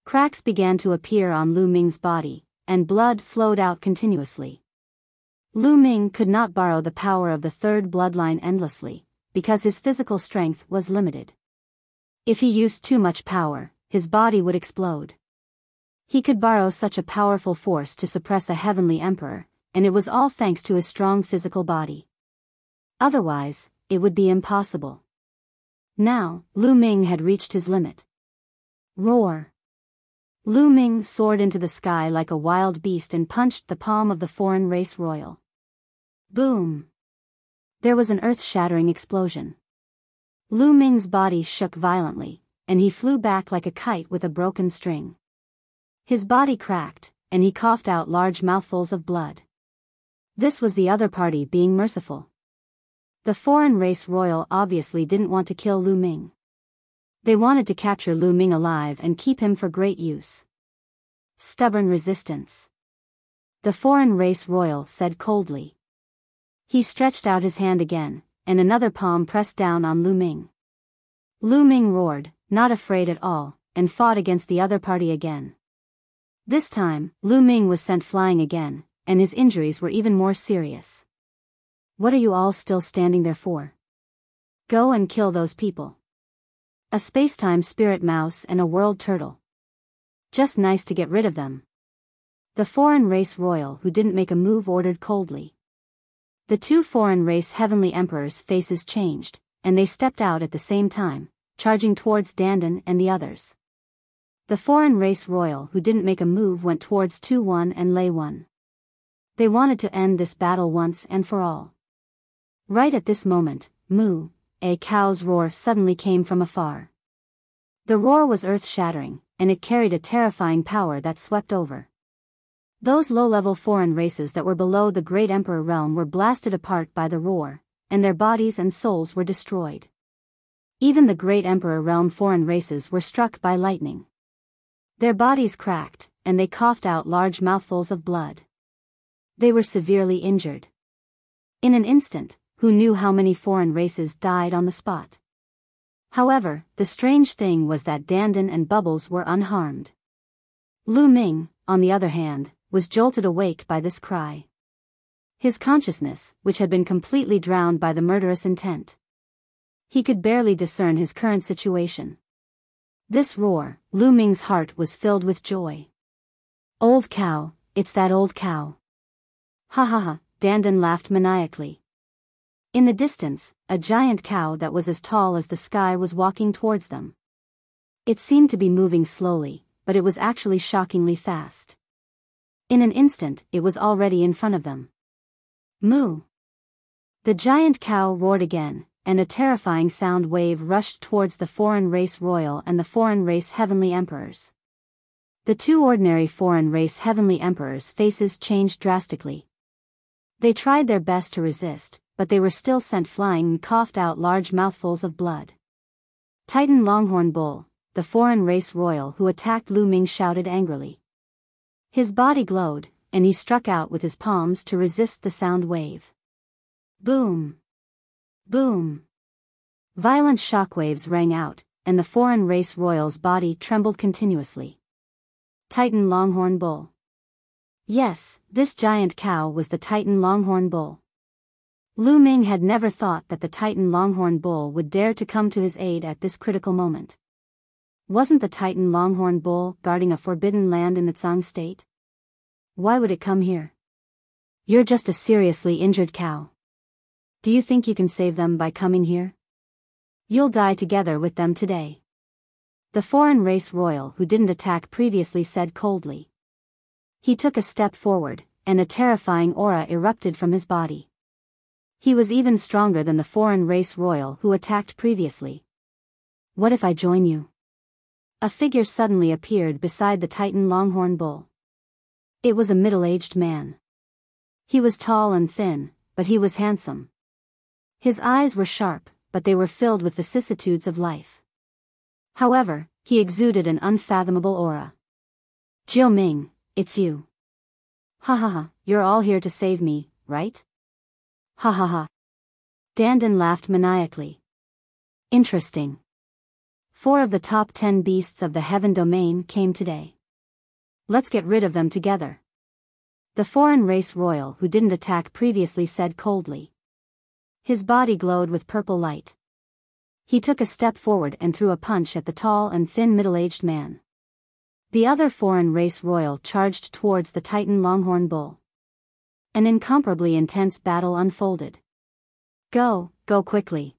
Cracks began to appear on Lu Ming's body, and blood flowed out continuously. Lu Ming could not borrow the power of the third bloodline endlessly, because his physical strength was limited. If he used too much power, his body would explode. He could borrow such a powerful force to suppress a heavenly emperor, and it was all thanks to his strong physical body. Otherwise, it would be impossible. Now, Lu Ming had reached his limit. Roar! Lu Ming soared into the sky like a wild beast and punched the palm of the foreign race royal. Boom! There was an earth-shattering explosion. Lu Ming's body shook violently, and he flew back like a kite with a broken string. His body cracked, and he coughed out large mouthfuls of blood. This was the other party being merciful. The foreign race royal obviously didn't want to kill Lu Ming. They wanted to capture Lu Ming alive and keep him for great use. Stubborn resistance. The foreign race royal said coldly. He stretched out his hand again, and another palm pressed down on Lu Ming. Lu Ming roared, not afraid at all, and fought against the other party again. This time, Lu Ming was sent flying again, and his injuries were even more serious. What are you all still standing there for? Go and kill those people. A spacetime spirit mouse and a world turtle. Just nice to get rid of them. The foreign race royal who didn't make a move ordered coldly. The two foreign race heavenly emperors' faces changed, and they stepped out at the same time, charging towards Dandan and the others. The foreign race royal who didn't make a move went towards 2-1 and Lei 1. They wanted to end this battle once and for all. Right at this moment, moo, a cow's roar suddenly came from afar. The roar was earth-shattering, and it carried a terrifying power that swept over. Those low-level foreign races that were below the Great Emperor realm were blasted apart by the roar, and their bodies and souls were destroyed. Even the Great Emperor realm foreign races were struck by lightning. Their bodies cracked, and they coughed out large mouthfuls of blood. They were severely injured. In an instant, who knew how many foreign races died on the spot? However, the strange thing was that Dandan and Bubbles were unharmed. Lu Ming, on the other hand, was jolted awake by this cry. His consciousness, which had been completely drowned by the murderous intent. He could barely discern his current situation. This roar, Lu Ming's heart was filled with joy. Old cow, it's that old cow. Ha ha ha, Dandan laughed maniacally. In the distance, a giant cow that was as tall as the sky was walking towards them. It seemed to be moving slowly, but it was actually shockingly fast. In an instant, it was already in front of them. Moo! The giant cow roared again, and a terrifying sound wave rushed towards the foreign race royal and the foreign race heavenly emperors. The two ordinary foreign race heavenly emperors' faces changed drastically. They tried their best to resist, but they were still sent flying and coughed out large mouthfuls of blood. Titan Longhorn Bull, the foreign race royal who attacked Lu Ming, shouted angrily. His body glowed, and he struck out with his palms to resist the sound wave. Boom! Boom! Violent shockwaves rang out, and the foreign race royal's body trembled continuously. Titan Longhorn Bull. Yes, this giant cow was the Titan Longhorn Bull. Lu Ming had never thought that the Titan Longhorn Bull would dare to come to his aid at this critical moment. Wasn't the Titan Longhorn Bull guarding a forbidden land in the Tsang state? Why would it come here? You're just a seriously injured cow. Do you think you can save them by coming here? You'll die together with them today. The foreign race royal who didn't attack previously said coldly. He took a step forward, and a terrifying aura erupted from his body. He was even stronger than the foreign race royal who attacked previously. What if I join you? A figure suddenly appeared beside the Titan Longhorn Bull. It was a middle-aged man. He was tall and thin, but he was handsome. His eyes were sharp, but they were filled with vicissitudes of life. However, he exuded an unfathomable aura. Jiao Ming, it's you. Ha ha ha, you're all here to save me, right? Ha ha ha. Dandan laughed maniacally. Interesting. 4 of the top 10 beasts of the heaven domain came today. Let's get rid of them together. The foreign race royal who didn't attack previously said coldly. His body glowed with purple light. He took a step forward and threw a punch at the tall and thin middle-aged man. The other foreign race royal charged towards the Titan Longhorn Bull. An incomparably intense battle unfolded. Go quickly.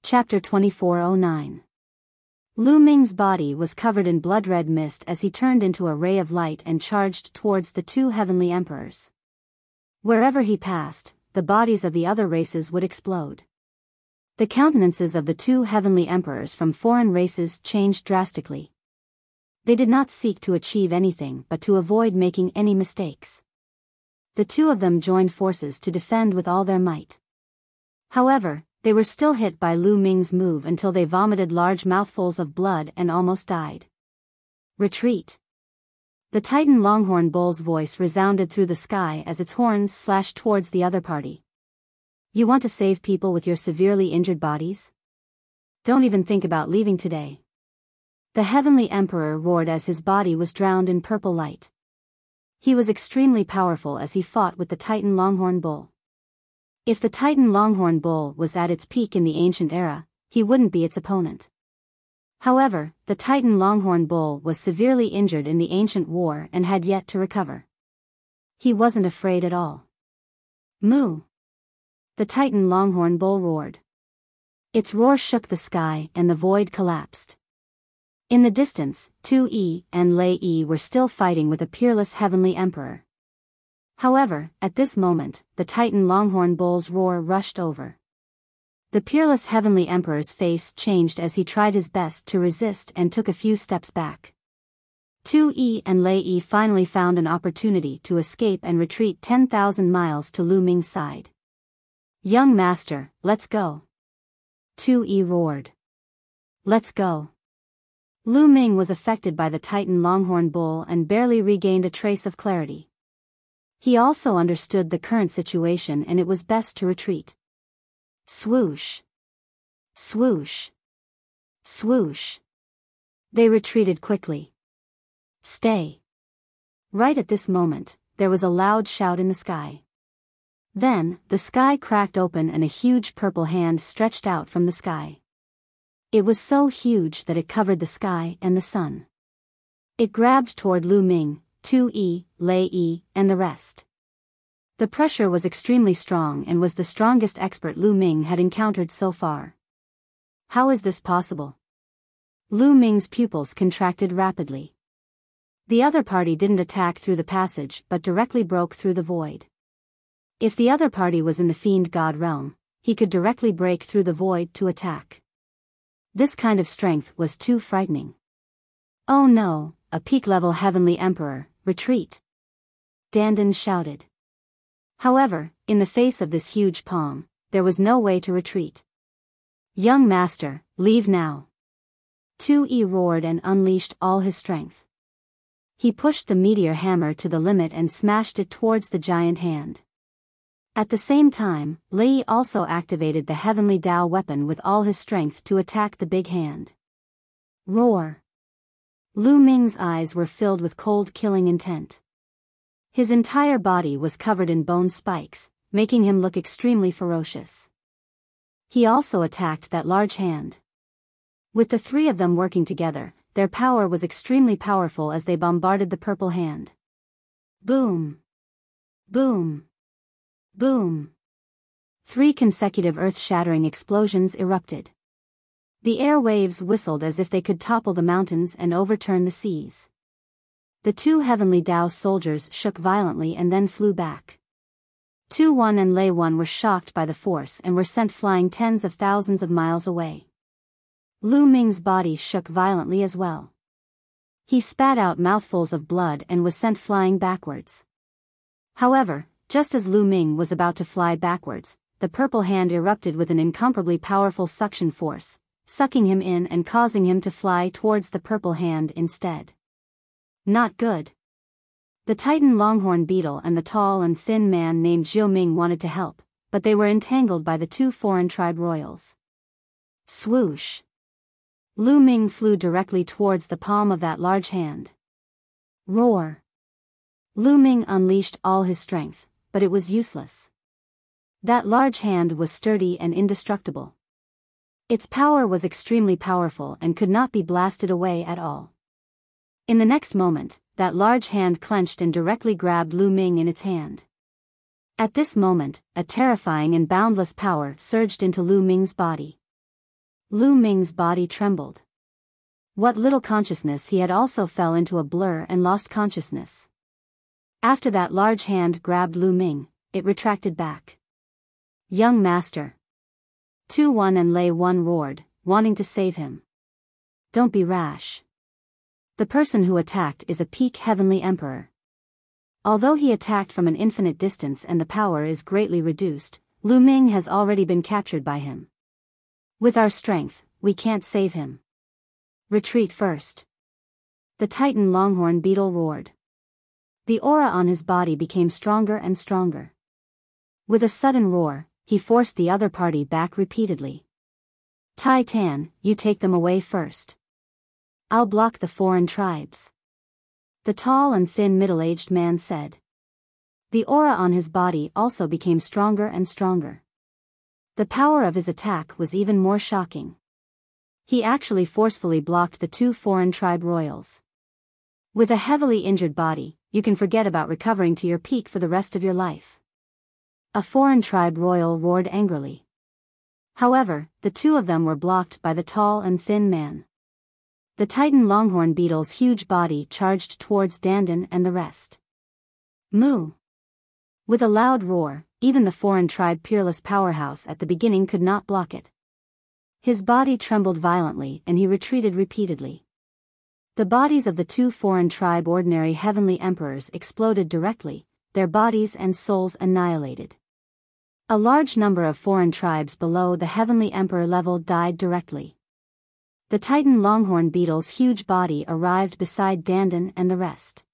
Chapter 2409. Lu Ming's body was covered in blood-red mist as he turned into a ray of light and charged towards the 2 heavenly emperors. Wherever he passed, the bodies of the other races would explode. The countenances of the 2 heavenly emperors from foreign races changed drastically. They did not seek to achieve anything but to avoid making any mistakes. The 2 of them joined forces to defend with all their might. However, they were still hit by Lu Ming's move until they vomited large mouthfuls of blood and almost died. Retreat. The Titan Longhorn Bull's voice resounded through the sky as its horns slashed towards the other party. You want to save people with your severely injured bodies? Don't even think about leaving today. The heavenly emperor roared as his body was drowned in purple light. He was extremely powerful as he fought with the Titan Longhorn Bull. If the Titan Longhorn Bull was at its peak in the ancient era, he wouldn't be its opponent. However, the Titan Longhorn Bull was severely injured in the ancient war and had yet to recover. He wasn't afraid at all. Moo! The Titan Longhorn Bull roared. Its roar shook the sky and the void collapsed. In the distance, Tu Yi and Lei Yi were still fighting with a peerless heavenly emperor. However, at this moment, the Titan Longhorn Bull's roar rushed over. The peerless heavenly emperor's face changed as he tried his best to resist and took a few steps back. Tu Yi and Lei Yi finally found an opportunity to escape and retreat 10,000 miles to Lu Ming's side. Young master, let's go. Tu Yi roared. Let's go. Lu Ming was affected by the Titan Longhorn Bull and barely regained a trace of clarity. He also understood the current situation and it was best to retreat. Swoosh. Swoosh. Swoosh. They retreated quickly. Stay. Right at this moment, there was a loud shout in the sky. Then, the sky cracked open and a huge purple hand stretched out from the sky. It was so huge that it covered the sky and the sun. It grabbed toward Lu Ming, Tu Yi, Lei Yi, and the rest. The pressure was extremely strong and was the strongest expert Lu Ming had encountered so far. How is this possible? Lu Ming's pupils contracted rapidly. The other party didn't attack through the passage but directly broke through the void. If the other party was in the fiend god realm, he could directly break through the void to attack. This kind of strength was too frightening. Oh no, a peak-level heavenly emperor, retreat. Dandan shouted. However, in the face of this huge palm, there was no way to retreat. Young master, leave now. 2E roared and unleashed all his strength. He pushed the meteor hammer to the limit and smashed it towards the giant hand. At the same time, Lei also activated the heavenly Dao weapon with all his strength to attack the big hand. Roar! Lu Ming's eyes were filled with cold killing intent. His entire body was covered in bone spikes, making him look extremely ferocious. He also attacked that large hand. With the three of them working together, their power was extremely powerful as they bombarded the purple hand. Boom! Boom! Boom! 3 consecutive earth-shattering explosions erupted. The air waves whistled as if they could topple the mountains and overturn the seas. The 2 heavenly Dao soldiers shook violently and then flew back. Tu Wan and Lei Wan were shocked by the force and were sent flying tens of thousands of miles away. Lu Ming's body shook violently as well. He spat out mouthfuls of blood and was sent flying backwards. However, just as Lu Ming was about to fly backwards, the purple hand erupted with an incomparably powerful suction force, sucking him in and causing him to fly towards the purple hand instead. Not good. The Titan longhorn beetle and the tall and thin man named Zhou Ming wanted to help, but they were entangled by the 2 foreign tribe royals. Swoosh! Lu Ming flew directly towards the palm of that large hand. Roar! Lu Ming unleashed all his strength, but it was useless. That large hand was sturdy and indestructible. Its power was extremely powerful and could not be blasted away at all. In the next moment, that large hand clenched and directly grabbed Lu Ming in its hand. At this moment, a terrifying and boundless power surged into Lu Ming's body. Lu Ming's body trembled. What little consciousness he had also fell into a blur and lost consciousness. After that large hand grabbed Lu Ming, it retracted back. Young master! Tu Wan and Lei Wan roared, wanting to save him. Don't be rash. The person who attacked is a peak heavenly emperor. Although he attacked from an infinite distance and the power is greatly reduced, Lu Ming has already been captured by him. With our strength, we can't save him. Retreat first. The Titan longhorn beetle roared. The aura on his body became stronger and stronger. With a sudden roar, he forced the other party back repeatedly. Tai Tan, you take them away first. I'll block the foreign tribes. The tall and thin middle-aged man said. The aura on his body also became stronger and stronger. The power of his attack was even more shocking. He actually forcefully blocked the 2 foreign tribe royals. With a heavily injured body, you can forget about recovering to your peak for the rest of your life. A foreign tribe royal roared angrily. However, the 2 of them were blocked by the tall and thin man. The Titan longhorn beetle's huge body charged towards Dandan and the rest. Moo! With a loud roar, even the foreign tribe peerless powerhouse at the beginning could not block it. His body trembled violently and he retreated repeatedly. The bodies of the 2 foreign tribe ordinary heavenly emperors exploded directly, their bodies and souls annihilated. A large number of foreign tribes below the heavenly emperor level died directly. The Titan longhorn beetle's huge body arrived beside Dandan and the rest.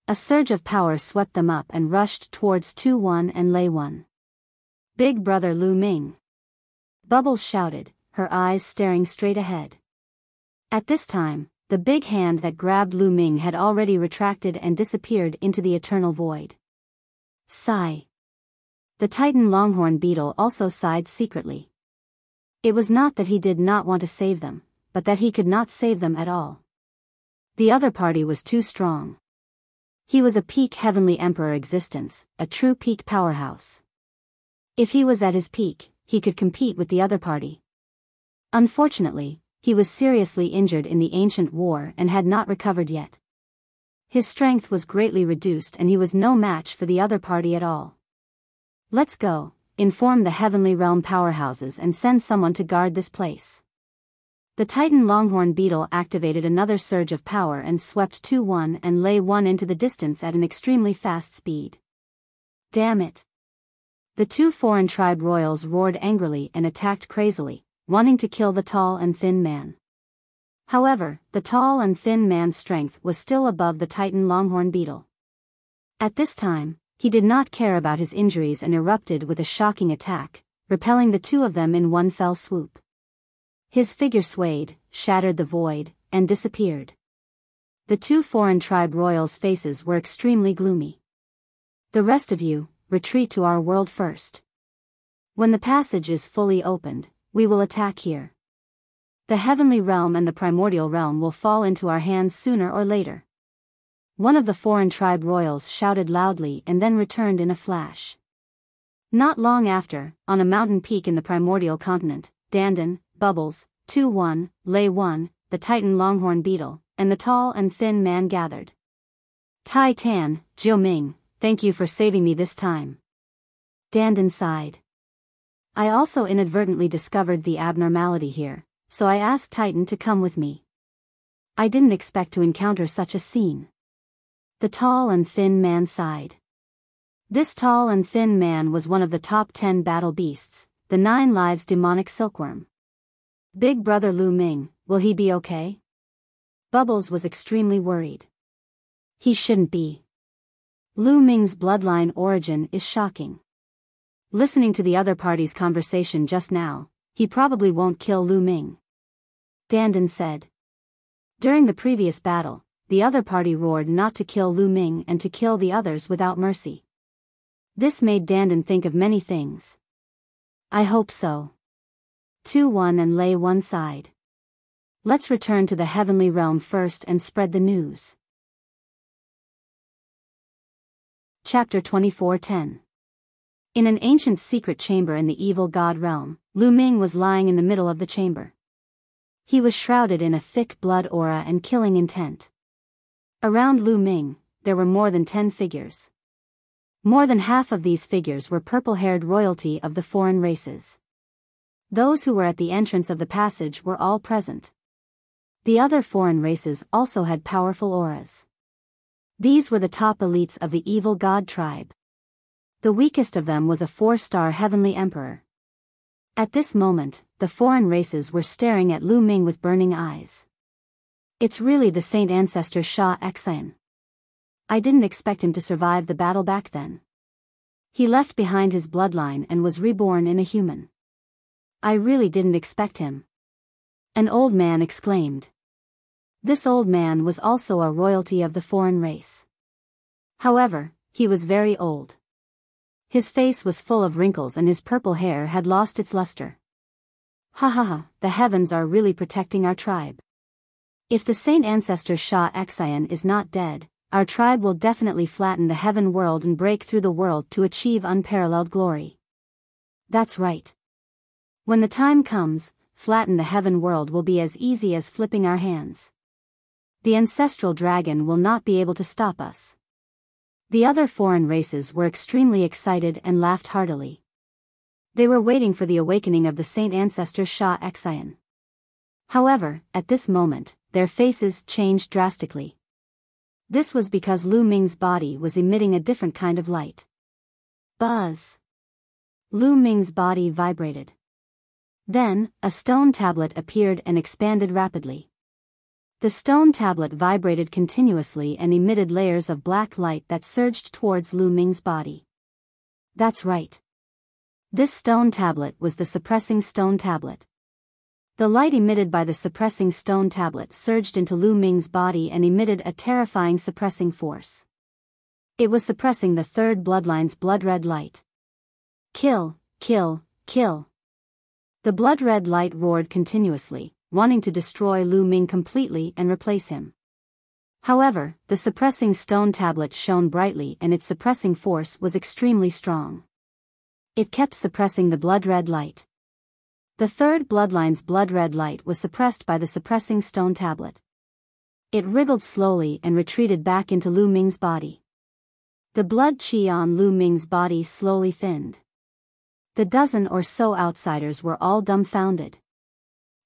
A surge of power swept them up and rushed towards Tu Wan and Lei Wan. Big brother Lu Ming! Bubbles shouted, her eyes staring straight ahead. At this time, the big hand that grabbed Lu Ming had already retracted and disappeared into the eternal void. Sigh. The Titan longhorn beetle also sighed secretly. It was not that he did not want to save them, but that he could not save them at all. The other party was too strong. He was a peak heavenly emperor existence, a true peak powerhouse. If he was at his peak, he could compete with the other party. Unfortunately, he was seriously injured in the ancient war and had not recovered yet. His strength was greatly reduced and he was no match for the other party at all. Let's go, inform the heavenly realm powerhouses and send someone to guard this place. The Titan Longhorn Beetle activated another surge of power and swept 2-1 and lay 1 into the distance at an extremely fast speed. Damn it! The two foreign tribe royals roared angrily and attacked crazily, wanting to kill the tall and thin man. However, the tall and thin man's strength was still above the Titan Longhorn Beetle. At this time, he did not care about his injuries and erupted with a shocking attack, repelling the two of them in one fell swoop. His figure swayed, shattered the void, and disappeared. The two foreign tribe royals' faces were extremely gloomy. The rest of you, retreat to our world first. When the passage is fully opened, we will attack here. The heavenly realm and the primordial realm will fall into our hands sooner or later. One of the foreign tribe royals shouted loudly and then returned in a flash. Not long after, on a mountain peak in the primordial continent, Dandan, Bubbles, 2-1, Lay 1, the Titan Longhorn Beetle, and the tall and thin man gathered. Tai Tan, Jiu Ming, thank you for saving me this time. Dandan sighed. I also inadvertently discovered the abnormality here, so I asked Titan to come with me. I didn't expect to encounter such a scene. The tall and thin man sighed. This tall and thin man was one of the top 10 battle beasts, the 9 Lives demonic silkworm. Big brother Lu Ming, will he be okay? Bubbles was extremely worried. He shouldn't be. Lu Ming's bloodline origin is shocking. Listening to the other party's conversation just now, he probably won't kill Lu Ming. Dandan said. During the previous battle, the other party roared not to kill Lu Ming and to kill the others without mercy. This made Dandan think of many things. I hope so. 2-1 and Lay 1 side. Let's return to the heavenly realm first and spread the news. Chapter 24:10. In an ancient secret chamber in the evil god realm, Lu Ming was lying in the middle of the chamber. He was shrouded in a thick blood aura and killing intent. Around Lu Ming, there were more than 10 figures. More than half of these figures were purple-haired royalty of the foreign races. Those who were at the entrance of the passage were all present. The other foreign races also had powerful auras. These were the top elites of the evil god tribe. The weakest of them was a 4-star heavenly emperor. At this moment, the foreign races were staring at Lu Ming with burning eyes. It's really the Saint Ancestor Sha Xian. I didn't expect him to survive the battle back then. He left behind his bloodline and was reborn in a human. I really didn't expect him. An old man exclaimed. This old man was also a royalty of the foreign race. However, he was very old. His face was full of wrinkles and his purple hair had lost its luster. Ha ha ha, the heavens are really protecting our tribe. If the Saint Ancestor Sha Xian is not dead, our tribe will definitely flatten the heaven world and break through the world to achieve unparalleled glory. That's right. When the time comes, flatten the heaven world will be as easy as flipping our hands. The ancestral dragon will not be able to stop us. The other foreign races were extremely excited and laughed heartily. They were waiting for the awakening of the Saint Ancestor Sha Xian. However, at this moment, their faces changed drastically. This was because Lu Ming's body was emitting a different kind of light. Buzz! Lu Ming's body vibrated. Then, a stone tablet appeared and expanded rapidly. The stone tablet vibrated continuously and emitted layers of black light that surged towards Lu Ming's body. That's right. This stone tablet was the suppressing stone tablet. The light emitted by the suppressing stone tablet surged into Lu Ming's body and emitted a terrifying suppressing force. It was suppressing the third bloodline's blood-red light. Kill, kill, kill. The blood-red light roared continuously, wanting to destroy Lu Ming completely and replace him. However, the suppressing stone tablet shone brightly and its suppressing force was extremely strong. It kept suppressing the blood-red light. The third bloodline's blood-red light was suppressed by the suppressing stone tablet. It wriggled slowly and retreated back into Lu Ming's body. The blood chi on Lu Ming's body slowly thinned. The dozen or so outsiders were all dumbfounded.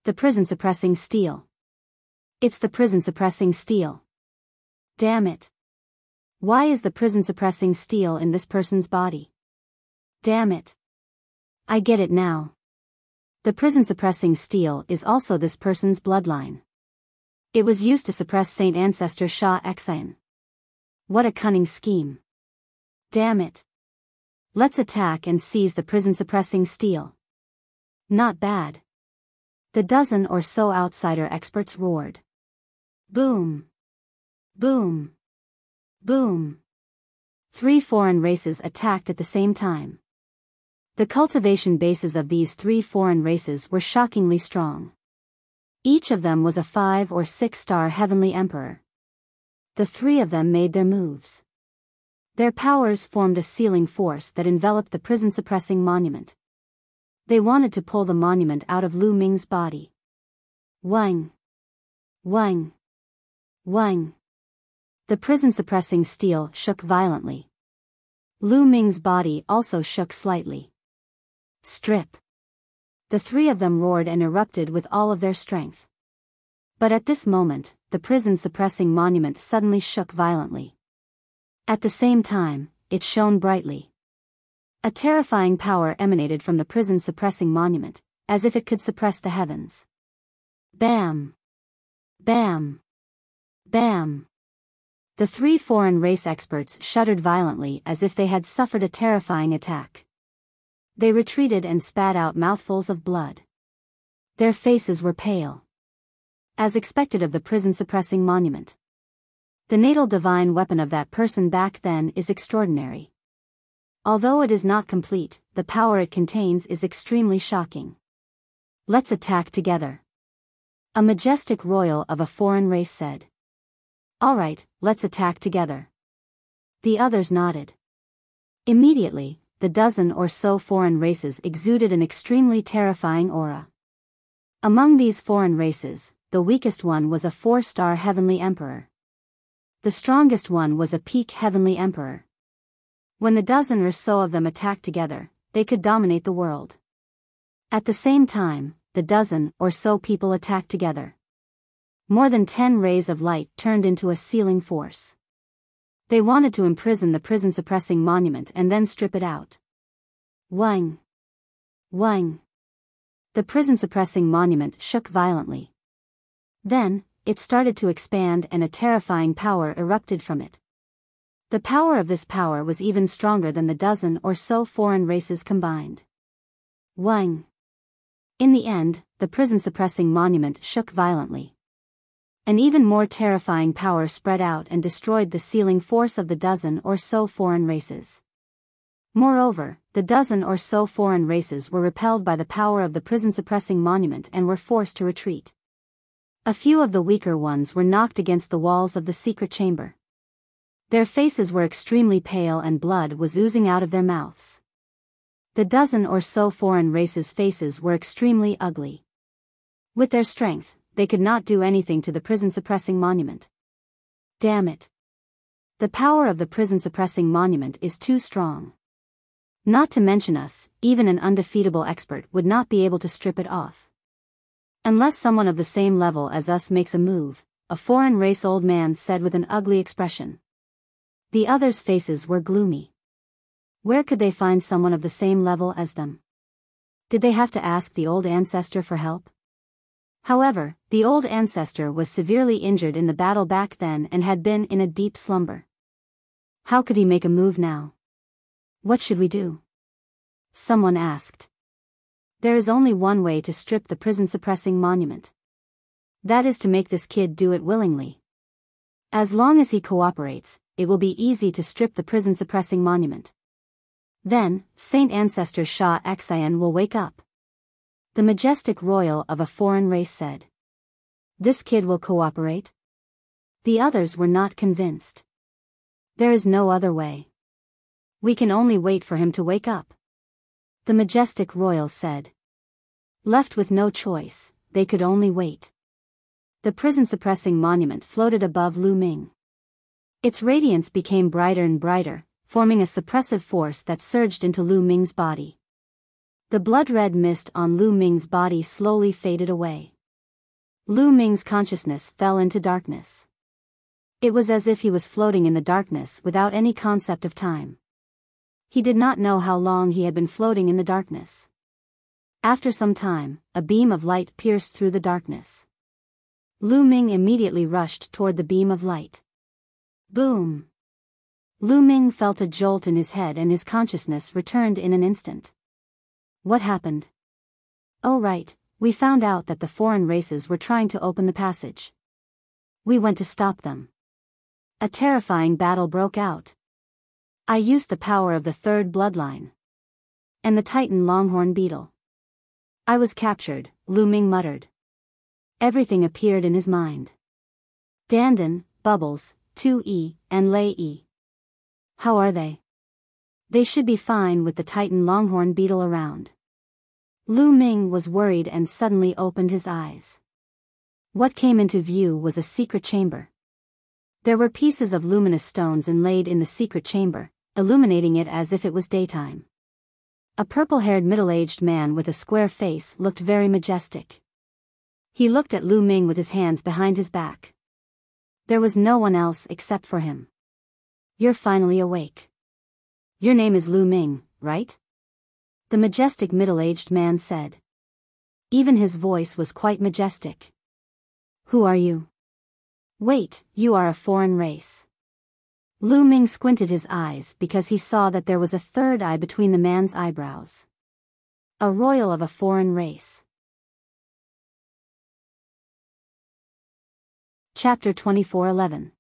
The prison-suppressing steel. It's the prison-suppressing steel. Damn it. Why is the prison-suppressing steel in this person's body? Damn it. I get it now. The prison-suppressing steel is also this person's bloodline. It was used to suppress Saint Ancestor Shah Xayan. What a cunning scheme. Damn it. Let's attack and seize the prison-suppressing steel. Not bad. The dozen or so outsider experts roared. Boom. Boom. Boom. 3 foreign races attacked at the same time. The cultivation bases of these 3 foreign races were shockingly strong. Each of them was a 5 or 6-star heavenly emperor. The 3 of them made their moves. Their powers formed a sealing force that enveloped the prison-suppressing monument. They wanted to pull the monument out of Lu Ming's body. Wang. Wang. Wang. The prison-suppressing steel shook violently. Lu Ming's body also shook slightly. Strip. The 3 of them roared and erupted with all of their strength. But at this moment, the prison-suppressing monument suddenly shook violently. At the same time, it shone brightly. A terrifying power emanated from the prison-suppressing monument, as if it could suppress the heavens. Bam! Bam! Bam! The 3 foreign race experts shuddered violently as if they had suffered a terrifying attack. They retreated and spat out mouthfuls of blood. Their faces were pale. As expected of the prison-suppressing monument. The natal divine weapon of that person back then is extraordinary. Although it is not complete, the power it contains is extremely shocking. Let's attack together. A majestic royal of a foreign race said. All right, let's attack together. The others nodded. Immediately, the dozen or so foreign races exuded an extremely terrifying aura. Among these foreign races, the weakest one was a 4-star heavenly emperor. The strongest one was a peak heavenly emperor. When the dozen or so of them attacked together, they could dominate the world. At the same time, the dozen or so people attacked together. More than 10 rays of light turned into a sealing force. They wanted to imprison the prison-suppressing monument and then strip it out. Wang. Wang. The prison-suppressing monument shook violently. Then, it started to expand and a terrifying power erupted from it. The power of this power was even stronger than the dozen or so foreign races combined. Wang. In the end, the prison-suppressing monument shook violently. An even more terrifying power spread out and destroyed the sealing force of the dozen or so foreign races. Moreover, the dozen or so foreign races were repelled by the power of the prison-suppressing monument and were forced to retreat. A few of the weaker ones were knocked against the walls of the secret chamber. Their faces were extremely pale and blood was oozing out of their mouths. The dozen or so foreign races' faces were extremely ugly. With their strength, they could not do anything to the prison-suppressing monument. Damn it. The power of the prison-suppressing monument is too strong. Not to mention us, even an undefeatable expert would not be able to strip it off. Unless someone of the same level as us makes a move, a foreign race old man said with an ugly expression. The others' faces were gloomy. Where could they find someone of the same level as them? Did they have to ask the old ancestor for help? However, the old ancestor was severely injured in the battle back then and had been in a deep slumber. How could he make a move now? What should we do? Someone asked. There is only one way to strip the prison-suppressing monument. That is to make this kid do it willingly. As long as he cooperates, it will be easy to strip the prison-suppressing monument. Then, Saint Ancestor Shah Xayan will wake up. The majestic royal of a foreign race said. This kid will cooperate? The others were not convinced. There is no other way. We can only wait for him to wake up. The majestic royal said. Left with no choice, they could only wait. The prison-suppressing monument floated above Lu Ming. Its radiance became brighter and brighter, forming a suppressive force that surged into Lu Ming's body. The blood-red mist on Lu Ming's body slowly faded away. Lu Ming's consciousness fell into darkness. It was as if he was floating in the darkness without any concept of time. He did not know how long he had been floating in the darkness. After some time, a beam of light pierced through the darkness. Lu Ming immediately rushed toward the beam of light. Boom! Lu Ming felt a jolt in his head and his consciousness returned in an instant. What happened? Oh right, we found out that the foreign races were trying to open the passage. We went to stop them. A terrifying battle broke out. I used the power of the third bloodline. And the Titan Longhorn Beetle. I was captured, Lu Ming muttered. Everything appeared in his mind. Dandan, Bubbles, 2E, and Lei E. How are they? They should be fine with the Titan Longhorn Beetle around. Lu Ming was worried and suddenly opened his eyes. What came into view was a secret chamber. There were pieces of luminous stones inlaid in the secret chamber, illuminating it as if it was daytime. A purple-haired middle-aged man with a square face looked very majestic. He looked at Lu Ming with his hands behind his back. There was no one else except for him. You're finally awake. Your name is Lu Ming, right? The majestic middle-aged man said. Even his voice was quite majestic. Who are you? Wait, you are a foreign race. Lu Ming squinted his eyes because he saw that there was a third eye between the man's eyebrows. A royal of a foreign race. Chapter 24:11.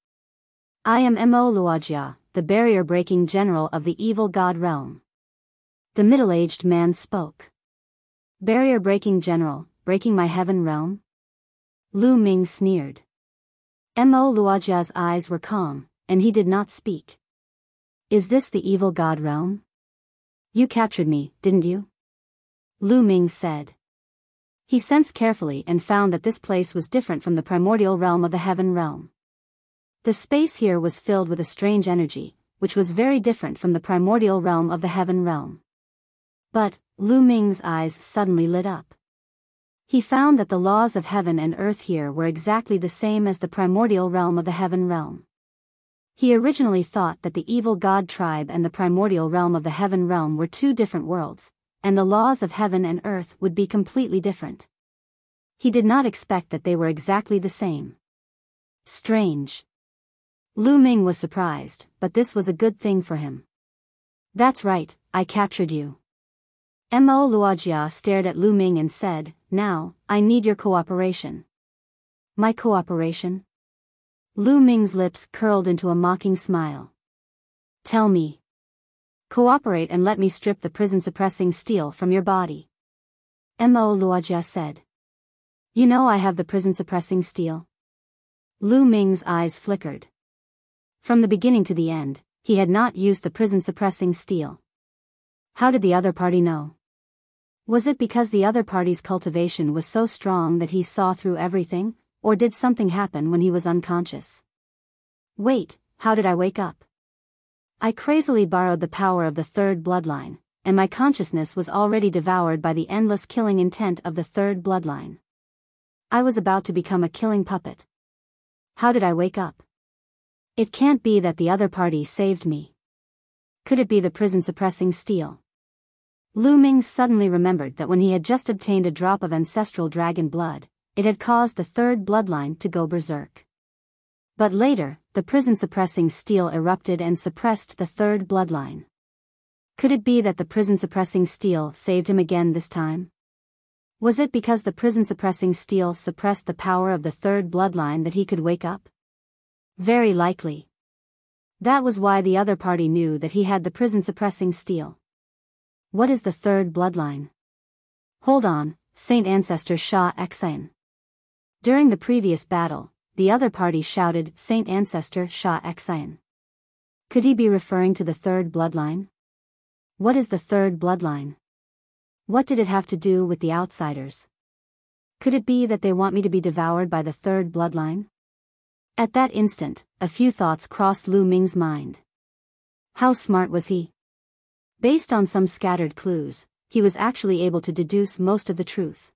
I am Wuxia, the barrier-breaking general of the evil god realm. The middle-aged man spoke. Barrier-breaking general, breaking my heaven realm? Lu Ming sneered. Wuxia's eyes were calm, and he did not speak. Is this the evil god realm? You captured me, didn't you? Lu Ming said. He sensed carefully and found that this place was different from the primordial realm of the heaven realm. The space here was filled with a strange energy, which was very different from the primordial realm of the heaven realm. But, Lu Ming's eyes suddenly lit up. He found that the laws of heaven and earth here were exactly the same as the primordial realm of the heaven realm. He originally thought that the evil god tribe and the primordial realm of the heaven realm were two different worlds, and the laws of heaven and earth would be completely different. He did not expect that they were exactly the same. Strange. Lu Ming was surprised, but this was a good thing for him. That's right, I captured you. Wuxia stared at Lu Ming and said, now, I need your cooperation. My cooperation? Lu Ming's lips curled into a mocking smile. Tell me. Cooperate and let me strip the prison-suppressing steel from your body. Wuxia said. You know I have the prison-suppressing steel. Lu Ming's eyes flickered. From the beginning to the end, he had not used the prison-suppressing steel. How did the other party know? Was it because the other party's cultivation was so strong that he saw through everything, or did something happen when he was unconscious? Wait, how did I wake up? I crazily borrowed the power of the third bloodline, and my consciousness was already devoured by the endless killing intent of the third bloodline. I was about to become a killing puppet. How did I wake up? It can't be that the other party saved me. Could it be the prison-suppressing steel? Lu Ming suddenly remembered that when he had just obtained a drop of ancestral dragon blood, it had caused the third bloodline to go berserk. But later, the prison-suppressing steel erupted and suppressed the third bloodline. Could it be that the prison-suppressing steel saved him again this time? Was it because the prison-suppressing steel suppressed the power of the third bloodline that he could wake up? Very likely. That was why the other party knew that he had the prison-suppressing steel. What is the third bloodline? Hold on, Saint Ancestor Sha Xin. During the previous battle, the other party shouted Saint Ancestor Sha Xin. Could he be referring to the third bloodline? What is the third bloodline? What did it have to do with the outsiders? Could it be that they want me to be devoured by the third bloodline? At that instant, a few thoughts crossed Lu Ming's mind. How smart was he? Based on some scattered clues, he was actually able to deduce most of the truth.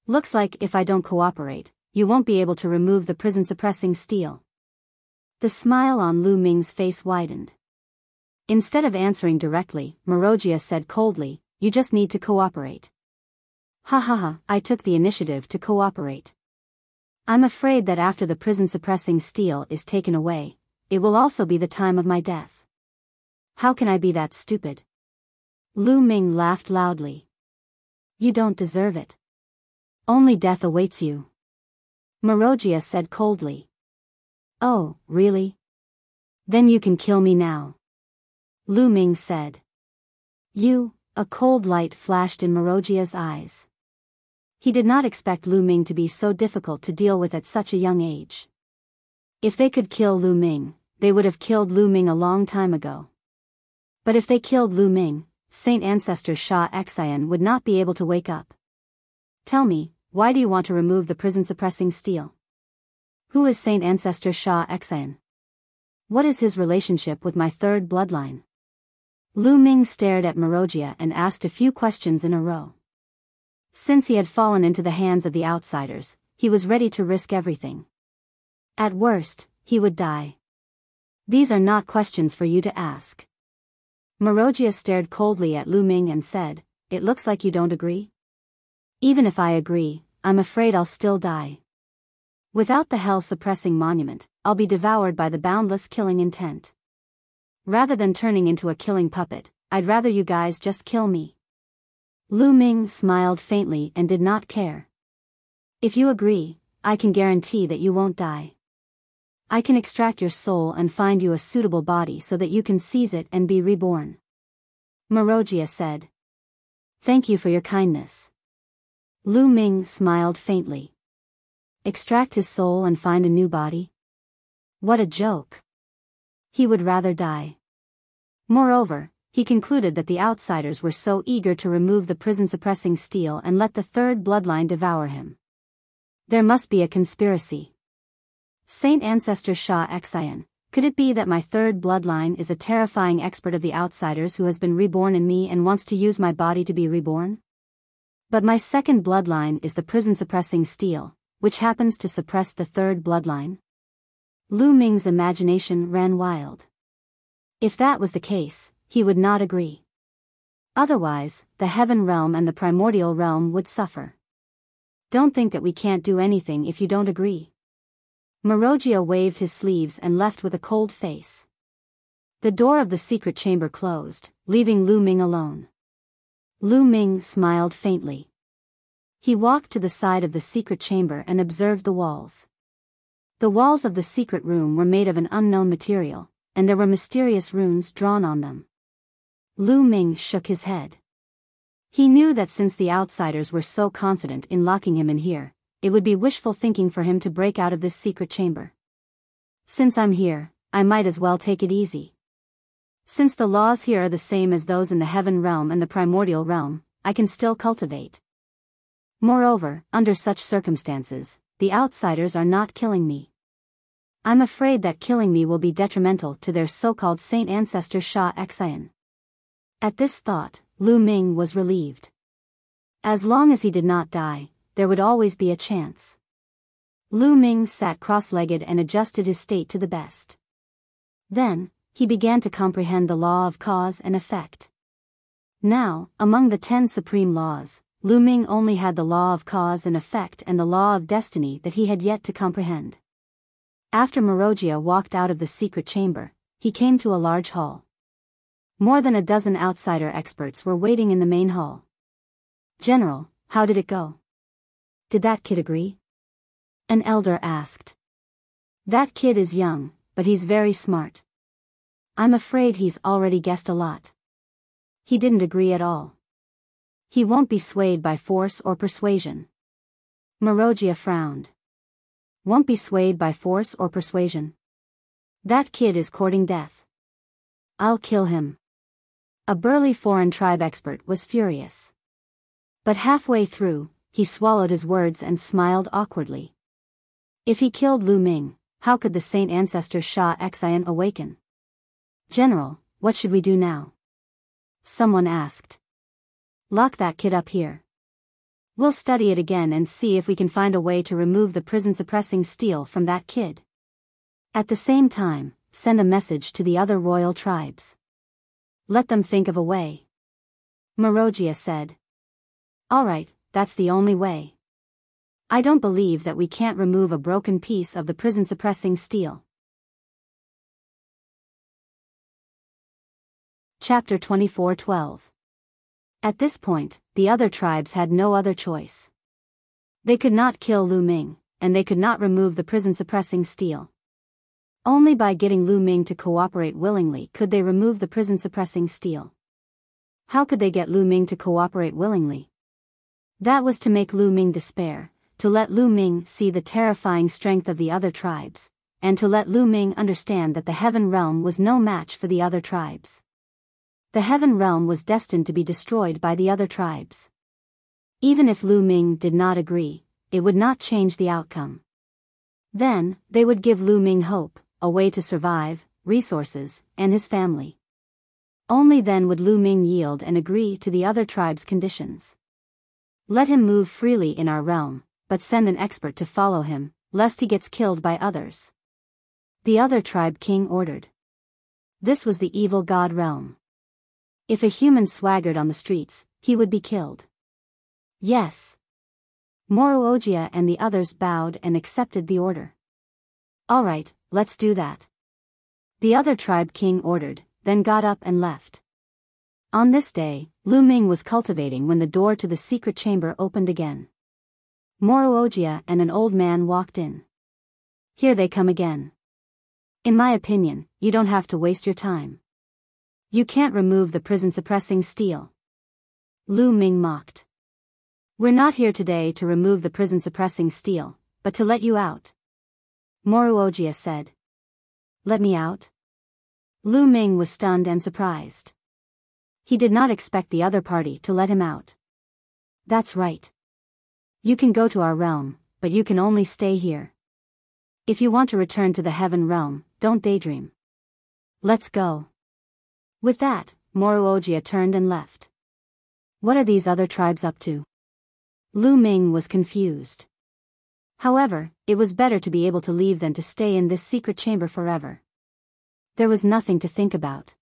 Looks like if I don't cooperate, you won't be able to remove the prison-suppressing steel. The smile on Lu Ming's face widened. Instead of answering directly, Marojia said coldly, you just need to cooperate. Ha ha ha, I took the initiative to cooperate. I'm afraid that after the prison-suppressing steel is taken away, it will also be the time of my death. How can I be that stupid? Lu Ming laughed loudly. You don't deserve it. Only death awaits you. Marojia said coldly. Oh, really? Then you can kill me now. Lu Ming said. A cold light flashed in Marojia's eyes. He did not expect Lu Ming to be so difficult to deal with at such a young age. If they could kill Lu Ming, they would have killed Lu Ming a long time ago. But if they killed Lu Ming, Saint Ancestor Sha Xian would not be able to wake up. Tell me, why do you want to remove the prison-suppressing steel? Who is Saint Ancestor Sha Xian? What is his relationship with my third bloodline? Lu Ming stared at Marojia and asked a few questions in a row. Since he had fallen into the hands of the outsiders, he was ready to risk everything. At worst, he would die. These are not questions for you to ask. Marojia stared coldly at Lu Ming and said, it looks like you don't agree? Even if I agree, I'm afraid I'll still die. Without the hell-suppressing monument, I'll be devoured by the boundless killing intent. Rather than turning into a killing puppet, I'd rather you guys just kill me. Lu Ming smiled faintly and did not care. If you agree, I can guarantee that you won't die. I can extract your soul and find you a suitable body so that you can seize it and be reborn. Marojia said. Thank you for your kindness. Lu Ming smiled faintly. Extract his soul and find a new body? What a joke. He would rather die. Moreover, he concluded that the outsiders were so eager to remove the prison-suppressing steel and let the third bloodline devour him. There must be a conspiracy. Saint Ancestor Sha Xian, could it be that my third bloodline is a terrifying expert of the outsiders who has been reborn in me and wants to use my body to be reborn? But my second bloodline is the prison-suppressing steel, which happens to suppress the third bloodline? Lu Ming's imagination ran wild. If that was the case, he would not agree. Otherwise, the heaven realm and the primordial realm would suffer. Don't think that we can't do anything if you don't agree. Marojia waved his sleeves and left with a cold face. The door of the secret chamber closed, leaving Lu Ming alone. Lu Ming smiled faintly. He walked to the side of the secret chamber and observed the walls. The walls of the secret room were made of an unknown material, and there were mysterious runes drawn on them. Lu Ming shook his head. He knew that since the outsiders were so confident in locking him in here, it would be wishful thinking for him to break out of this secret chamber. Since I'm here, I might as well take it easy. Since the laws here are the same as those in the heaven realm and the primordial realm, I can still cultivate. Moreover, under such circumstances, the outsiders are not killing me. I'm afraid that killing me will be detrimental to their so-called Saint Ancestor Sha Xian. At this thought, Lu Ming was relieved. As long as he did not die, there would always be a chance. Lu Ming sat cross-legged and adjusted his state to the best. Then, he began to comprehend the law of cause and effect. Now, among the 10 supreme laws, Lu Ming only had the law of cause and effect and the law of destiny that he had yet to comprehend. After Marojia walked out of the secret chamber, he came to a large hall. More than a dozen outsider experts were waiting in the main hall. General, how did it go? Did that kid agree? An elder asked. That kid is young, but he's very smart. I'm afraid he's already guessed a lot. He didn't agree at all. He won't be swayed by force or persuasion. Marojia frowned. Won't be swayed by force or persuasion? That kid is courting death. I'll kill him. A burly foreign tribe expert was furious. But halfway through, he swallowed his words and smiled awkwardly. If he killed Lu Ming, how could the Saint Ancestor Sha Xian awaken? General, what should we do now? Someone asked. Lock that kid up here. We'll study it again and see if we can find a way to remove the prison-suppressing steel from that kid. At the same time, send a message to the other royal tribes. Let them think of a way. Marojia said. Alright, that's the only way. I don't believe that we can't remove a broken piece of the prison-suppressing steel. Chapter 24:12. At this point, the other tribes had no other choice. They could not kill Lu Ming, and they could not remove the prison-suppressing steel. Only by getting Lu Ming to cooperate willingly could they remove the prison-suppressing steel. How could they get Lu Ming to cooperate willingly? That was to make Lu Ming despair, to let Lu Ming see the terrifying strength of the other tribes, and to let Lu Ming understand that the Heaven Realm was no match for the other tribes. The Heaven Realm was destined to be destroyed by the other tribes. Even if Lu Ming did not agree, it would not change the outcome. Then, they would give Lu Ming hope, a way to survive, resources, and his family. Only then would Lu Ming yield and agree to the other tribes' conditions. Let him move freely in our realm, but send an expert to follow him, lest he gets killed by others. The other tribe king ordered. This was the evil god realm. If a human swaggered on the streets, he would be killed. Yes. Marojia and the others bowed and accepted the order. Alright, let's do that. The other tribe king ordered, then got up and left. On this day, Lu Ming was cultivating when the door to the secret chamber opened again. Marojia and an old man walked in. Here they come again. In my opinion, you don't have to waste your time. You can't remove the prison-suppressing steel. Lu Ming mocked. We're not here today to remove the prison-suppressing steel, but to let you out. Marojia said. Let me out? Lu Ming was stunned and surprised. He did not expect the other party to let him out. That's right. You can go to our realm, but you can only stay here. If you want to return to the Heaven Realm, don't daydream. Let's go. With that, Marojia turned and left. What are these other tribes up to? Lu Ming was confused. However, it was better to be able to leave than to stay in this secret chamber forever. There was nothing to think about.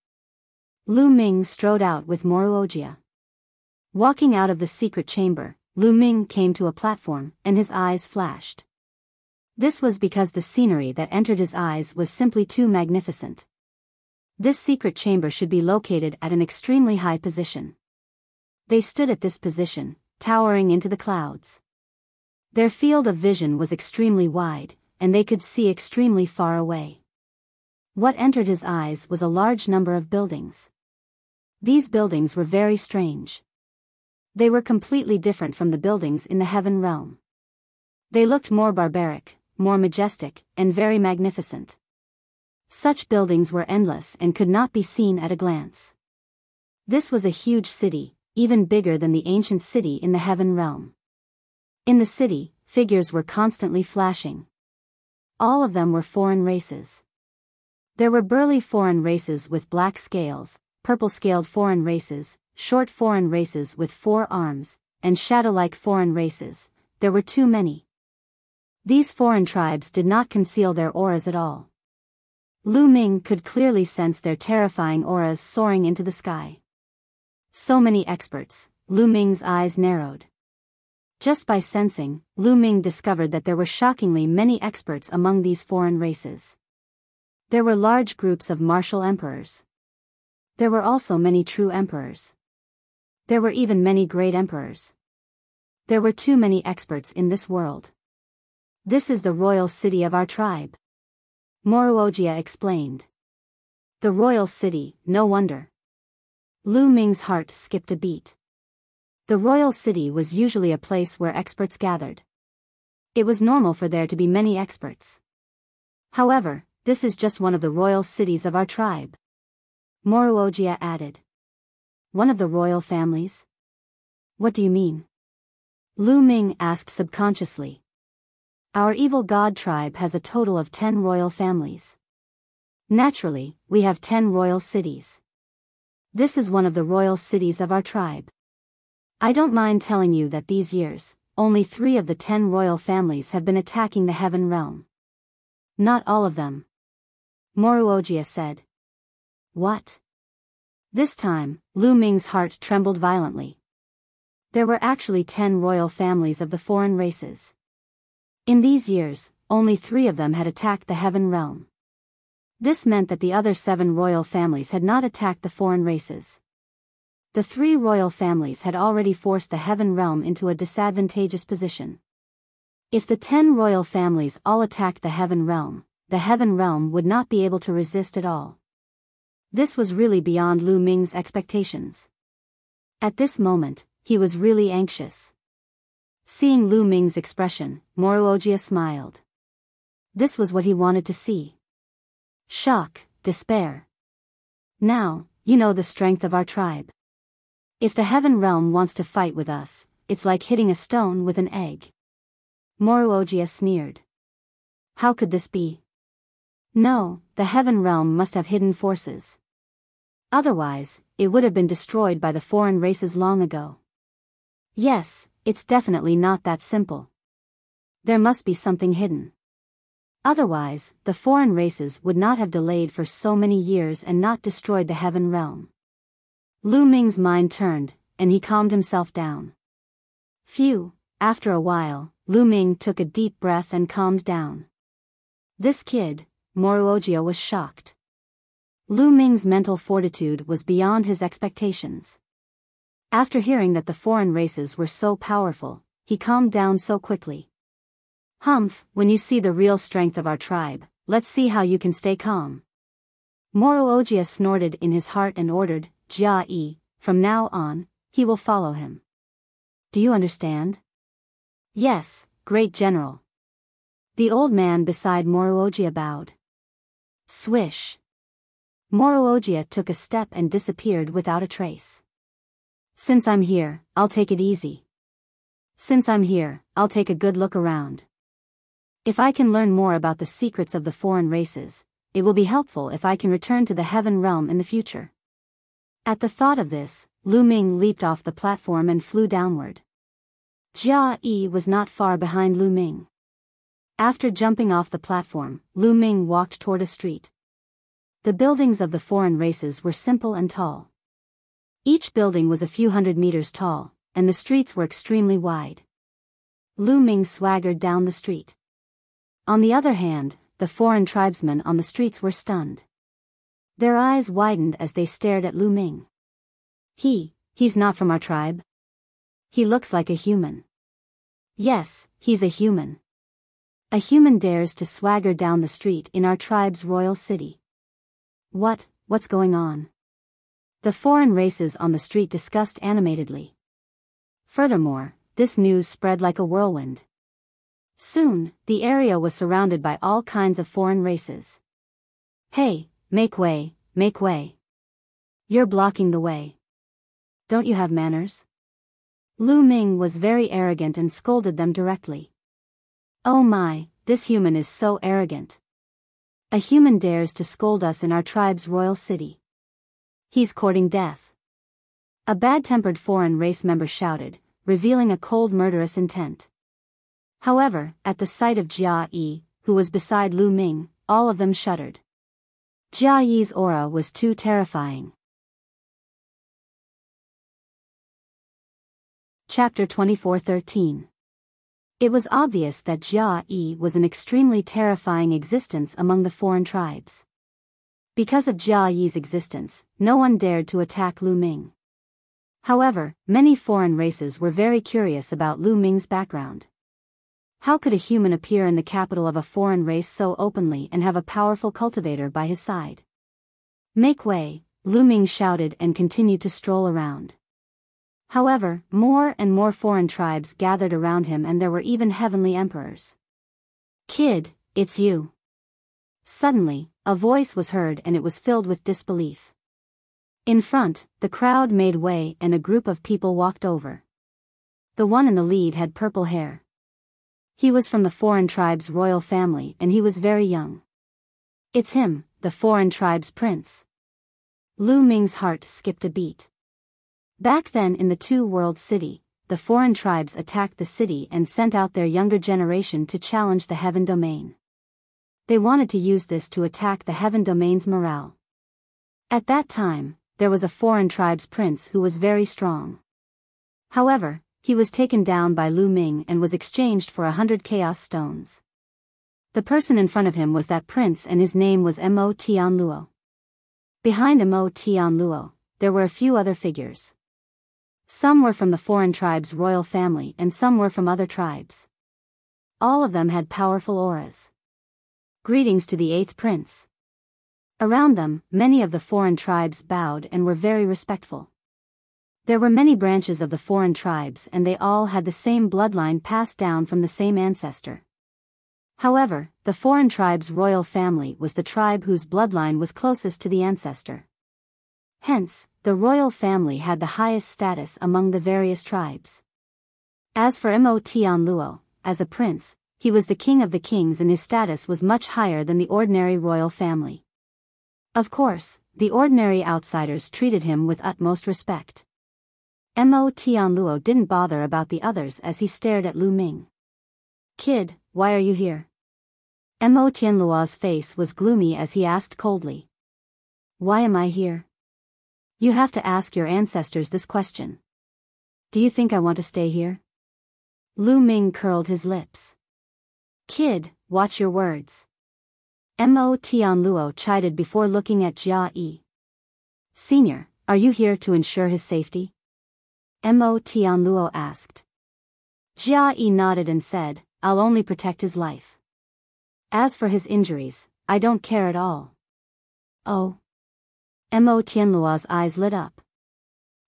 Lu Ming strode out with Marojia. Walking out of the secret chamber, Lu Ming came to a platform, and his eyes flashed. This was because the scenery that entered his eyes was simply too magnificent. This secret chamber should be located at an extremely high position. They stood at this position, towering into the clouds. Their field of vision was extremely wide, and they could see extremely far away. What entered his eyes was a large number of buildings. These buildings were very strange. They were completely different from the buildings in the Heaven Realm. They looked more barbaric, more majestic, and very magnificent. Such buildings were endless and could not be seen at a glance. This was a huge city, even bigger than the ancient city in the Heaven Realm. In the city, figures were constantly flashing. All of them were foreign races. There were burly foreign races with black scales, purple-scaled foreign races, short foreign races with 4 arms, and shadow-like foreign races. There were too many. These foreign tribes did not conceal their auras at all. Lu Ming could clearly sense their terrifying auras soaring into the sky. So many experts, Lu Ming's eyes narrowed. Just by sensing, Lu Ming discovered that there were shockingly many experts among these foreign races. There were large groups of martial emperors. There were also many true emperors. There were even many great emperors. There were too many experts in this world. This is the royal city of our tribe. Marojia explained. The royal city, no wonder. Lu Ming's heart skipped a beat. The royal city was usually a place where experts gathered. It was normal for there to be many experts. However, this is just one of the royal cities of our tribe. Marojia added. One of the royal families? What do you mean? Lu Ming asked subconsciously. Our evil god tribe has a total of 10 royal families. Naturally, we have 10 royal cities. This is one of the royal cities of our tribe. I don't mind telling you that these years, only 3 of the 10 royal families have been attacking the heaven realm. Not all of them. Moruogia said. What? This time, Lu Ming's heart trembled violently. There were actually 10 royal families of the foreign races. In these years, only 3 of them had attacked the heaven realm. This meant that the other 7 royal families had not attacked the foreign races. The 3 royal families had already forced the heaven realm into a disadvantageous position. If the 10 royal families all attacked the heaven realm would not be able to resist at all. This was really beyond Lu Ming's expectations. At this moment, he was really anxious. Seeing Lu Ming's expression, Moruogia smiled. This was what he wanted to see. Shock, despair. Now, you know the strength of our tribe. If the heaven realm wants to fight with us, it's like hitting a stone with an egg. Moruogia sneered. How could this be? No, the heaven realm must have hidden forces. Otherwise, it would have been destroyed by the foreign races long ago. Yes, it's definitely not that simple. There must be something hidden. Otherwise, the foreign races would not have delayed for so many years and not destroyed the heaven realm. Lu Ming's mind turned, and he calmed himself down. Phew, after a while, Lu Ming took a deep breath and calmed down. This kid, Moruogia was shocked. Lu Ming's mental fortitude was beyond his expectations. After hearing that the foreign races were so powerful, he calmed down so quickly. Humph, when you see the real strength of our tribe, let's see how you can stay calm. Moruogia snorted in his heart and ordered, Jia Yi, from now on, he will follow him. Do you understand? Yes, great general. The old man beside Moruogia bowed. Swish. Moruogia took a step and disappeared without a trace. Since I'm here, I'll take it easy. Since I'm here, I'll take a good look around. If I can learn more about the secrets of the foreign races, it will be helpful if I can return to the heaven realm in the future. At the thought of this, Lu Ming leaped off the platform and flew downward. Jia Yi was not far behind Lu Ming. After jumping off the platform, Lu Ming walked toward a street. The buildings of the foreign races were simple and tall. Each building was a few hundred meters tall, and the streets were extremely wide. Lu Ming swaggered down the street. On the other hand, the foreign tribesmen on the streets were stunned. Their eyes widened as they stared at Lu Ming. He's not from our tribe. He looks like a human. Yes, he's a human. A human dares to swagger down the street in our tribe's royal city. What's going on? The foreign races on the street discussed animatedly. Furthermore, this news spread like a whirlwind. Soon, the area was surrounded by all kinds of foreign races. Hey, make way, make way. You're blocking the way. Don't you have manners? Lu Ming was very arrogant and scolded them directly. Oh my, this human is so arrogant. A human dares to scold us in our tribe's royal city. He's courting death. A bad-tempered foreign race member shouted, revealing a cold murderous intent. However, at the sight of Jia Yi, who was beside Lu Ming, all of them shuddered. Jia Yi's aura was too terrifying. Chapter 24:13. It was obvious that Jia Yi was an extremely terrifying existence among the foreign tribes. Because of Jia Yi's existence, no one dared to attack Lu Ming. However, many foreign races were very curious about Lu Ming's background. How could a human appear in the capital of a foreign race so openly and have a powerful cultivator by his side? Make way, Lu Ming shouted and continued to stroll around. However, more and more foreign tribes gathered around him, and there were even heavenly emperors. Kid, it's you. Suddenly, a voice was heard and it was filled with disbelief. In front, the crowd made way and a group of people walked over. The one in the lead had purple hair. He was from the foreign tribe's royal family and he was very young. It's him, the foreign tribe's prince. Lu Ming's heart skipped a beat. Back then in the two-world city, the foreign tribes attacked the city and sent out their younger generation to challenge the heaven domain. They wanted to use this to attack the heaven domain's morale. At that time, there was a foreign tribe's prince who was very strong. However, he was taken down by Lu Ming and was exchanged for 100 chaos stones. The person in front of him was that prince and his name was Mo Tianluo. Behind Mo Tianluo, there were a few other figures. Some were from the foreign tribe's royal family and some were from other tribes. All of them had powerful auras. Greetings to the 8th prince. Around them, many of the foreign tribes bowed and were very respectful. There were many branches of the foreign tribes and they all had the same bloodline passed down from the same ancestor. However, the foreign tribe's royal family was the tribe whose bloodline was closest to the ancestor. Hence, the royal family had the highest status among the various tribes. As for Mo Tianluo, as a prince, he was the king of the kings and his status was much higher than the ordinary royal family. Of course, the ordinary outsiders treated him with utmost respect. Mo Tianluo didn't bother about the others as he stared at Lu Ming. "Kid, why are you here?" Mo Tianluo's face was gloomy as he asked coldly. "Why am I here? You have to ask your ancestors this question. Do you think I want to stay here?" Lu Ming curled his lips. "Kid, watch your words." Mo Tianluo chided before looking at Jia Yi. "Senior, are you here to ensure his safety?" Mo Tianluo asked. Jia Yi nodded and said, "I'll only protect his life. As for his injuries, I don't care at all." "Oh." Mo Tianluo's eyes lit up.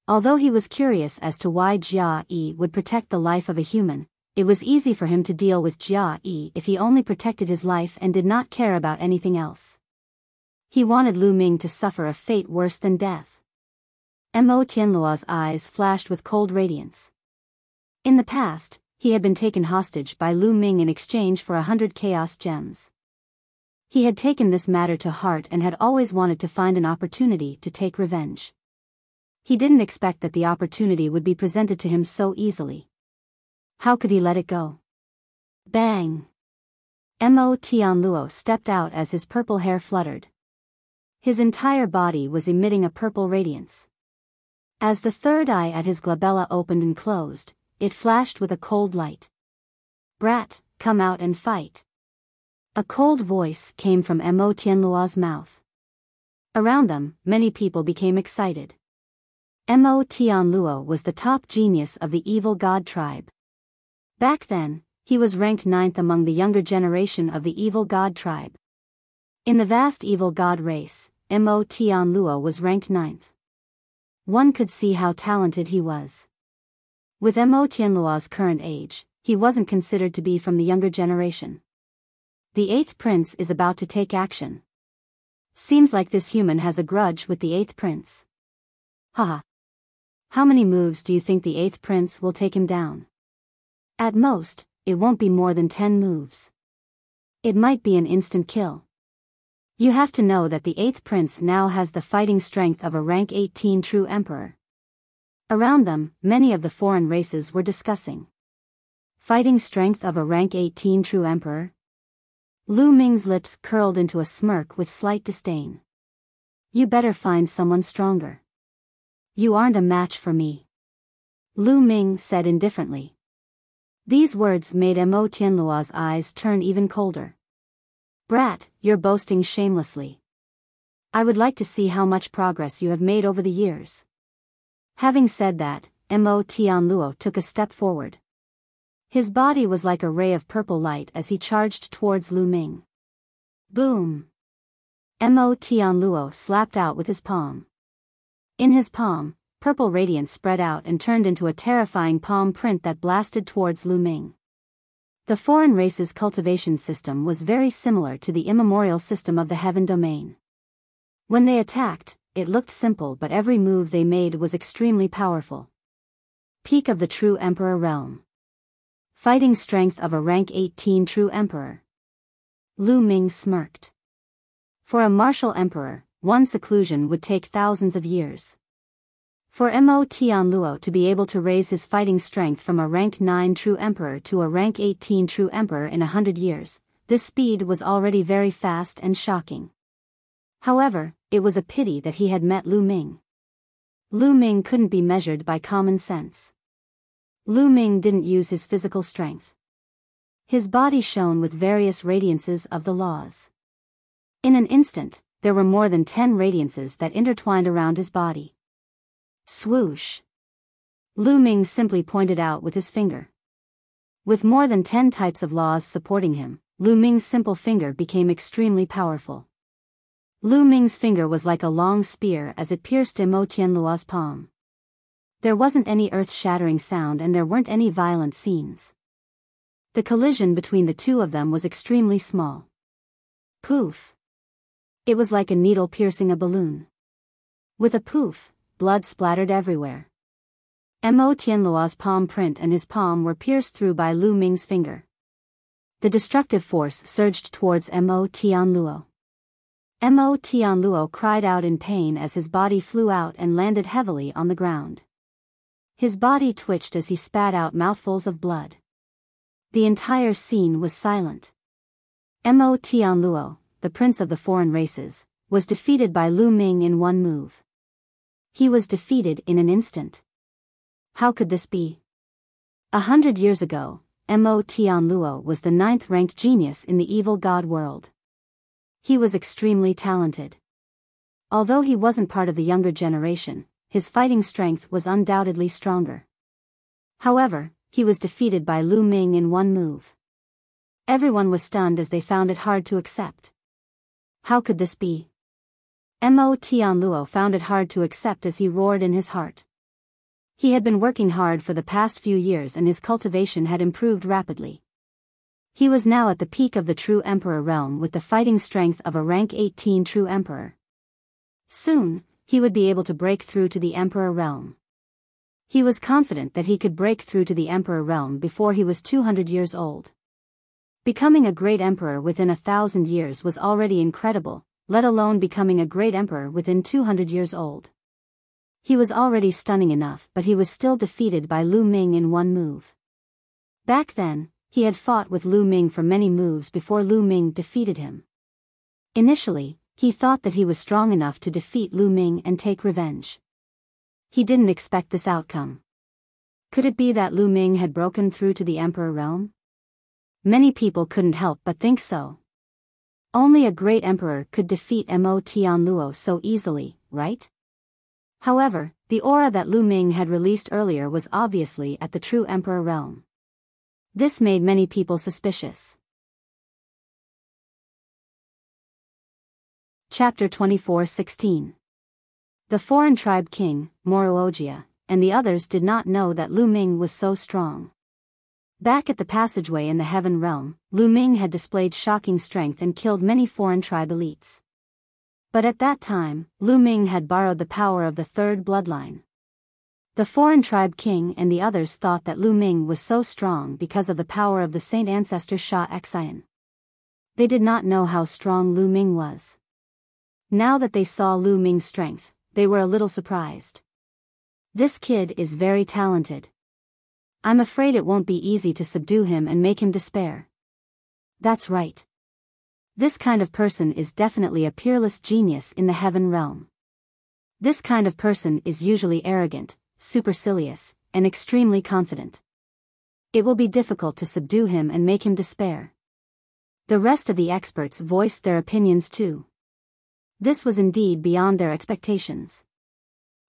Although he was curious as to why Jia Yi would protect the life of a human, it was easy for him to deal with Jia Yi if he only protected his life and did not care about anything else. He wanted Lu Ming to suffer a fate worse than death. Mo Tianluo's eyes flashed with cold radiance. In the past, he had been taken hostage by Lu Ming in exchange for 100 chaos gems. He had taken this matter to heart and had always wanted to find an opportunity to take revenge. He didn't expect that the opportunity would be presented to him so easily. How could he let it go? Bang! Mo Tianluo stepped out as his purple hair fluttered. His entire body was emitting a purple radiance. As the third eye at his glabella opened and closed, it flashed with a cold light. "Brat, come out and fight." A cold voice came from Mo Tianluo's mouth. Around them, many people became excited. Mo Tianluo was the top genius of the evil god tribe. Back then, he was ranked 9th among the younger generation of the evil god tribe. In the vast evil god race, Mo Tianluo was ranked 9th. One could see how talented he was. With Mo Tianluo's current age, he wasn't considered to be from the younger generation. The 8th prince is about to take action. Seems like this human has a grudge with the 8th prince. Haha. How many moves do you think the 8th prince will take him down? At most, it won't be more than 10 moves. It might be an instant kill. You have to know that the 8th prince now has the fighting strength of a rank 18 true emperor. Around them, many of the foreign races were discussing. Fighting strength of a rank 18 true emperor? Lu Ming's lips curled into a smirk with slight disdain. You better find someone stronger. You aren't a match for me. Lu Ming said indifferently. These words made Mo Tianluo's eyes turn even colder. Brat, you're boasting shamelessly. I would like to see how much progress you have made over the years. Having said that, Mo Tianluo took a step forward. His body was like a ray of purple light as he charged towards Lu Ming. Boom! Mo Tianluo slapped out with his palm. In his palm, purple radiance spread out and turned into a terrifying palm print that blasted towards Lu Ming. The foreign race's cultivation system was very similar to the immemorial system of the heaven domain. When they attacked, it looked simple but every move they made was extremely powerful. Peak of the true emperor realm. Fighting strength of a rank 18 true emperor. Lu Ming smirked. For a martial emperor, one seclusion would take thousands of years. For Mo Tianluo to be able to raise his fighting strength from a rank 9 true emperor to a rank 18 true emperor in 100 years, this speed was already very fast and shocking. However, it was a pity that he had met Lu Ming. Lu Ming couldn't be measured by common sense. Lu Ming didn't use his physical strength. His body shone with various radiances of the laws. In an instant, there were more than 10 radiances that intertwined around his body. Swoosh! Lu Ming simply pointed out with his finger. With more than 10 types of laws supporting him, Lu Ming's simple finger became extremely powerful. Lu Ming's finger was like a long spear as it pierced Mo Tianluo's palm. There wasn't any earth-shattering sound and there weren't any violent scenes. The collision between the two of them was extremely small. Poof! It was like a needle piercing a balloon. With a poof, blood splattered everywhere. Mo Tianluo's palm print and his palm were pierced through by Lu Ming's finger. The destructive force surged towards Mo Tianluo. Mo Tianluo cried out in pain as his body flew out and landed heavily on the ground. His body twitched as he spat out mouthfuls of blood. The entire scene was silent. Mo Tianluo, the prince of the foreign races, was defeated by Lu Ming in one move. He was defeated in an instant. How could this be? 100 years ago, Mo Tianluo was the 9th-ranked genius in the evil god world. He was extremely talented. Although he wasn't part of the younger generation, his fighting strength was undoubtedly stronger. However, he was defeated by Lu Ming in one move. Everyone was stunned as they found it hard to accept. How could this be? Mo Tianluo found it hard to accept as he roared in his heart. He had been working hard for the past few years and his cultivation had improved rapidly. He was now at the peak of the true emperor realm with the fighting strength of a rank 18 true emperor. Soon, he would be able to break through to the emperor realm. He was confident that he could break through to the emperor realm before he was 200 years old. Becoming a great emperor within 1,000 years was already incredible, let alone becoming a great emperor within 200 years old. He was already stunning enough, but he was still defeated by Lu Ming in one move. Back then, he had fought with Lu Ming for many moves before Lu Ming defeated him. Initially, he thought that he was strong enough to defeat Lu Ming and take revenge. He didn't expect this outcome. Could it be that Lu Ming had broken through to the emperor realm? Many people couldn't help but think so. Only a great emperor could defeat Mo Tianluo so easily, right? However, the aura that Lu Ming had released earlier was obviously at the true emperor realm. This made many people suspicious. Chapter 24:16. The foreign tribe king, Wuxia, and the others did not know that Lu Ming was so strong. Back at the passageway in the heaven realm, Lu Ming had displayed shocking strength and killed many foreign tribe elites. But at that time, Lu Ming had borrowed the power of the third bloodline. The foreign tribe king and the others thought that Lu Ming was so strong because of the power of the saint ancestor Sha Xian. They did not know how strong Lu Ming was. Now that they saw Lu Ming's strength, they were a little surprised. This kid is very talented. I'm afraid it won't be easy to subdue him and make him despair. That's right. This kind of person is definitely a peerless genius in the heaven realm. This kind of person is usually arrogant, supercilious, and extremely confident. It will be difficult to subdue him and make him despair. The rest of the experts voiced their opinions too. This was indeed beyond their expectations.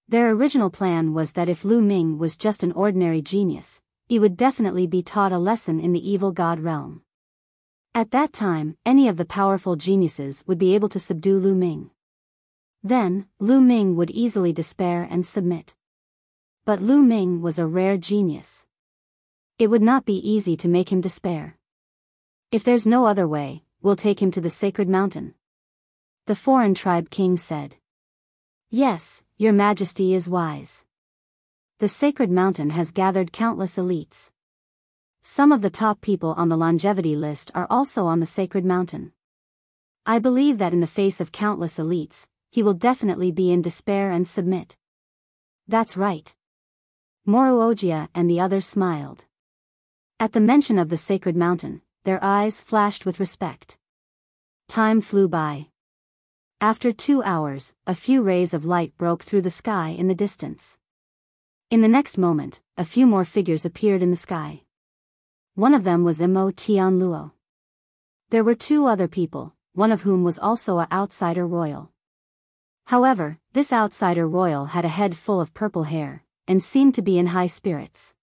Their original plan was that if Lu Ming was just an ordinary genius, he would definitely be taught a lesson in the evil god realm. At that time, any of the powerful geniuses would be able to subdue Lu Ming. Then, Lu Ming would easily despair and submit. But Lu Ming was a rare genius. It would not be easy to make him despair. If there's no other way, we'll take him to the sacred mountain. The foreign tribe king said. Yes, your majesty is wise. The sacred mountain has gathered countless elites. Some of the top people on the longevity list are also on the sacred mountain. I believe that in the face of countless elites, he will definitely be in despair and submit. That's right. Moruogia and the others smiled. At the mention of the sacred mountain, their eyes flashed with respect. Time flew by. After 2 hours, a few rays of light broke through the sky in the distance. In the next moment, a few more figures appeared in the sky. One of them was Mo Tianluo. There were 2 other people, one of whom was also an outsider royal. However, this outsider royal had a head full of purple hair, and seemed to be in high spirits.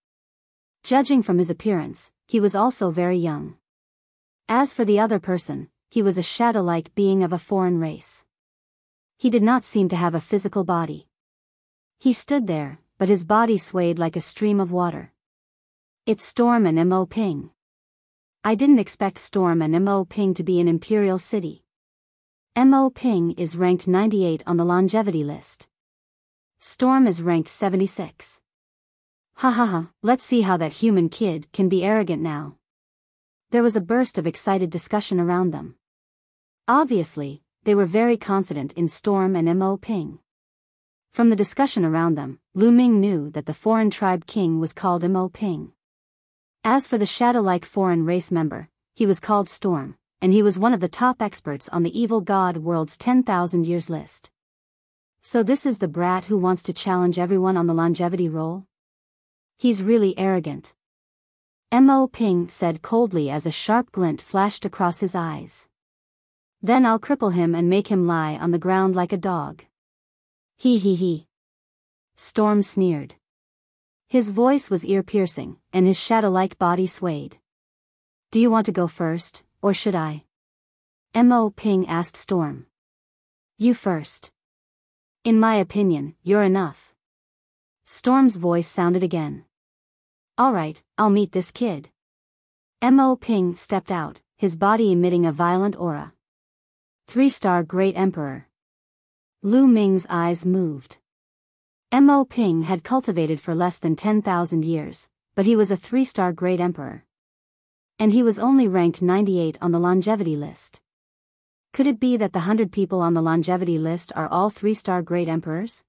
Judging from his appearance, he was also very young. As for the other person, he was a shadow-like being of a foreign race. He did not seem to have a physical body. He stood there, but his body swayed like a stream of water. It's Storm and Mo Ping. I didn't expect Storm and Mo Ping to be in Imperial City. Mo Ping is ranked 98 on the longevity list. Storm is ranked 76. Ha ha ha, let's see how that human kid can be arrogant now. There was a burst of excited discussion around them. Obviously, they were very confident in Storm and Mo Ping. From the discussion around them, Lu Ming knew that the foreign tribe king was called Mo Ping. As for the shadow-like foreign race member, he was called Storm, and he was one of the top experts on the evil god world's 10,000 years list. So this is the brat who wants to challenge everyone on the longevity roll? He's really arrogant. Mo Ping said coldly as a sharp glint flashed across his eyes. Then I'll cripple him and make him lie on the ground like a dog. He. Storm sneered. His voice was ear-piercing, and his shadow-like body swayed. Do you want to go first, or should I? Mo Ping asked Storm. You first. In my opinion, you're enough. Storm's voice sounded again. Alright, I'll meet this kid. Mo Ping stepped out, his body emitting a violent aura. 3-star Great Emperor. Lu Ming's eyes moved. Mo Ping had cultivated for less than 10,000 years, but he was a 3-star Great Emperor. And he was only ranked 98 on the longevity list. Could it be that the 100 people on the longevity list are all 3-star Great Emperors?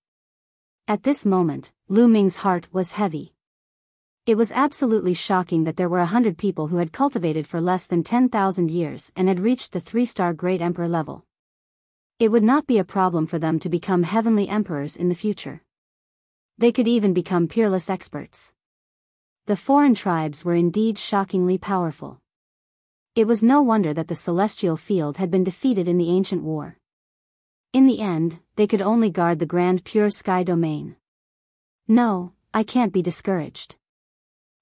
At this moment, Lu Ming's heart was heavy. It was absolutely shocking that there were 100 people who had cultivated for less than 10,000 years and had reached the 3-star Great Emperor level. It would not be a problem for them to become heavenly emperors in the future. They could even become peerless experts. The foreign tribes were indeed shockingly powerful. It was no wonder that the celestial field had been defeated in the ancient war. In the end, they could only guard the grand pure sky domain. No, I can't be discouraged.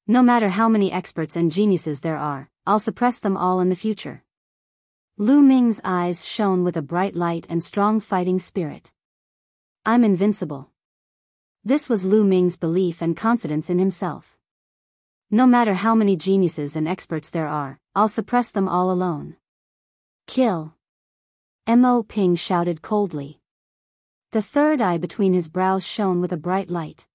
No matter how many experts and geniuses there are, I'll suppress them all in the future. Lu Ming's eyes shone with a bright light and strong fighting spirit. I'm invincible. This was Lu Ming's belief and confidence in himself. No matter how many geniuses and experts there are, I'll suppress them all alone. Kill. Mo Ping shouted coldly. The third eye between his brows shone with a bright light.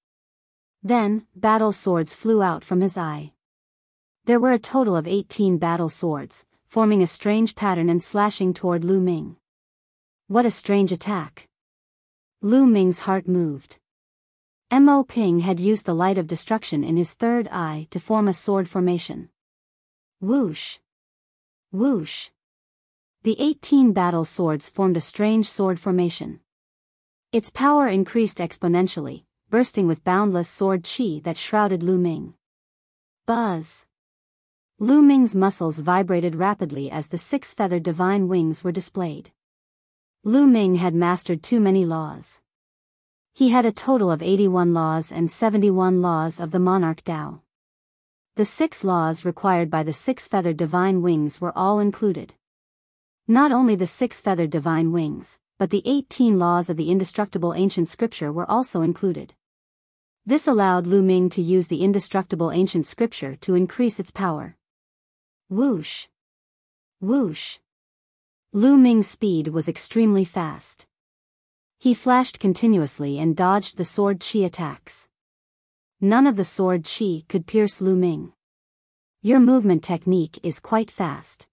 Then, battle swords flew out from his eye. There were a total of 18 battle swords, forming a strange pattern and slashing toward Lu Ming. What a strange attack. Lu Ming's heart moved. Mo Ping had used the light of destruction in his third eye to form a sword formation. Whoosh! Whoosh! The 18 battle swords formed a strange sword formation. Its power increased exponentially, bursting with boundless sword chi that shrouded Lu Ming. Buzz! Lu Ming's muscles vibrated rapidly as the 6-feathered divine wings were displayed. Lu Ming had mastered too many laws. He had a total of 81 laws and 71 laws of the Monarch Tao. The 6 laws required by the 6-feathered divine wings were all included. Not only the 6-feathered divine wings, but the 18 laws of the indestructible ancient scripture were also included. This allowed Lu Ming to use the indestructible ancient scripture to increase its power. Whoosh! Whoosh! Lu Ming's speed was extremely fast. He flashed continuously and dodged the sword chi attacks. None of the sword chi could pierce Lu Ming. Your movement technique is quite fast.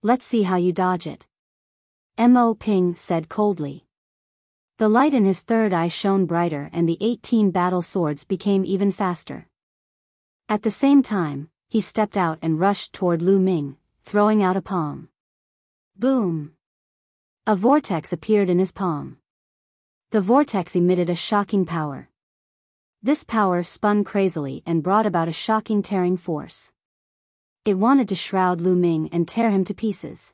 Let's see how you dodge it. Mo Ping said coldly. The light in his third eye shone brighter and the 18 battle swords became even faster. At the same time, he stepped out and rushed toward Lu Ming, throwing out a palm. Boom! A vortex appeared in his palm. The vortex emitted a shocking power. This power spun crazily and brought about a shocking tearing force. It wanted to shroud Lu Ming and tear him to pieces.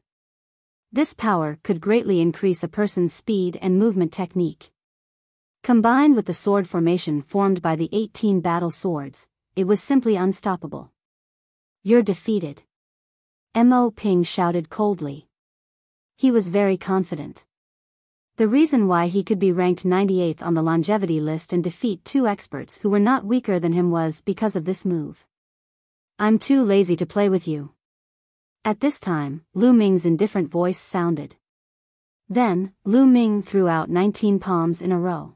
This power could greatly increase a person's speed and movement technique. Combined with the sword formation formed by the 18 battle swords, it was simply unstoppable. You're defeated. Mo Ping shouted coldly. He was very confident. The reason why he could be ranked 98th on the longevity list and defeat two experts who were not weaker than him was because of this move. I'm too lazy to play with you. At this time, Lu Ming's indifferent voice sounded. Then, Lu Ming threw out 19 palms in a row.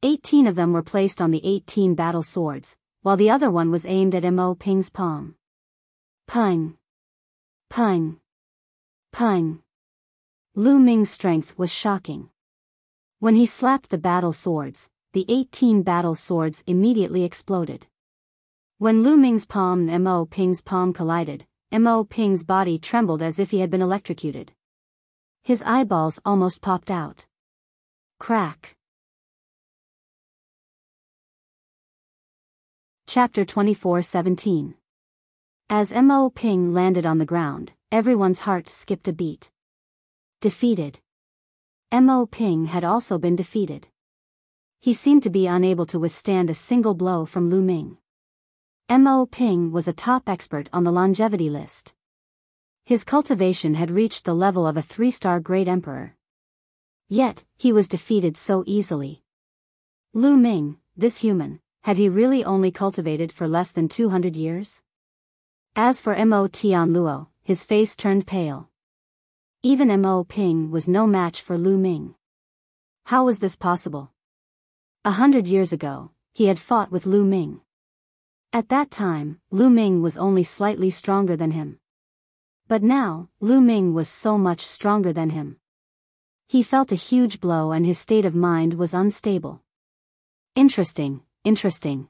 18 of them were placed on the 18 battle swords, while the other one was aimed at Mo Ping's palm. Pung! Pung! Pung! Lu Ming's strength was shocking. When he slapped the battle swords, the 18 battle swords immediately exploded. When Lu Ming's palm and Mo Ping's palm collided, Mo Ping's body trembled as if he had been electrocuted. His eyeballs almost popped out. Crack. Chapter 24:17. As Mo Ping landed on the ground, everyone's heart skipped a beat. Defeated. Mo Ping had also been defeated. He seemed to be unable to withstand a single blow from Lu Ming. Mo Ping was a top expert on the longevity list. His cultivation had reached the level of a 3-star Great Emperor. Yet, he was defeated so easily. Lu Ming, this human, had he really only cultivated for less than 200 years? As for Mo Tianluo, his face turned pale. Even Mo Ping was no match for Lu Ming. How was this possible? 100 years ago, he had fought with Lu Ming. At that time, Lu Ming was only slightly stronger than him. But now, Lu Ming was so much stronger than him. He felt a huge blow and his state of mind was unstable. Interesting, interesting.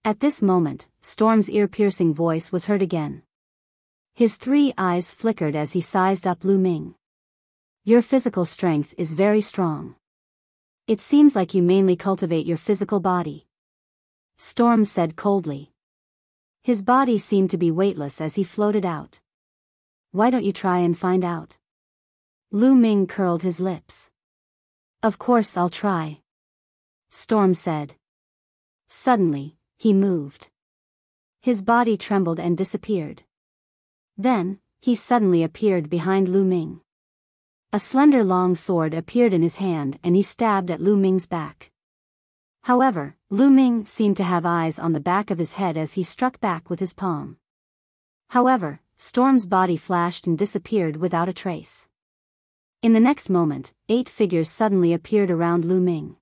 At this moment, Storm's ear-piercing voice was heard again. His 3 eyes flickered as he sized up Lu Ming. Your physical strength is very strong. It seems like you mainly cultivate your physical body. Storm said coldly. His body seemed to be weightless as he floated out. Why don't you try and find out? Lu Ming curled his lips. Of course I'll try. Storm said. Suddenly, he moved. His body trembled and disappeared. Then, he suddenly appeared behind Lu Ming. A slender long sword appeared in his hand and he stabbed at Lu Ming's back. However, Lu Ming seemed to have eyes on the back of his head as he struck back with his palm. However, Storm's body flashed and disappeared without a trace. In the next moment, 8 figures suddenly appeared around Lu Ming.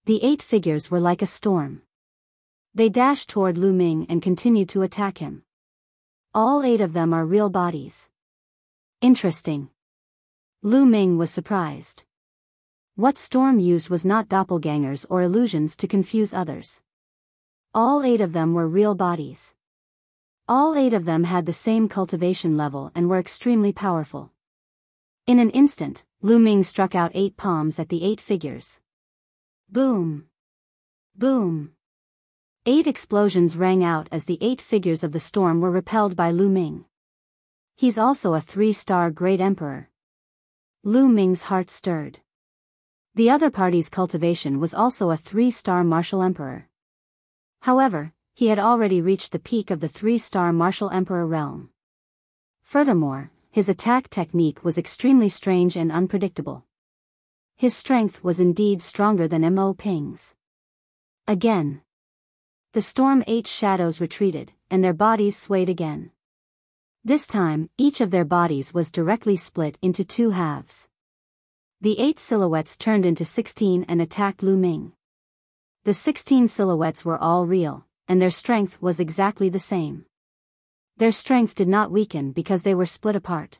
The 8 figures were like a storm. They dashed toward Lu Ming and continued to attack him. All 8 of them are real bodies. Interesting. Lu Ming was surprised. What Storm used was not doppelgangers or illusions to confuse others. All 8 of them were real bodies. All 8 of them had the same cultivation level and were extremely powerful. In an instant, Lu Ming struck out 8 palms at the 8 figures. Boom! Boom! 8 explosions rang out as the 8 figures of the storm were repelled by Lu Ming. He's also a 3-star Great Emperor. Lu Ming's heart stirred. The other party's cultivation was also a 3-star Martial Emperor. However, he had already reached the peak of the 3-star Martial Emperor realm. Furthermore, his attack technique was extremely strange and unpredictable. His strength was indeed stronger than Mo Ping's. Again. The storm 8 shadows retreated, and their bodies swayed again. This time, each of their bodies was directly split into 2 halves. The 8 silhouettes turned into 16 and attacked Lu Ming. The 16 silhouettes were all real, and their strength was exactly the same. Their strength did not weaken because they were split apart.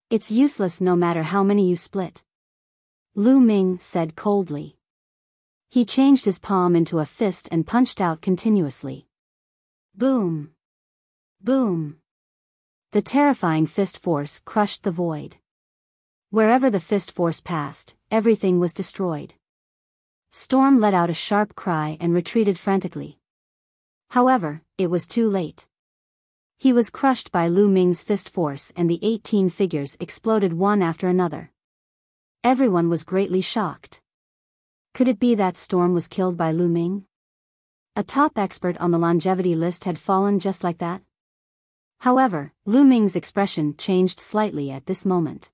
It's useless no matter how many you split. Lu Ming said coldly. He changed his palm into a fist and punched out continuously. Boom! Boom! The terrifying fist force crushed the void. Wherever the fist force passed, everything was destroyed. Storm let out a sharp cry and retreated frantically. However, it was too late. He was crushed by Lu Ming's fist force and the 18 figures exploded one after another. Everyone was greatly shocked. Could it be that Storm was killed by Lu Ming? A top expert on the longevity list had fallen just like that? However, Lu Ming's expression changed slightly at this moment.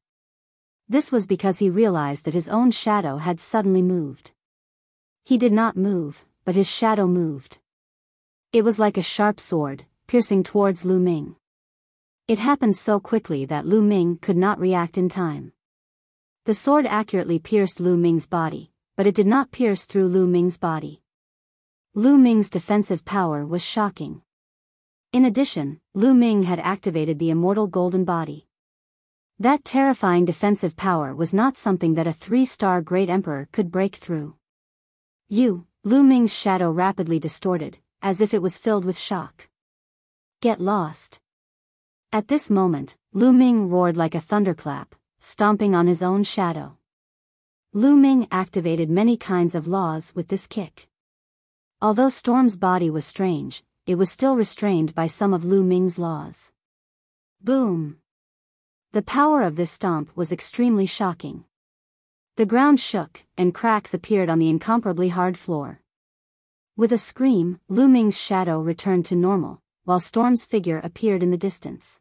This was because he realized that his own shadow had suddenly moved. He did not move, but his shadow moved. It was like a sharp sword, piercing towards Lu Ming. It happened so quickly that Lu Ming could not react in time. The sword accurately pierced Lu Ming's body, but it did not pierce through Lu Ming's body. Lu Ming's defensive power was shocking. In addition, Lu Ming had activated the Immortal Golden Body. That terrifying defensive power was not something that a 3-star Great Emperor could break through. Lu Ming's shadow rapidly distorted, as if it was filled with shock. Get lost. At this moment, Lu Ming roared like a thunderclap, stomping on his own shadow. Lu Ming activated many kinds of laws with this kick. Although Storm's body was strange, it was still restrained by some of Lu Ming's laws. Boom! The power of this stomp was extremely shocking. The ground shook, and cracks appeared on the incomparably hard floor. With a scream, Lu Ming's shadow returned to normal, while Storm's figure appeared in the distance.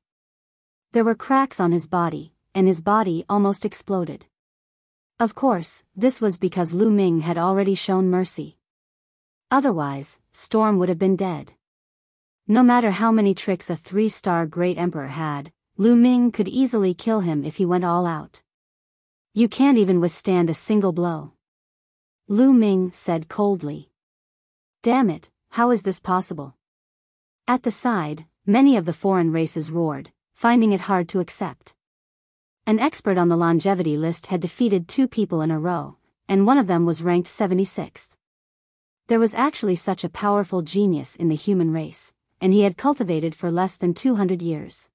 There were cracks on his body, and his body almost exploded. Of course, this was because Lu Ming had already shown mercy. Otherwise, Storm would have been dead. No matter how many tricks a 3-star Great Emperor had, Lu Ming could easily kill him if he went all out. You can't even withstand a single blow. Lu Ming said coldly. Damn it, how is this possible? At the side, many of the foreign races roared, finding it hard to accept. An expert on the longevity list had defeated 2 people in a row, and one of them was ranked 76th. There was actually such a powerful genius in the human race, and he had cultivated for less than 200 years.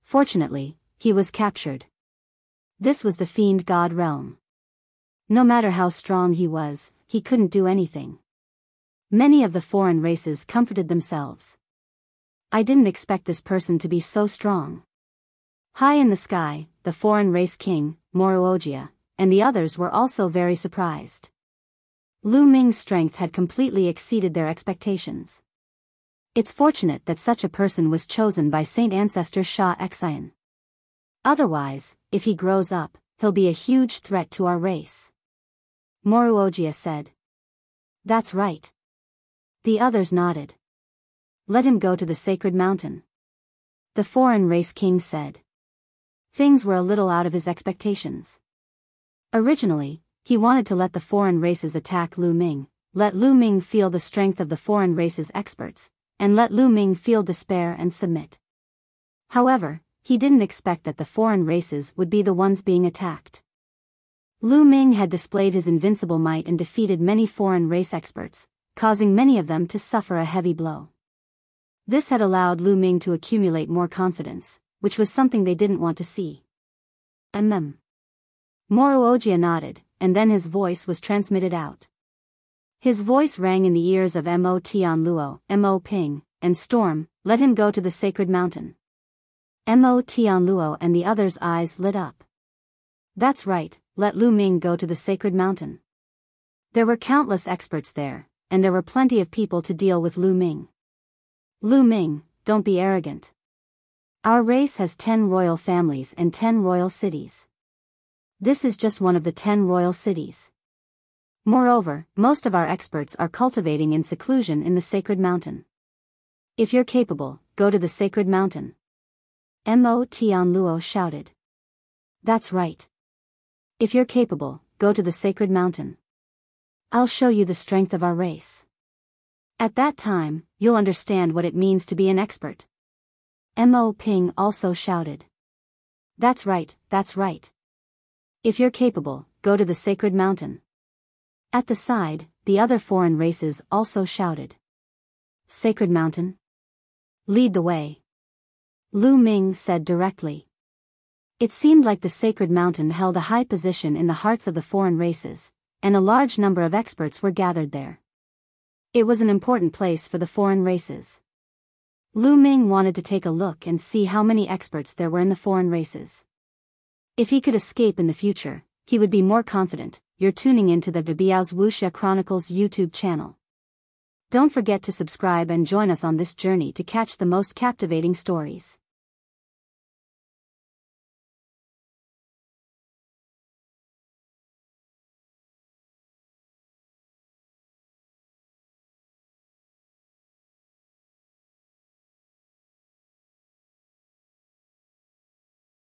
Fortunately, he was captured. This was the Fiend God realm. No matter how strong he was, he couldn't do anything. Many of the foreign races comforted themselves. I didn't expect this person to be so strong. High in the sky, the foreign race king, Wuxia, and the others were also very surprised. Lu Ming's strength had completely exceeded their expectations. It's fortunate that such a person was chosen by Saint Ancestor Sha Xian. Otherwise, if he grows up, he'll be a huge threat to our race. Wuxia said. That's right. The others nodded. Let him go to the sacred mountain. The foreign race king said. Things were a little out of his expectations. Originally, he wanted to let the foreign races attack Lu Ming, let Lu Ming feel the strength of the foreign races experts, and let Lu Ming feel despair and submit. However, he didn't expect that the foreign races would be the ones being attacked. Lu Ming had displayed his invincible might and defeated many foreign race experts, causing many of them to suffer a heavy blow. This had allowed Lu Ming to accumulate more confidence, which was something they didn't want to see. Wuxia nodded, and then his voice was transmitted out. His voice rang in the ears of Mo Tianluo, Mo Ping, and Storm. Let him go to the sacred mountain. Mo Tianluo and the others' eyes lit up. That's right, let Lu Ming go to the sacred mountain. There were countless experts there, and there were plenty of people to deal with Lu Ming. Lu Ming, don't be arrogant. Our race has 10 royal families and 10 royal cities. This is just one of the 10 royal cities. Moreover, most of our experts are cultivating in seclusion in the sacred mountain. If you're capable, go to the sacred mountain. Mo Tianluo shouted. That's right. If you're capable, go to the sacred mountain. I'll show you the strength of our race. At that time, you'll understand what it means to be an expert. Mo Ping also shouted. That's right, that's right. If you're capable, go to the sacred mountain. At the side, the other foreign races also shouted. Sacred mountain? Lead the way. Lu Ming said directly. It seemed like the sacred mountain held a high position in the hearts of the foreign races, and a large number of experts were gathered there. It was an important place for the foreign races. Lu Ming wanted to take a look and see how many experts there were in the foreign races. If he could escape in the future, he would be more confident. You're tuning into the Biyao's Wuxia Chronicles YouTube channel. Don't forget to subscribe and join us on this journey to catch the most captivating stories.